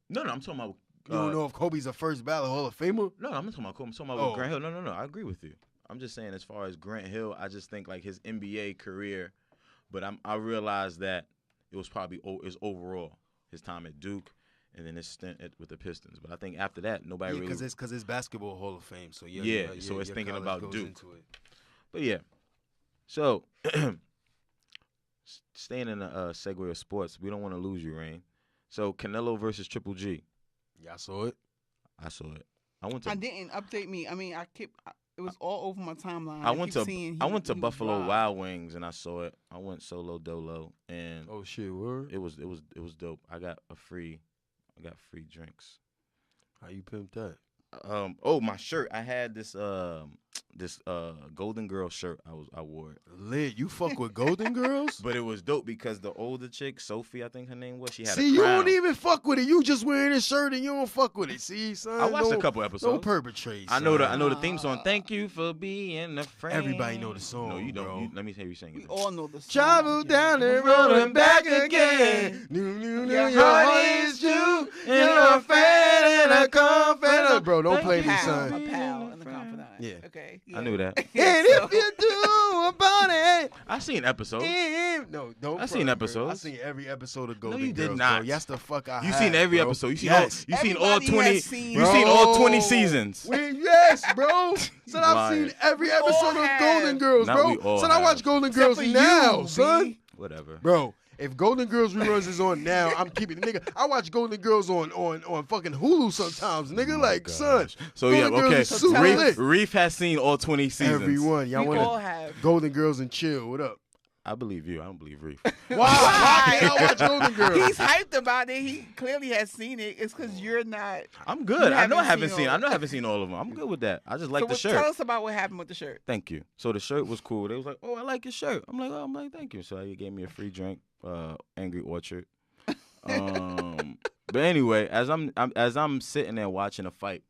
No, I'm talking about. You don't know if Kobe's a first ballot Hall of Famer? No, I'm not talking about Kobe. I'm talking about Grant Hill. No. I agree with you. I'm just saying as far as Grant Hill, I just think like his NBA career, but I realized that it was probably overall his time at Duke and then his stint with the Pistons. But I think after that, nobody really. Because it's basketball Hall of Fame. So so it's thinking about Duke. Into it. But yeah, so staying in the segue of sports, we don't want to lose you, Raine. So Canelo versus Triple G. Yeah, I saw it. I didn't update me. I mean, it was all over my timeline. I went to Buffalo Wild Wings and I saw it. I went solo dolo and oh shit, word. It was dope. I got free drinks. How you pimped that? My shirt. I had this Golden Girl shirt. I wore it. Lit. You fuck with Golden Girls? But it was dope because the older chick, Sophie, I think her name was. She had. See, a crown. You don't even fuck with it. You just wearing a shirt and you don't fuck with it. See, son. I watched a couple episodes. Don't perpetrate. I know the theme song. Thank you for being a friend. Everybody know the song. No, you don't. Bro. Let me hear you sing it. We all know the song. Travel down and rolling back again. Your heart is true. You're a fan and a confidant. Bro, don't play me, son. A pal and a confidant. Yeah. Okay. I knew that. And if you do about it. I seen episodes. No, don't. I seen episodes. I seen every episode of Golden you Girls. did not. Bro. Yes, the fuck I. You seen every episode. You seen you seen all Everybody 20. has seen- You seen all 20 seasons. Yes, bro. Son, I've seen every episode of Golden Girls, Not bro. we all Son, I watch Golden Girls for now, you, son. B. Whatever. Bro, if Golden Girls reruns is on now, I'm keeping it, nigga. I watch Golden Girls on fucking Hulu sometimes, nigga. Like, son. So yeah, Golden Girls okay. is super lit. Reef has seen all 20 seasons. Everyone, y'all We all want have. Golden Girls and chill. What up? I believe you. I don't believe Reef. Why can't I watch Golden Girls? He's hyped about it. He clearly has seen it. It's because you're not. I'm good. You I know I haven't haven't seen seen. all- I know I haven't seen all of them. I'm good with that. I just like So the shirt. tell us about what happened with the shirt. Thank you. So the shirt was cool. They was like, "Oh, I like your shirt." I'm like, "Thank you." So he gave me a free drink, Angry Orchard. But anyway, as I'm sitting there watching a fight,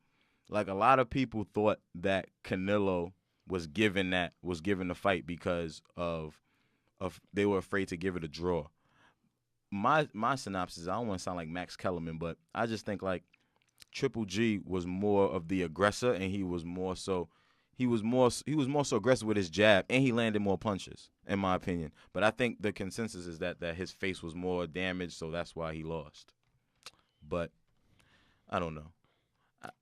like a lot of people thought that Canelo was given the fight because of they were afraid to give it a draw. My synopsis, I don't want to sound like Max Kellerman, but I just think like Triple G was more of the aggressor, and he was more so aggressive with his jab, and he landed more punches, in my opinion. But I think the consensus is that his face was more damaged, so that's why he lost. But I don't know.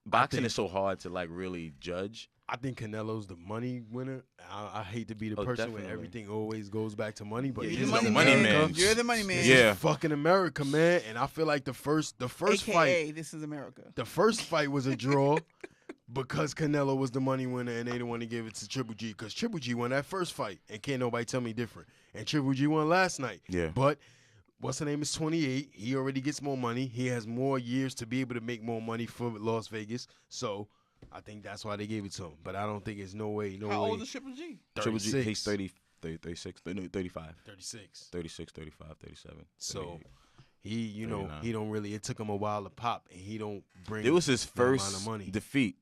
Boxing is so hard to like really judge. I think Canelo's the money winner. I hate to be the person definitely. where everything always goes back to money, but Yeah, it he's is the America. money man. You're the money man. This Yeah. is fucking America, man. And I feel like the first AKA, fight, this is America. the first fight was a draw, because Canelo was the money winner and they didn't want to give it to Triple G because Triple G won that first fight and can't nobody tell me different. And Triple G won last night. Yeah. But what's her name is 28. He already gets more money. He has more years to be able to make more money for Las Vegas. So I think that's why they gave it to him. But I don't think it's no way. How old is Triple G? Triple G, he's 30, 36, 35. 36. 36, 35, 37. So 38. he, you know, 39. he don't really. It took him a while to pop, and he don't bring. It was his that amount first of money. defeat,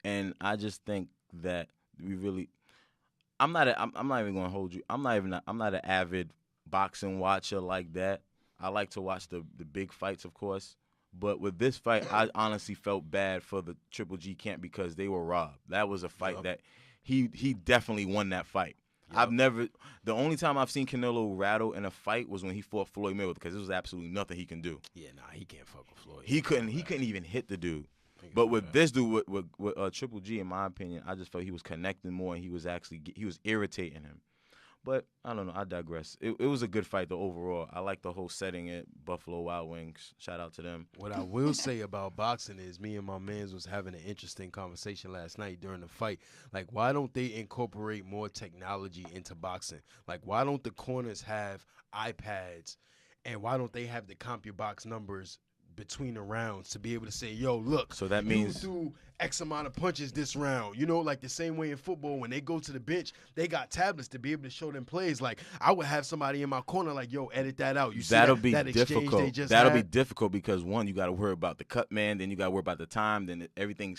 and I just think that we really. I'm not even going to hold you. I'm not an avid boxing watcher like that. I like to watch the big fights, of course. But with this fight, I honestly felt bad for the Triple G camp because they were robbed. That was a fight that he definitely won that fight. The only time I've seen Canelo rattle in a fight was when he fought Floyd Mayweather because there was absolutely nothing he can do. Yeah, nah, he can't fuck with Floyd. He couldn't even hit the dude. But with this dude, with Triple G, in my opinion, I just felt he was connecting more and he was irritating him. But I don't know. I digress. It was a good fight though overall. I like the whole setting at Buffalo Wild Wings. Shout out to them. What I will say about boxing is me and my mans was having an interesting conversation last night during the fight. Like, why don't they incorporate more technology into boxing? Like, why don't the corners have iPads? And why don't they have the CompuBox numbers between the rounds to be able to say, yo, look, So that means you do X amount of punches this round. You know, like the same way in football, when they go to the bench, they got tablets to be able to show them plays. Like, I would have somebody in my corner like, yo, edit that out. You see that'll that, be that exchange difficult. they just That'll be had? difficult because one, you got to worry about the cut man, then you got to worry about the time, then everything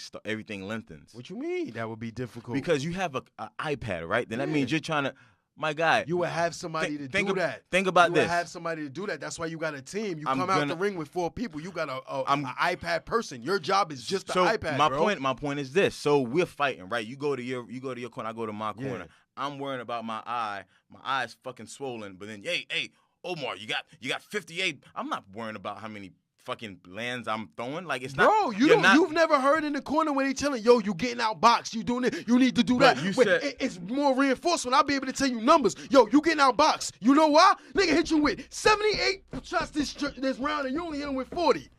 lengthens. What you mean? That would be difficult. Because you have a iPad, right? Then that means you're trying to. My guy, you would have somebody to do that. Think about you this. would have somebody to do that. That's why you got a team. You I'm come out gonna- the ring with 4 people. You got an iPad person. Your job is just the So iPad, my bro. my point is this. So we're fighting, right? You go to your corner, I go to my corner. Yeah. I'm worrying about my eye. My eye's fucking swollen. But then, hey, Omar, you got 58. I'm not worrying about how many fucking lands I'm throwing. Like it's Bro, not. you've never heard in the corner when they telling, yo, you getting outboxed, you doing it, you need to do But that. you But said- it's more reinforced when I'll be able to tell you numbers. Yo, you getting outboxed. You know why? Nigga hit you with 78 shots this round and you only hit him with 40.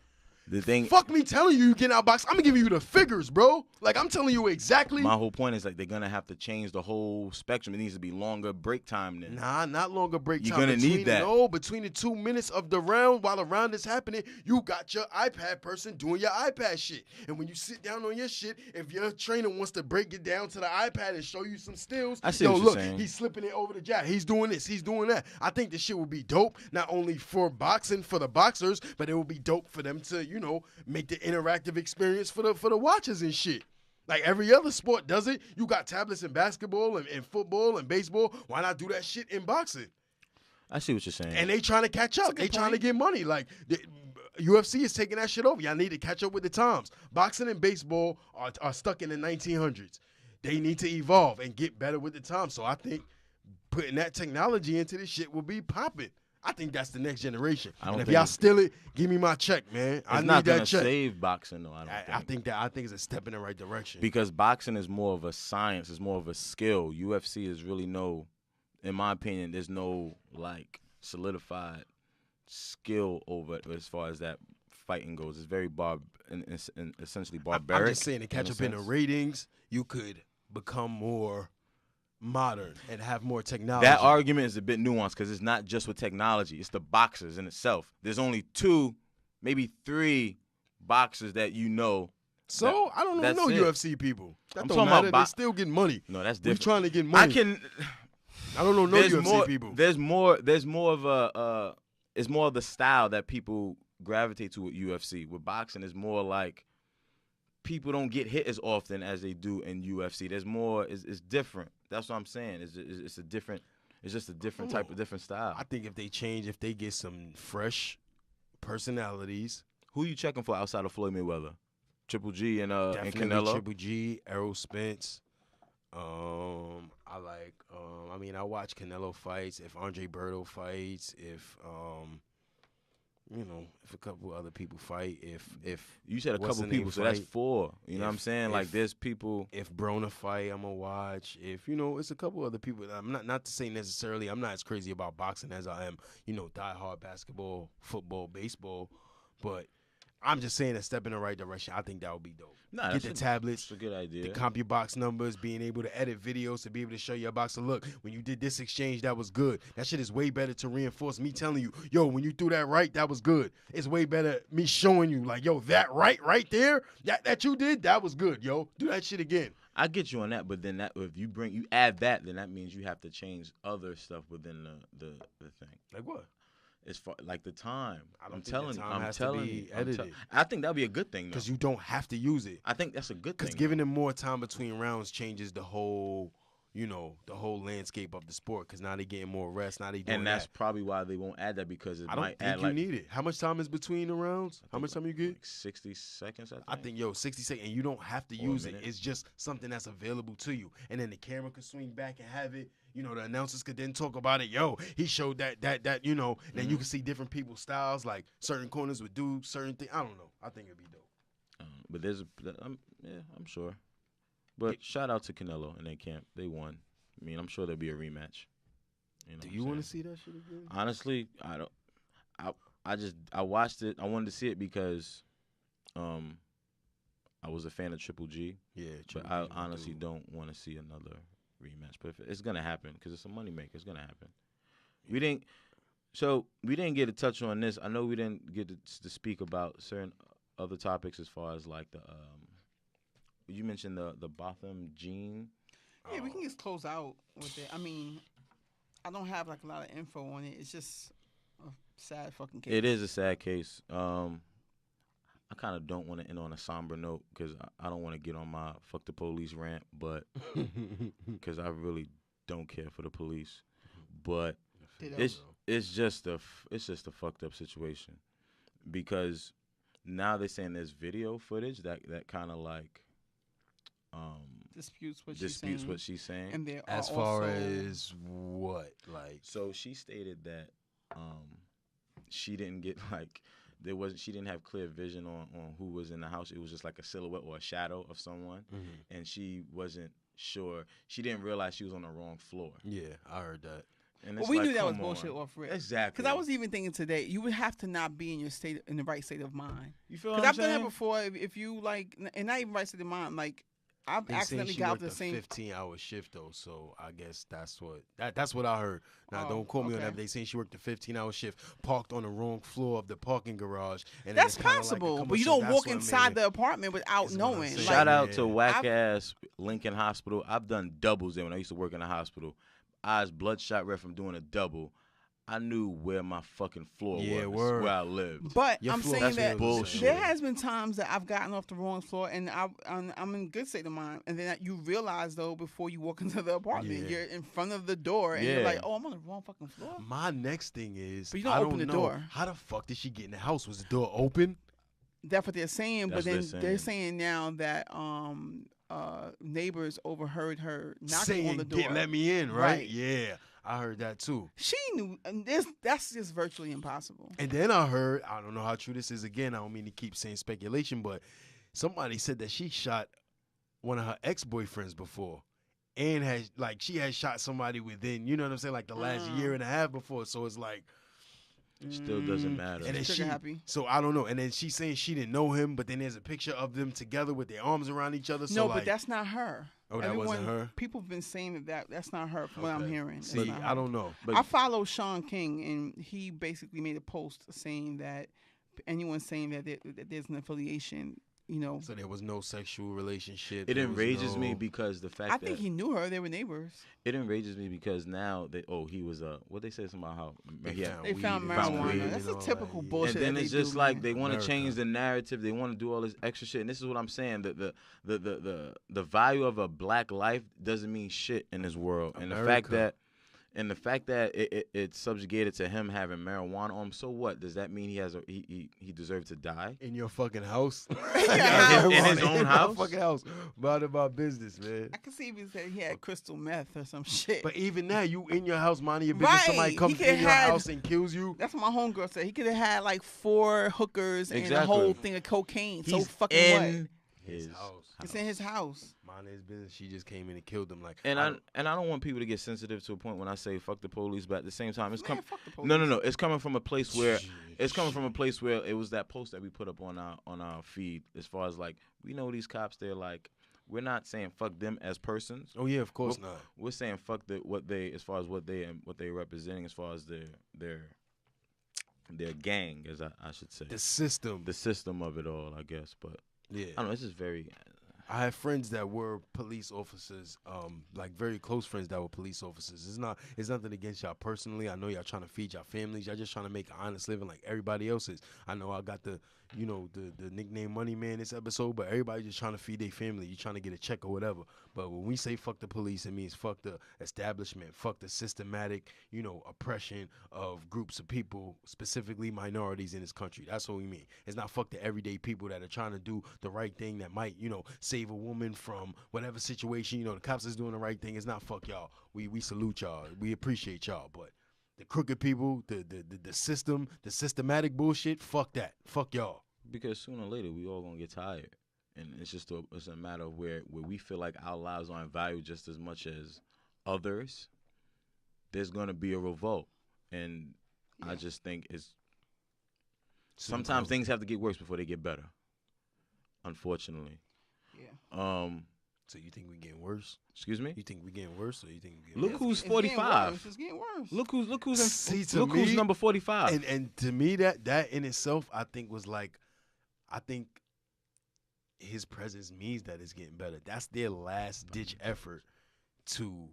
The thing. Fuck me telling you getting outboxed. I'm gonna give you the figures, bro. Like, I'm telling you exactly. My whole point is like they're gonna have to change the whole spectrum. It needs to be longer break time then. Nah, not longer break You're time. gonna need that. No, between the 2 minutes of the round, while the round is happening, you got your iPad person doing your iPad shit. And when you sit down on your shit, if your trainer wants to break it down to the iPad and show you some stills, I see yo, what you're look, saying. he's slipping it over the jab. He's doing this. He's doing that. I think this shit would be dope, not only for boxing, for the boxers, but it would be dope for them to, you know, make the interactive experience for the watchers and shit. Like every other sport does it. You got tablets in basketball and football and baseball. Why not do that shit in boxing? I see what you're saying. And they trying to catch up. They trying to get money. Like the UFC is taking that shit over. Y'all need to catch up with the times. Boxing and baseball are stuck in the 1900s. They need to evolve and get better with the times. So I think putting that technology into this shit will be popping. I think that's the next generation. I don't And if think y'all it's- steal it, give me my check, man. I it's need not that gonna check. save boxing though. I think it's a step in the right direction. Because boxing is more of a science, it's more of a skill. UFC is really in my opinion, there's no like solidified skill over it as far as that fighting goes. It's very essentially barbaric. I'm just saying to catch in a up in the sense. ratings, you could become more modern and have more technology. That argument is a bit nuanced because it's not just with technology. It's the boxers in itself. There's only 2, maybe 3 boxers that you know. So I don't that's know it. UFC people. That I'm don't talking matter. about They still getting money. No, that's We different. trying to get money. I don't know no There's UFC people. There's more of it's more of the style that people gravitate to with UFC. With boxing, it's more like people don't get hit as often as they do in UFC. There's more. It's different. That's what I'm saying. It's a different. It's just a different type of different style. I think if they get some fresh personalities, Who you checking for outside of Floyd Mayweather? Triple G and definitely Canelo. Triple G, Errol Spence. I watch Canelo fights. If Andre Berto fights, if a couple other people fight, if You said a what's couple the name people, so that's fight? 4. You know what I'm saying? Like if- there's people. if Broner fight, I'm gonna watch. If it's a couple other people. I'm not to say necessarily I'm not as crazy about boxing as I am, diehard basketball, football, baseball, but I'm just saying a step in the right direction. I think that would be dope. Nah, Get the tablets, that's a good idea. the CompuBox numbers, being able to edit videos to be able to show your box. So look, when you did this exchange, that was good. That shit is way better to reinforce me telling you, yo, when you threw that right, that was good. It's way better me showing you, like, yo, that right there, that you did, that was good, yo. Do that shit again. I get you on that, but then that if you add that, then that means you have to change other stuff within the thing. Like what? As far like the time, I'm telling you, edited. I think that'd be a good thing because you don't have to use it. I think that's a good thing. Because giving them more time between rounds changes the whole, the whole landscape of the sport. Because now they getting more rest. Now they doing and that's probably why they won't add that because it might add you need it. How much time is between the rounds? How much time you get? Like 60 seconds. I think 60 seconds, and you don't have to use it. It's just something that's available to you, and then the camera could swing back and have it. The announcers could then talk about it. Yo, he showed that. Then you can see different people's styles. Like certain corners would do certain things. I don't know. I think it'd be dope. But I'm sure. But shout out to Canelo and their camp. They won. I mean, I'm sure there'll be a rematch. Do you want to see that shit again? Honestly, I don't. I watched it. I wanted to see it because, I was a fan of Triple G. Yeah, but I honestly don't want to see another rematch. But if it's gonna happen because it's a moneymaker. It's gonna happen. We didn't get a touch on this. I know we didn't get to speak about certain other topics as far as like the you mentioned the Botham Jean. Yeah, we can just close out with it. I mean, I don't have like a lot of info on it. It's just a sad fucking case. It is a sad case. I kind of don't want to end on a somber note because I don't want to get on my fuck the police rant, but because I really don't care for the police. But it's just a fucked up situation because now they're saying there's video footage that kind of like disputes what she's saying. And there as far as what, like, so she stated that she didn't get like. She didn't have clear vision on who was in the house. It was just like a silhouette or a shadow of someone, and she wasn't sure. She didn't realize she was on the wrong floor. Yeah, I heard that. And we knew that was bullshit off rip. Exactly. Because I was even thinking today, you would have to not be in the right state of mind. You feel what I'm Because I've saying? done that before. If you like, and not even right state of mind, like I've accidentally got the same 15-hour shift though, so I guess that's what I heard. Now don't quote me on that. They saying she worked a 15-hour shift, parked on the wrong floor of the parking garage. And that's possible, like but you don't walk inside the apartment without knowing. Shout out to whack ass Lincoln Hospital. I've done doubles there when I used to work in the hospital. I was bloodshot red from doing a double. I knew where my fucking floor was, where I lived. But I'm saying that bullshit. There has been times that I've gotten off the wrong floor and I'm in good state of mind. And then you realize, though, before you walk into the apartment, you're in front of the door and you're like, oh, I'm on the wrong fucking floor. My next thing is, but you don't open the door. How the fuck did she get in the house? Was the door open? That's what they're saying. But then they're saying now that neighbors overheard her knocking on the door. Let me in, right? Yeah. I heard that too. She knew. That's just virtually impossible. And then I heard, I don't know how true this is again, I don't mean to keep saying speculation, but somebody said that she shot one of her ex-boyfriends before. And she had shot somebody within, you know what I'm saying, like the last year and a half before. So it's like, it still doesn't matter. And then happy. So I don't know. And then she's saying she didn't know him, but then there's a picture of them together with their arms around each other. So but that's not her. Oh, that wasn't her? People have been saying that's not her from what I'm hearing. See, I don't know. But I follow Sean King, and he basically made a post saying that anyone saying that there's an affiliation, So there was no sexual relationship. It enrages me because the fact I think he knew her. They were neighbors. It enrages me because now he was what they say something about how they found marijuana. That's a typical bullshit. And then it's just like they want to change the narrative. They want to do all this extra shit. And this is what I'm saying. The value of a black life doesn't mean shit in this world. And the fact that it's subjugated to him having marijuana on him, so what? Does that mean he deserves to die? In your fucking house? in his own house? Fucking house. About business, man. I can see if he said he had crystal meth or some shit. But even now, you in your house minding your business, somebody comes in your house and kills you. That's what my homegirl said. He could have had like 4 hookers and a whole thing of cocaine. He's so fucking in his house. It's in his house. Mind his business. She just came in and killed him. And I don't want people to get sensitive to a point when I say fuck the police, but at the same time, it's coming. No. It's coming from a place where it's coming from a place where it was that post that we put up on our feed. As far as like, we know these cops, they're like, we're not saying fuck them as persons. Oh yeah, of course not. We're saying fuck what they representing as far as their gang, as I should say. The system of it all, I guess. But yeah, I don't know. It's just very. I have friends that were police officers, like very close friends that were police officers. It's nothing against y'all personally. I know y'all trying to feed y'all families. Y'all just trying to make an honest living like everybody else is. I know I got the nickname Money Man this episode, but everybody just trying to feed their family. You trying to get a check or whatever. But when we say fuck the police, it means fuck the establishment, fuck the systematic, oppression of groups of people, specifically minorities in this country. That's what we mean. It's not fuck the everyday people that are trying to do the right thing that might, save a woman from whatever situation. The cops is doing the right thing. It's not fuck y'all. We salute y'all. We appreciate y'all. But the crooked people, the system, the systematic bullshit, fuck that. Fuck y'all. Because sooner or later we all gonna get tired, and it's a matter of where we feel like our lives aren't valued just as much as others. There's gonna be a revolt, and I just think sometimes things have to get worse before they get better. Unfortunately. Yeah. So you think we getting worse? Excuse me? You think we getting worse, or you think we getting Look who's 45. It's getting worse. Look who's who's number 45. And to me, that in itself, I think was like, I think his presence means that it's getting better. That's their last ditch effort to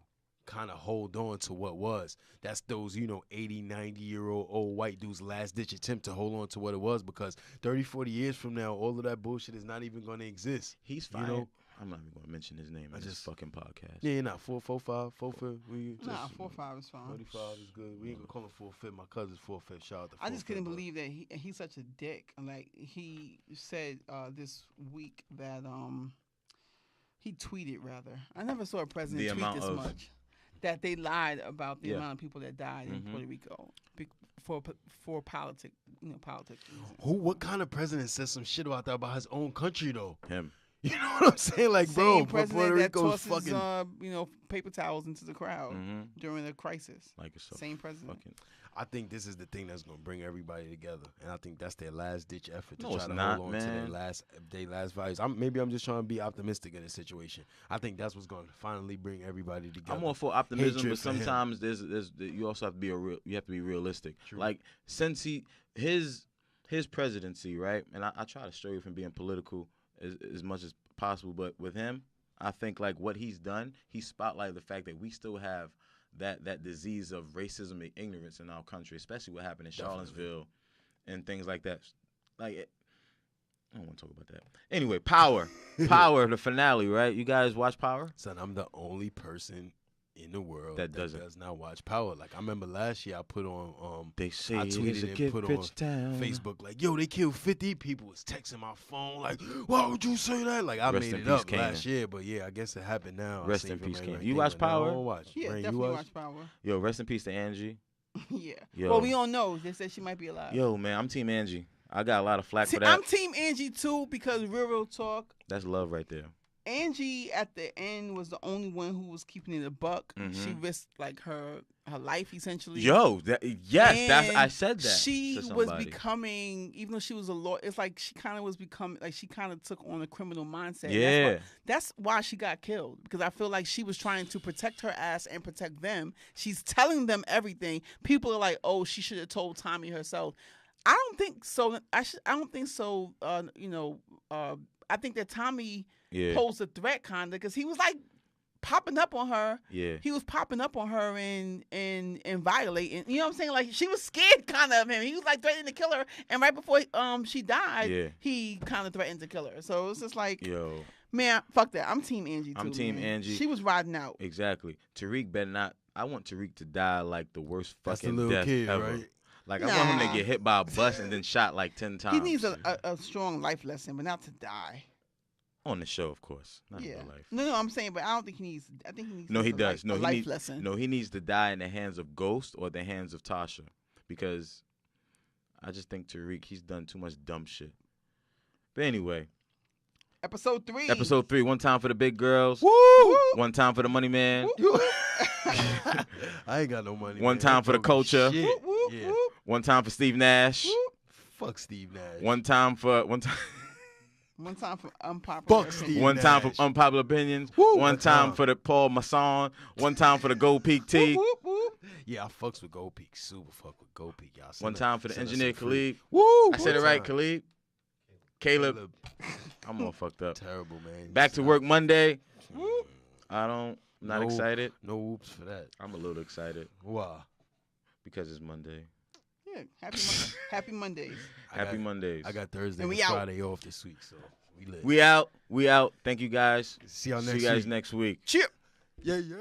kind of hold on to what was. That's those 80, 90-year-old old white dudes' last ditch attempt to hold on to what it was, because 30, 40 years from now, all of that bullshit is not even going to exist. He's fine. I'm not even going to mention his name on this fucking podcast. Yeah, you're not 445, 45. Nah, 45 is fine. 45 is good. We ain't gonna call him 45. My cousin's 45. Shout out to 45. I just couldn't believe that he's such a dick. Like, he said this week that he tweeted rather. I never saw a president tweet this much. That they lied about the amount of people that died in Puerto Rico for politics. Politics. What kind of president says some shit about that about his own country though? Him. You know what I'm saying? Like, bro, Puerto Rico's tosses, fucking paper towels into the crowd during the crisis. Like it's so same president. I think this is the thing that's gonna bring everybody together, and I think that's their last ditch effort to No, try to hold on to their last values. Maybe I'm just trying to be optimistic in this situation. I think that's what's gonna finally bring everybody together. I'm all for optimism, but sometimes you also have to be realistic. True. Like, since his presidency, right? And I try to stray away from being political as much as possible, but with him, I think like what he's done, he spotlighted the fact that we still have that disease of racism and ignorance in our country, especially what happened in Charlottesville and things like that. Like, I don't want to talk about that. Anyway, Power, the finale, right? You guys watch Power? Son, I'm the only person in the world that does not watch Power. Like, I remember last year I put on they say I tweeted and put on Facebook like, yo, they killed 50 people. Was texting my phone like, why would you say that? Like, I made it up last year, but yeah, I guess it happened now. Rest in peace, King. You watch Power? I don't watch. Yeah, Raine, definitely watch Power. Yo, rest in peace to Angie. Yeah. Yo. Well, we don't know. They said she might be alive. Yo, man, I'm Team Angie. I got a lot of flack for that. I'm Team Angie too, because real talk. That's love right there. Angie at the end was the only one who was keeping it a buck. She risked like her life essentially. Yo, I said that. She was becoming, even though she was a lawyer, it's like she kind of was becoming, like she kind of took on a criminal mindset. Yeah. That's why she got killed, because I feel like she was trying to protect her ass and protect them. She's telling them everything. People are like, oh, she should have told Tommy herself. I don't think so. I don't think so. I think that Tommy posed a threat kind of, because he was like popping up on her. Yeah. He was popping up on her and violating. You know what I'm saying? Like, she was scared kind of him. He was like threatening to kill her, and right before she died, he kind of threatened to kill her. So it's just like, yo, man, fuck that. I'm Team Angie too. I'm Team Angie. She was riding out. Exactly. Tariq better not. I want Tariq to die like the worst fucking little death kid, ever. right? Like, I want him to get hit by a bus and then shot like 10 times. He needs a strong life lesson, but not to die. On the show, of course. Not in real life. No, I'm saying, but I don't think he needs. I think he needs. No, he does. A life lesson. No, he needs to die in the hands of Ghost or the hands of Tasha, because I just think Tariq, he's done too much dumb shit. But anyway, Episode 3. Episode 3. One time for the big girls. Woo! One time for the money man. I ain't got no money. One time for the culture. Yeah. One time for Steve Nash. Fuck Steve Nash. One time for unpopular. Fuck Steve opinion. One time for Nash. unpopular opinions. Woo. One time for the Paul Masson. One time for the Gold Peak Tea. Whoop, whoop. Yeah, I fucks with Gold Peak. Super fuck with Gold Peak, y'all. One time for the engineer Khalid. Woo! I said it One right, time. Khalid. Caleb. I'm all fucked up. Terrible, man. Back to work Monday. Whoop. Not No. excited. No whoops for that. I'm a little excited Why? because it's Monday. Yeah, happy Mondays. Happy Mondays. I got Thursday And and we out. Friday off this week, so we lit. We out. We out. Thank you guys. See y'all See next you guys week. next week. Chip. Yeah, yeah.